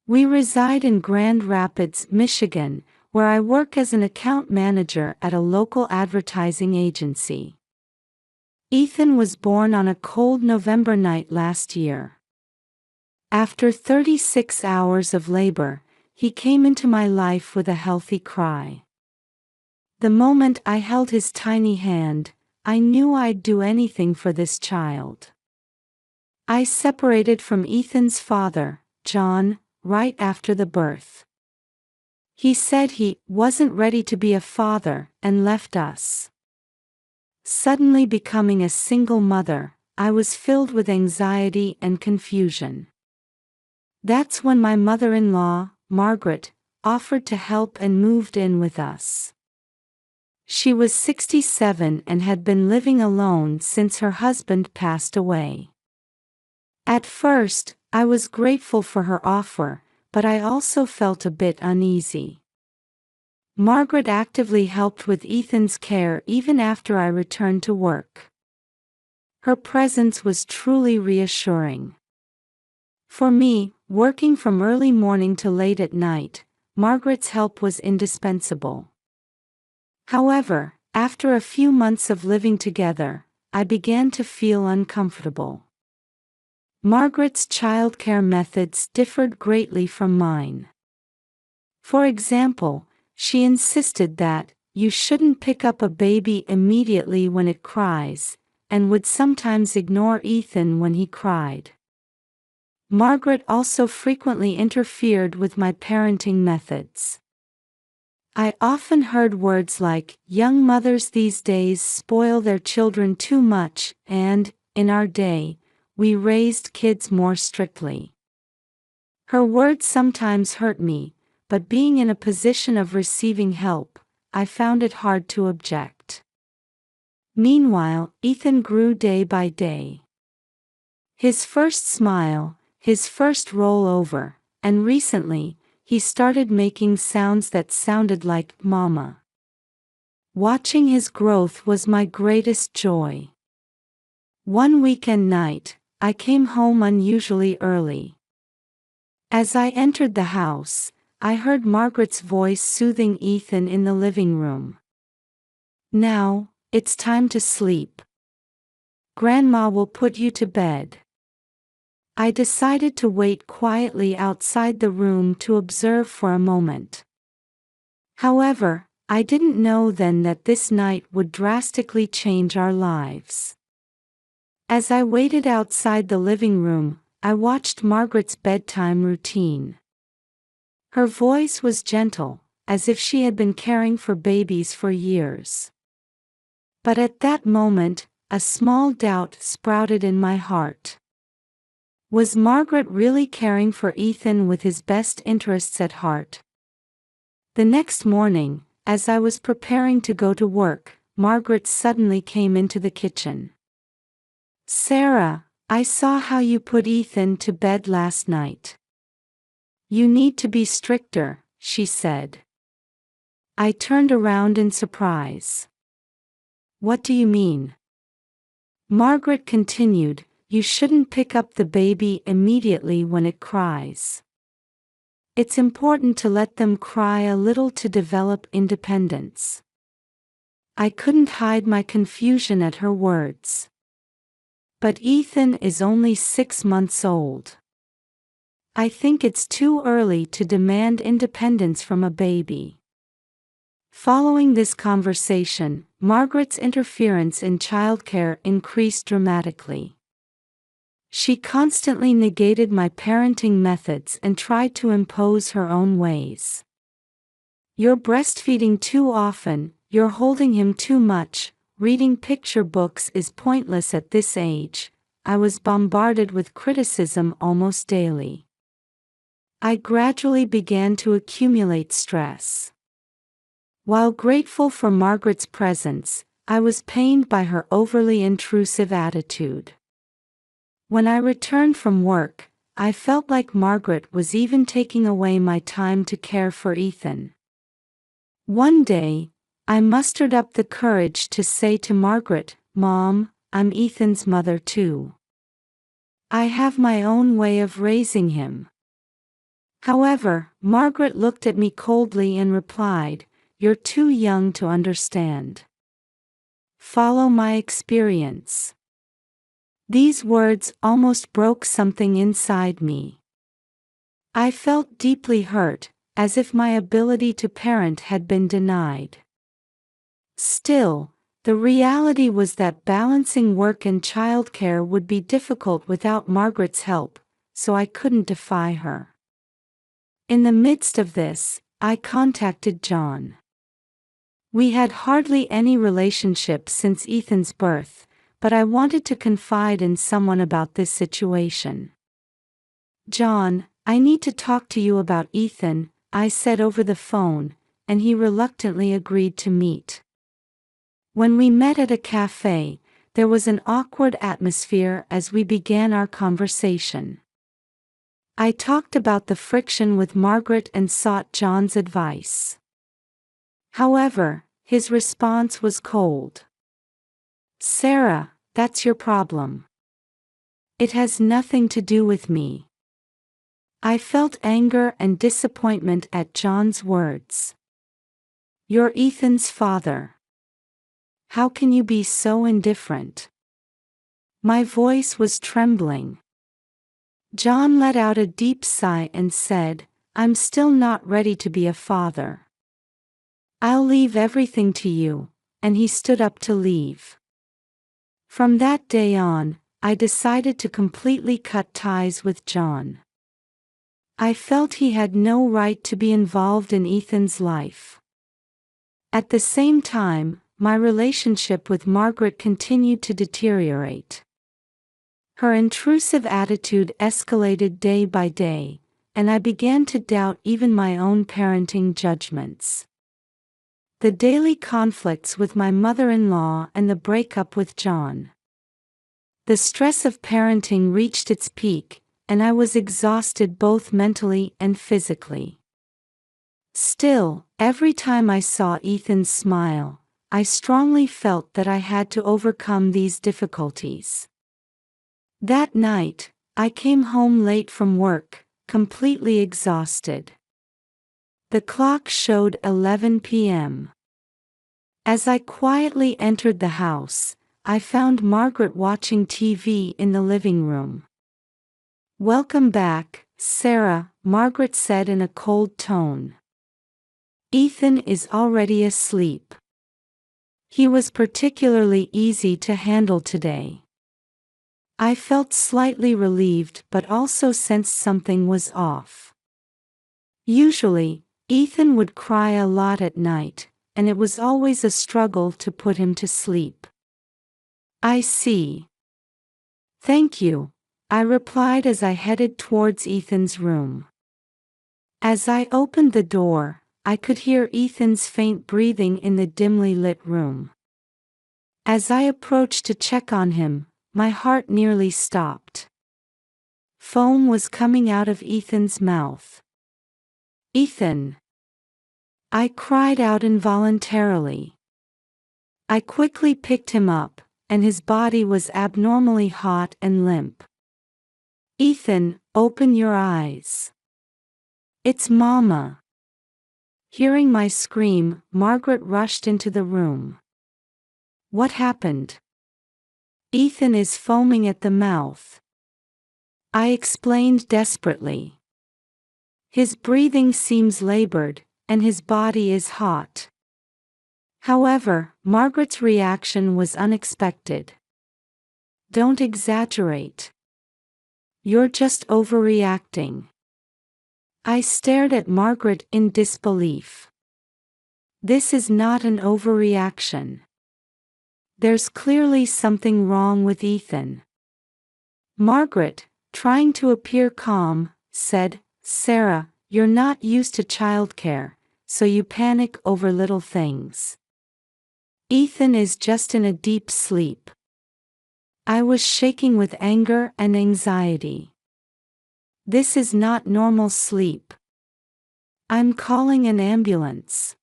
We reside in Grand Rapids, Michigan, where I work as an account manager at a local advertising agency. Ethan was born on a cold November night last year. After 36 hours of labor, he came into my life with a healthy cry. The moment I held his tiny hand, I knew I'd do anything for this child. I separated from Ethan's father, John, right after the birth. He said he wasn't ready to be a father and left us. Suddenly becoming a single mother, I was filled with anxiety and confusion. That's when my mother-in-law, Margaret, offered to help and moved in with us. She was 67 and had been living alone since her husband passed away. At first, I was grateful for her offer, but I also felt a bit uneasy. Margaret actively helped with Ethan's care even after I returned to work. Her presence was truly reassuring. For me, working from early morning to late at night, Margaret's help was indispensable. However, after a few months of living together, I began to feel uncomfortable. Margaret's childcare methods differed greatly from mine. For example, she insisted that you shouldn't pick up a baby immediately when it cries, and would sometimes ignore Ethan when he cried. Margaret also frequently interfered with my parenting methods. I often heard words like, "Young mothers these days spoil their children too much," and, "In our day, we raised kids more strictly." Her words sometimes hurt me, but being in a position of receiving help, I found it hard to object. Meanwhile, Ethan grew day by day. His first smile, his first roll over, and recently, he started making sounds that sounded like "Mama." Watching his growth was my greatest joy. One weekend night, I came home unusually early. As I entered the house, I heard Margaret's voice soothing Ethan in the living room. "Now, it's time to sleep. Grandma will put you to bed." I decided to wait quietly outside the room to observe for a moment. However, I didn't know then that this night would drastically change our lives. As I waited outside the living room, I watched Margaret's bedtime routine. Her voice was gentle, as if she had been caring for babies for years. But at that moment, a small doubt sprouted in my heart. Was Margaret really caring for Ethan with his best interests at heart? The next morning, as I was preparing to go to work, Margaret suddenly came into the kitchen. "Sarah, I saw how you put Ethan to bed last night. You need to be stricter," she said. I turned around in surprise. "What do you mean?" Margaret continued, "You shouldn't pick up the baby immediately when it cries. It's important to let them cry a little to develop independence." I couldn't hide my confusion at her words. "But Ethan is only 6 months old. I think it's too early to demand independence from a baby." Following this conversation, Margaret's interference in childcare increased dramatically. She constantly negated my parenting methods and tried to impose her own ways. "You're breastfeeding too often, you're holding him too much, reading picture books is pointless at this age." I was bombarded with criticism almost daily. I gradually began to accumulate stress. While grateful for Margaret's presence, I was pained by her overly intrusive attitude. When I returned from work, I felt like Margaret was even taking away my time to care for Ethan. One day, I mustered up the courage to say to Margaret, "Mom, I'm Ethan's mother too. I have my own way of raising him." However, Margaret looked at me coldly and replied, "You're too young to understand. Follow my experience." These words almost broke something inside me. I felt deeply hurt, as if my ability to parent had been denied. Still, the reality was that balancing work and childcare would be difficult without Margaret's help, so I couldn't defy her. In the midst of this, I contacted John. We had hardly any relationship since Ethan's birth, but I wanted to confide in someone about this situation. "John, I need to talk to you about Ethan," I said over the phone, and he reluctantly agreed to meet. When we met at a cafe, there was an awkward atmosphere as we began our conversation. I talked about the friction with Margaret and sought John's advice. However, his response was cold. "Sarah, that's your problem. It has nothing to do with me." I felt anger and disappointment at John's words. "You're Ethan's father. How can you be so indifferent?" My voice was trembling. John let out a deep sigh and said, "I'm still not ready to be a father. I'll leave everything to you," and he stood up to leave. From that day on, I decided to completely cut ties with John. I felt he had no right to be involved in Ethan's life. At the same time, my relationship with Margaret continued to deteriorate. Her intrusive attitude escalated day by day, and I began to doubt even my own parenting judgments. The daily conflicts with my mother-in-law and the breakup with John. The stress of parenting reached its peak, and I was exhausted both mentally and physically. Still, every time I saw Ethan's smile, I strongly felt that I had to overcome these difficulties. That night, I came home late from work, completely exhausted. The clock showed 11 p.m. As I quietly entered the house, I found Margaret watching TV in the living room. "Welcome back, Sarah," Margaret said in a cold tone. "Ethan is already asleep. He was particularly easy to handle today." I felt slightly relieved but also sensed something was off. Usually, Ethan would cry a lot at night, and it was always a struggle to put him to sleep. "I see. Thank you," I replied as I headed towards Ethan's room. As I opened the door, I could hear Ethan's faint breathing in the dimly lit room. As I approached to check on him, my heart nearly stopped. Foam was coming out of Ethan's mouth. "Ethan!" I cried out involuntarily. I quickly picked him up, and his body was abnormally hot and limp. "Ethan, open your eyes. It's Mama." Hearing my scream, Margaret rushed into the room. "What happened?" "Ethan is foaming at the mouth," I explained desperately. "His breathing seems labored, and his body is hot." However, Margaret's reaction was unexpected. "Don't exaggerate. You're just overreacting." I stared at Margaret in disbelief. "This is not an overreaction. There's clearly something wrong with Ethan." Margaret, trying to appear calm, said, "Sarah, you're not used to childcare, so you panic over little things. Ethan is just in a deep sleep." I was shaking with anger and anxiety. "This is not normal sleep. I'm calling an ambulance."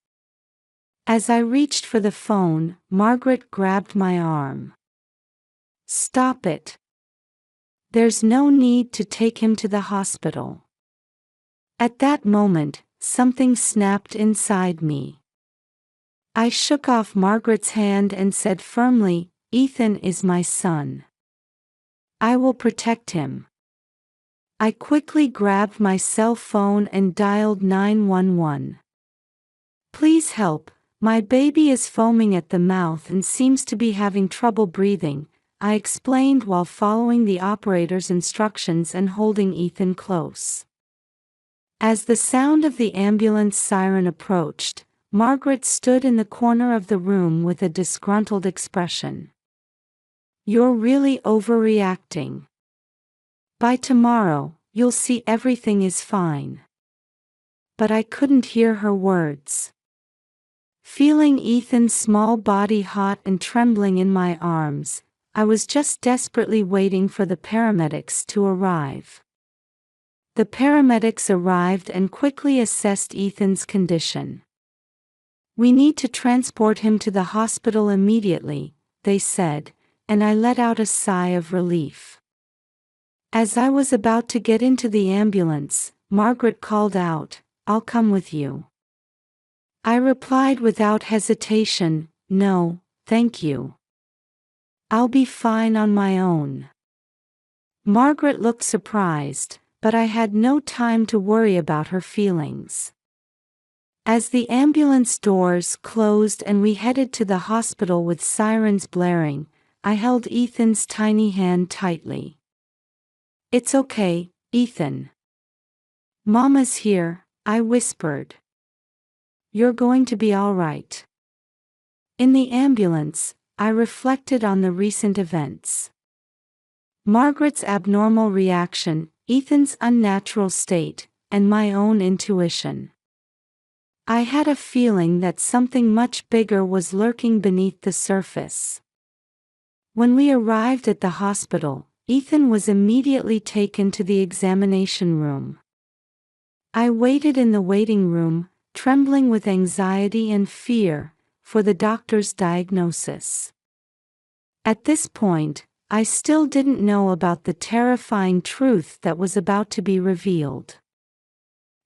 As I reached for the phone, Margaret grabbed my arm. "Stop it. There's no need to take him to the hospital." At that moment, something snapped inside me. I shook off Margaret's hand and said firmly, "Ethan is my son. I will protect him." I quickly grabbed my cell phone and dialed 911. "Please help, my baby is foaming at the mouth and seems to be having trouble breathing," I explained while following the operator's instructions and holding Ethan close. As the sound of the ambulance siren approached, Margaret stood in the corner of the room with a disgruntled expression. "You're really overreacting. By tomorrow, you'll see everything is fine." But I couldn't hear her words. Feeling Ethan's small body hot and trembling in my arms, I was just desperately waiting for the paramedics to arrive. The paramedics arrived and quickly assessed Ethan's condition. "We need to transport him to the hospital immediately," they said, and I let out a sigh of relief. As I was about to get into the ambulance, Margaret called out, "I'll come with you." I replied without hesitation, "No, thank you. I'll be fine on my own." Margaret looked surprised, but I had no time to worry about her feelings. As the ambulance doors closed and we headed to the hospital with sirens blaring, I held Ethan's tiny hand tightly. "It's okay, Ethan. Mama's here," I whispered. "You're going to be all right." In the ambulance, I reflected on the recent events. Margaret's abnormal reaction, Ethan's unnatural state, and my own intuition. I had a feeling that something much bigger was lurking beneath the surface. When we arrived at the hospital, Ethan was immediately taken to the examination room. I waited in the waiting room, trembling with anxiety and fear for the doctor's diagnosis. At this point, I still didn't know about the terrifying truth that was about to be revealed.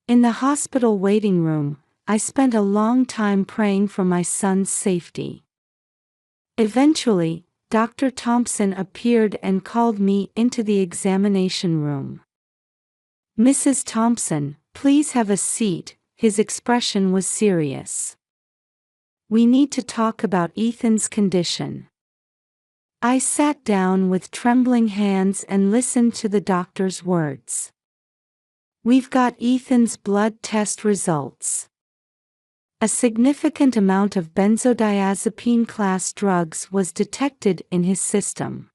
In the hospital waiting room, I spent a long time praying for my son's safety. Eventually, Dr. Thompson appeared and called me into the examination room. "Mrs. Thompson, please have a seat." His expression was serious. "We need to talk about Ethan's condition." I sat down with trembling hands and listened to the doctor's words. "We've got Ethan's blood test results. A significant amount of benzodiazepine-class drugs was detected in his system."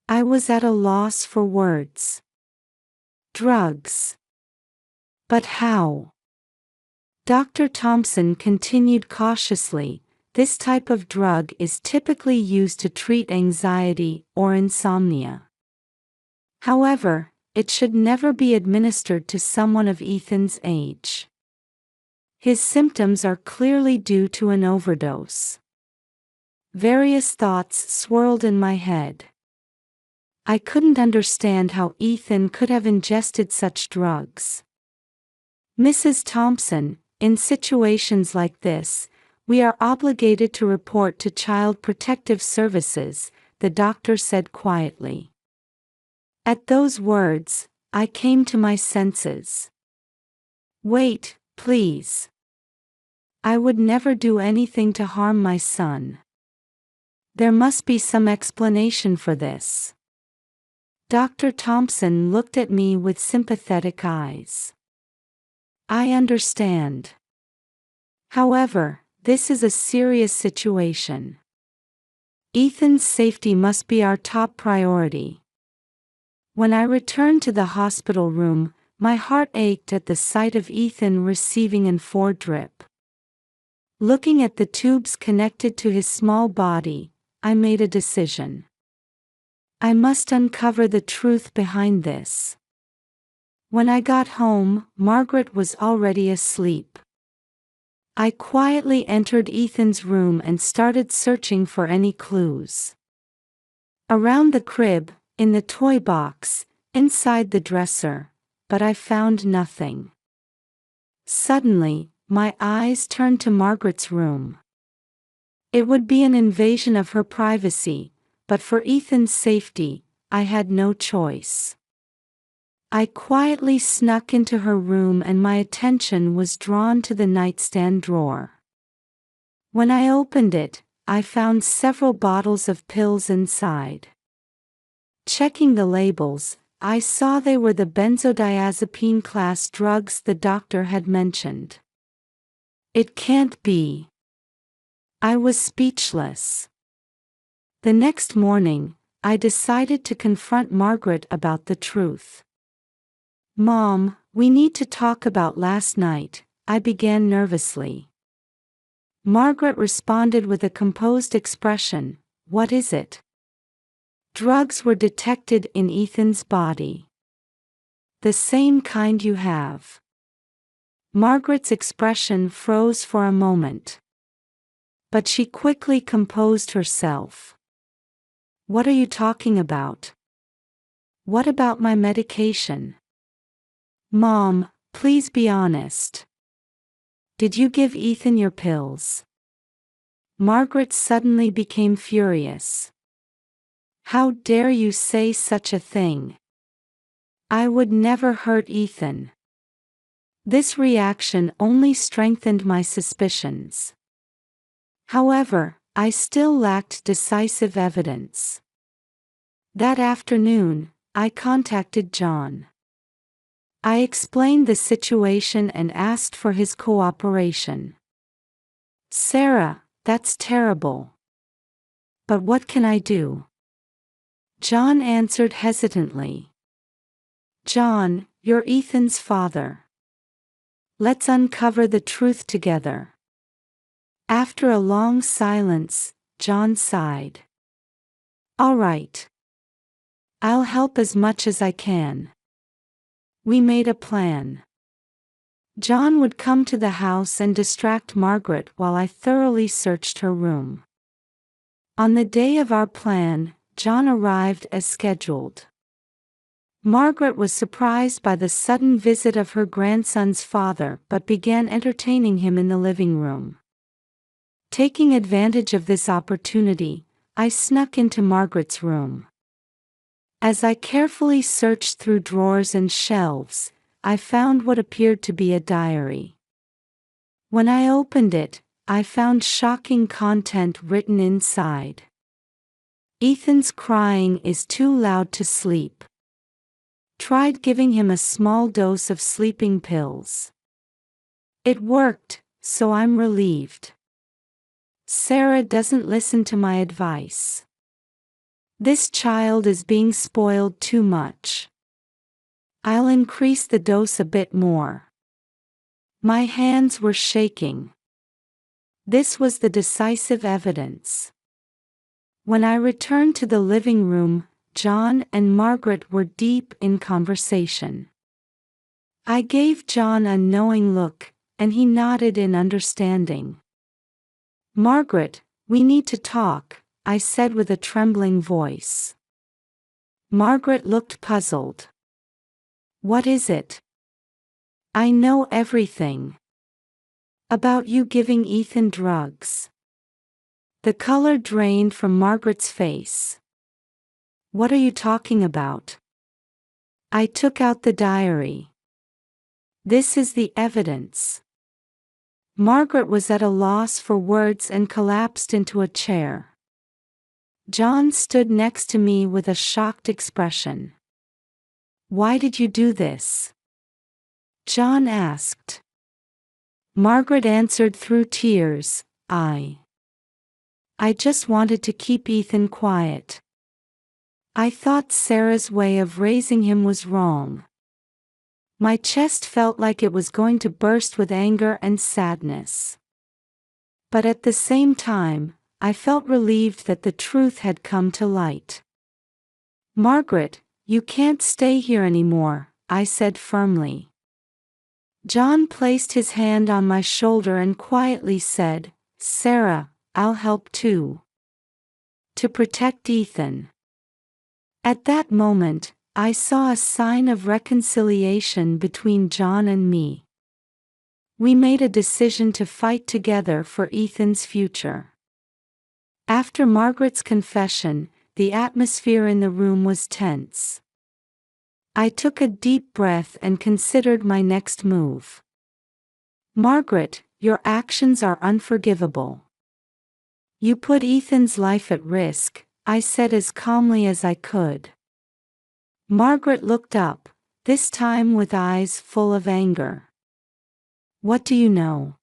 I was at a loss for words. Drugs. But how? Dr. Thompson continued cautiously, "This type of drug is typically used to treat anxiety or insomnia. However, it should never be administered to someone of Ethan's age. His symptoms are clearly due to an overdose." Various thoughts swirled in my head. I couldn't understand how Ethan could have ingested such drugs. "Mrs. Thompson, in situations like this, we are obligated to report to Child Protective Services," the doctor said quietly. At those words, I came to my senses. "Wait, please. I would never do anything to harm my son. There must be some explanation for this." Dr. Thompson looked at me with sympathetic eyes. "I understand. However, this is a serious situation. Ethan's safety must be our top priority." When I returned to the hospital room, my heart ached at the sight of Ethan receiving an IV drip. Looking at the tubes connected to his small body, I made a decision. I must uncover the truth behind this. When I got home, Margaret was already asleep. I quietly entered Ethan's room and started searching for any clues. Around the crib, in the toy box, inside the dresser, but I found nothing. Suddenly, my eyes turned to Margaret's room. It would be an invasion of her privacy, but for Ethan's safety, I had no choice. I quietly snuck into her room and my attention was drawn to the nightstand drawer. When I opened it, I found several bottles of pills inside. Checking the labels, I saw they were the benzodiazepine-class drugs the doctor had mentioned. It can't be. I was speechless. The next morning, I decided to confront Margaret about the truth. "Mom, we need to talk about last night," I began nervously. Margaret responded with a composed expression, "What is it?" "Drugs were detected in Ethan's body. The same kind you have." Margaret's expression froze for a moment. But she quickly composed herself. "What are you talking about? What about my medication? Mom, please be honest. Did you give Ethan your pills?" Margaret suddenly became furious. "How dare you say such a thing? I would never hurt Ethan." This reaction only strengthened my suspicions. However, I still lacked decisive evidence. That afternoon, I contacted John. I explained the situation and asked for his cooperation. "Sarah, that's terrible. But what can I do?" John answered hesitantly. "John, You're Ethan's father. Let's uncover the truth together. After a long silence, John sighed. All right. I'll help as much as I can. We made a plan. John would come to the house and distract Margaret while I thoroughly searched her room. On the day of our plan, John arrived as scheduled. Margaret was surprised by the sudden visit of her grandson's father but began entertaining him in the living room. Taking advantage of this opportunity, I snuck into Margaret's room. As I carefully searched through drawers and shelves, I found what appeared to be a diary. When I opened it, I found shocking content written inside. Ethan's crying is too loud to sleep. Tried giving him a small dose of sleeping pills. It worked, so I'm relieved. Sarah doesn't listen to my advice. This child is being spoiled too much. I'll increase the dose a bit more. My hands were shaking. This was the decisive evidence. When I returned to the living room, John and Margaret were deep in conversation. I gave John a knowing look, and he nodded in understanding. Margaret, we need to talk, I said with a trembling voice. Margaret looked puzzled. What is it? I know everything. About you giving Ethan drugs. The color drained from Margaret's face. What are you talking about? I took out the diary. This is the evidence. Margaret was at a loss for words and collapsed into a chair. John stood next to me with a shocked expression. Why did you do this? John asked. Margaret answered through tears, I just wanted to keep Ethan quiet. I thought Sarah's way of raising him was wrong. My chest felt like it was going to burst with anger and sadness. But at the same time, I felt relieved that the truth had come to light. Margaret, you can't stay here anymore, I said firmly. John placed his hand on my shoulder and quietly said, Sarah, I'll help too. To protect Ethan. At that moment, I saw a sign of reconciliation between John and me. We made a decision to fight together for Ethan's future. After Margaret's confession, the atmosphere in the room was tense. I took a deep breath and considered my next move. Margaret, your actions are unforgivable. You put Ethan's life at risk, I said as calmly as I could. Margaret looked up, this time with eyes full of anger. What do you know?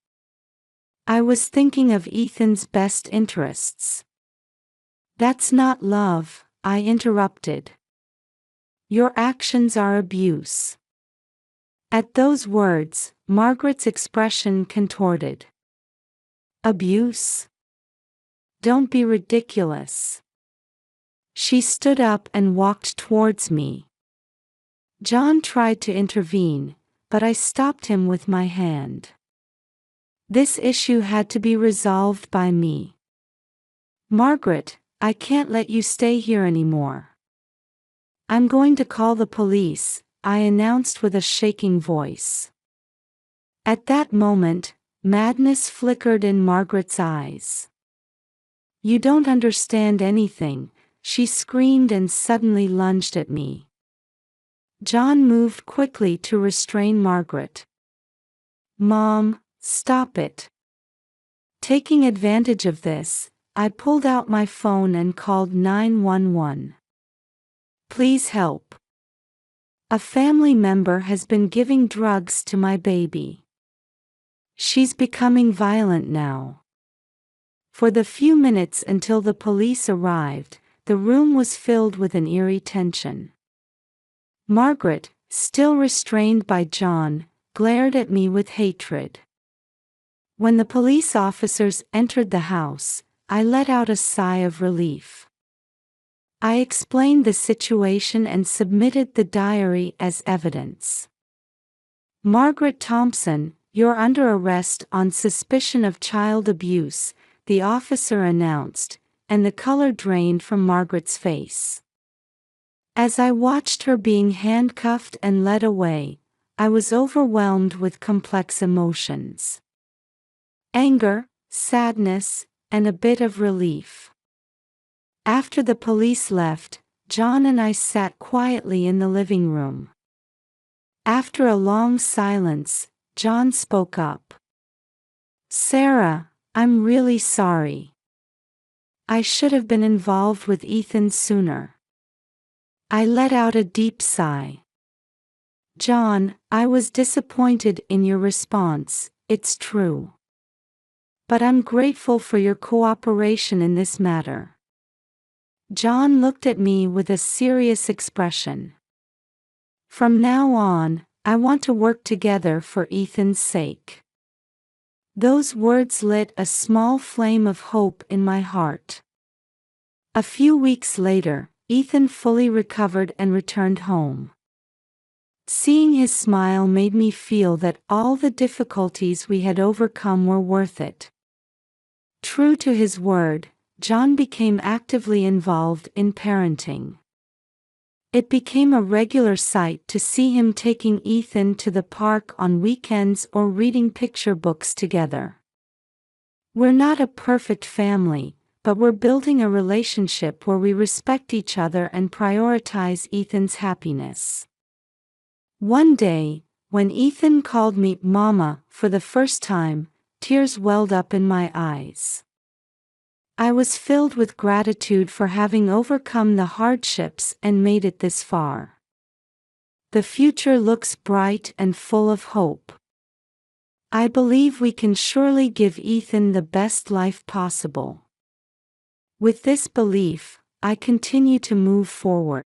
I was thinking of Ethan's best interests. That's not love, I interrupted. Your actions are abuse. At those words, Margaret's expression contorted. Abuse? Don't be ridiculous. She stood up and walked towards me. John tried to intervene, but I stopped him with my hand. This issue had to be resolved by me. Margaret, I can't let you stay here anymore. I'm going to call the police, I announced with a shaking voice. At that moment, madness flickered in Margaret's eyes. You don't understand anything, she screamed and suddenly lunged at me. John moved quickly to restrain Margaret. Mom, stop it. Taking advantage of this, I pulled out my phone and called 911. Please help. A family member has been giving drugs to my baby. She's becoming violent now. For the few minutes until the police arrived, the room was filled with an eerie tension. Margaret, still restrained by John, glared at me with hatred. When the police officers entered the house, I let out a sigh of relief. I explained the situation and submitted the diary as evidence. "Margaret Thompson, you're under arrest on suspicion of child abuse," the officer announced, and the color drained from Margaret's face. As I watched her being handcuffed and led away, I was overwhelmed with complex emotions. Anger, sadness, and a bit of relief. After the police left, John and I sat quietly in the living room. After a long silence, John spoke up. "Sarah, I'm really sorry. I should have been involved with Ethan sooner." I let out a deep sigh. "John, I was disappointed in your response, it's true. But I'm grateful for your cooperation in this matter." John looked at me with a serious expression. "From now on, I want to work together for Ethan's sake." Those words lit a small flame of hope in my heart. A few weeks later, Ethan fully recovered and returned home. Seeing his smile made me feel that all the difficulties we had overcome were worth it. True to his word, John became actively involved in parenting. It became a regular sight to see him taking Ethan to the park on weekends or reading picture books together. We're not a perfect family, but we're building a relationship where we respect each other and prioritize Ethan's happiness. One day, when Ethan called me Mama for the first time, tears welled up in my eyes. I was filled with gratitude for having overcome the hardships and made it this far. The future looks bright and full of hope. I believe we can surely give Ethan the best life possible. With this belief, I continue to move forward.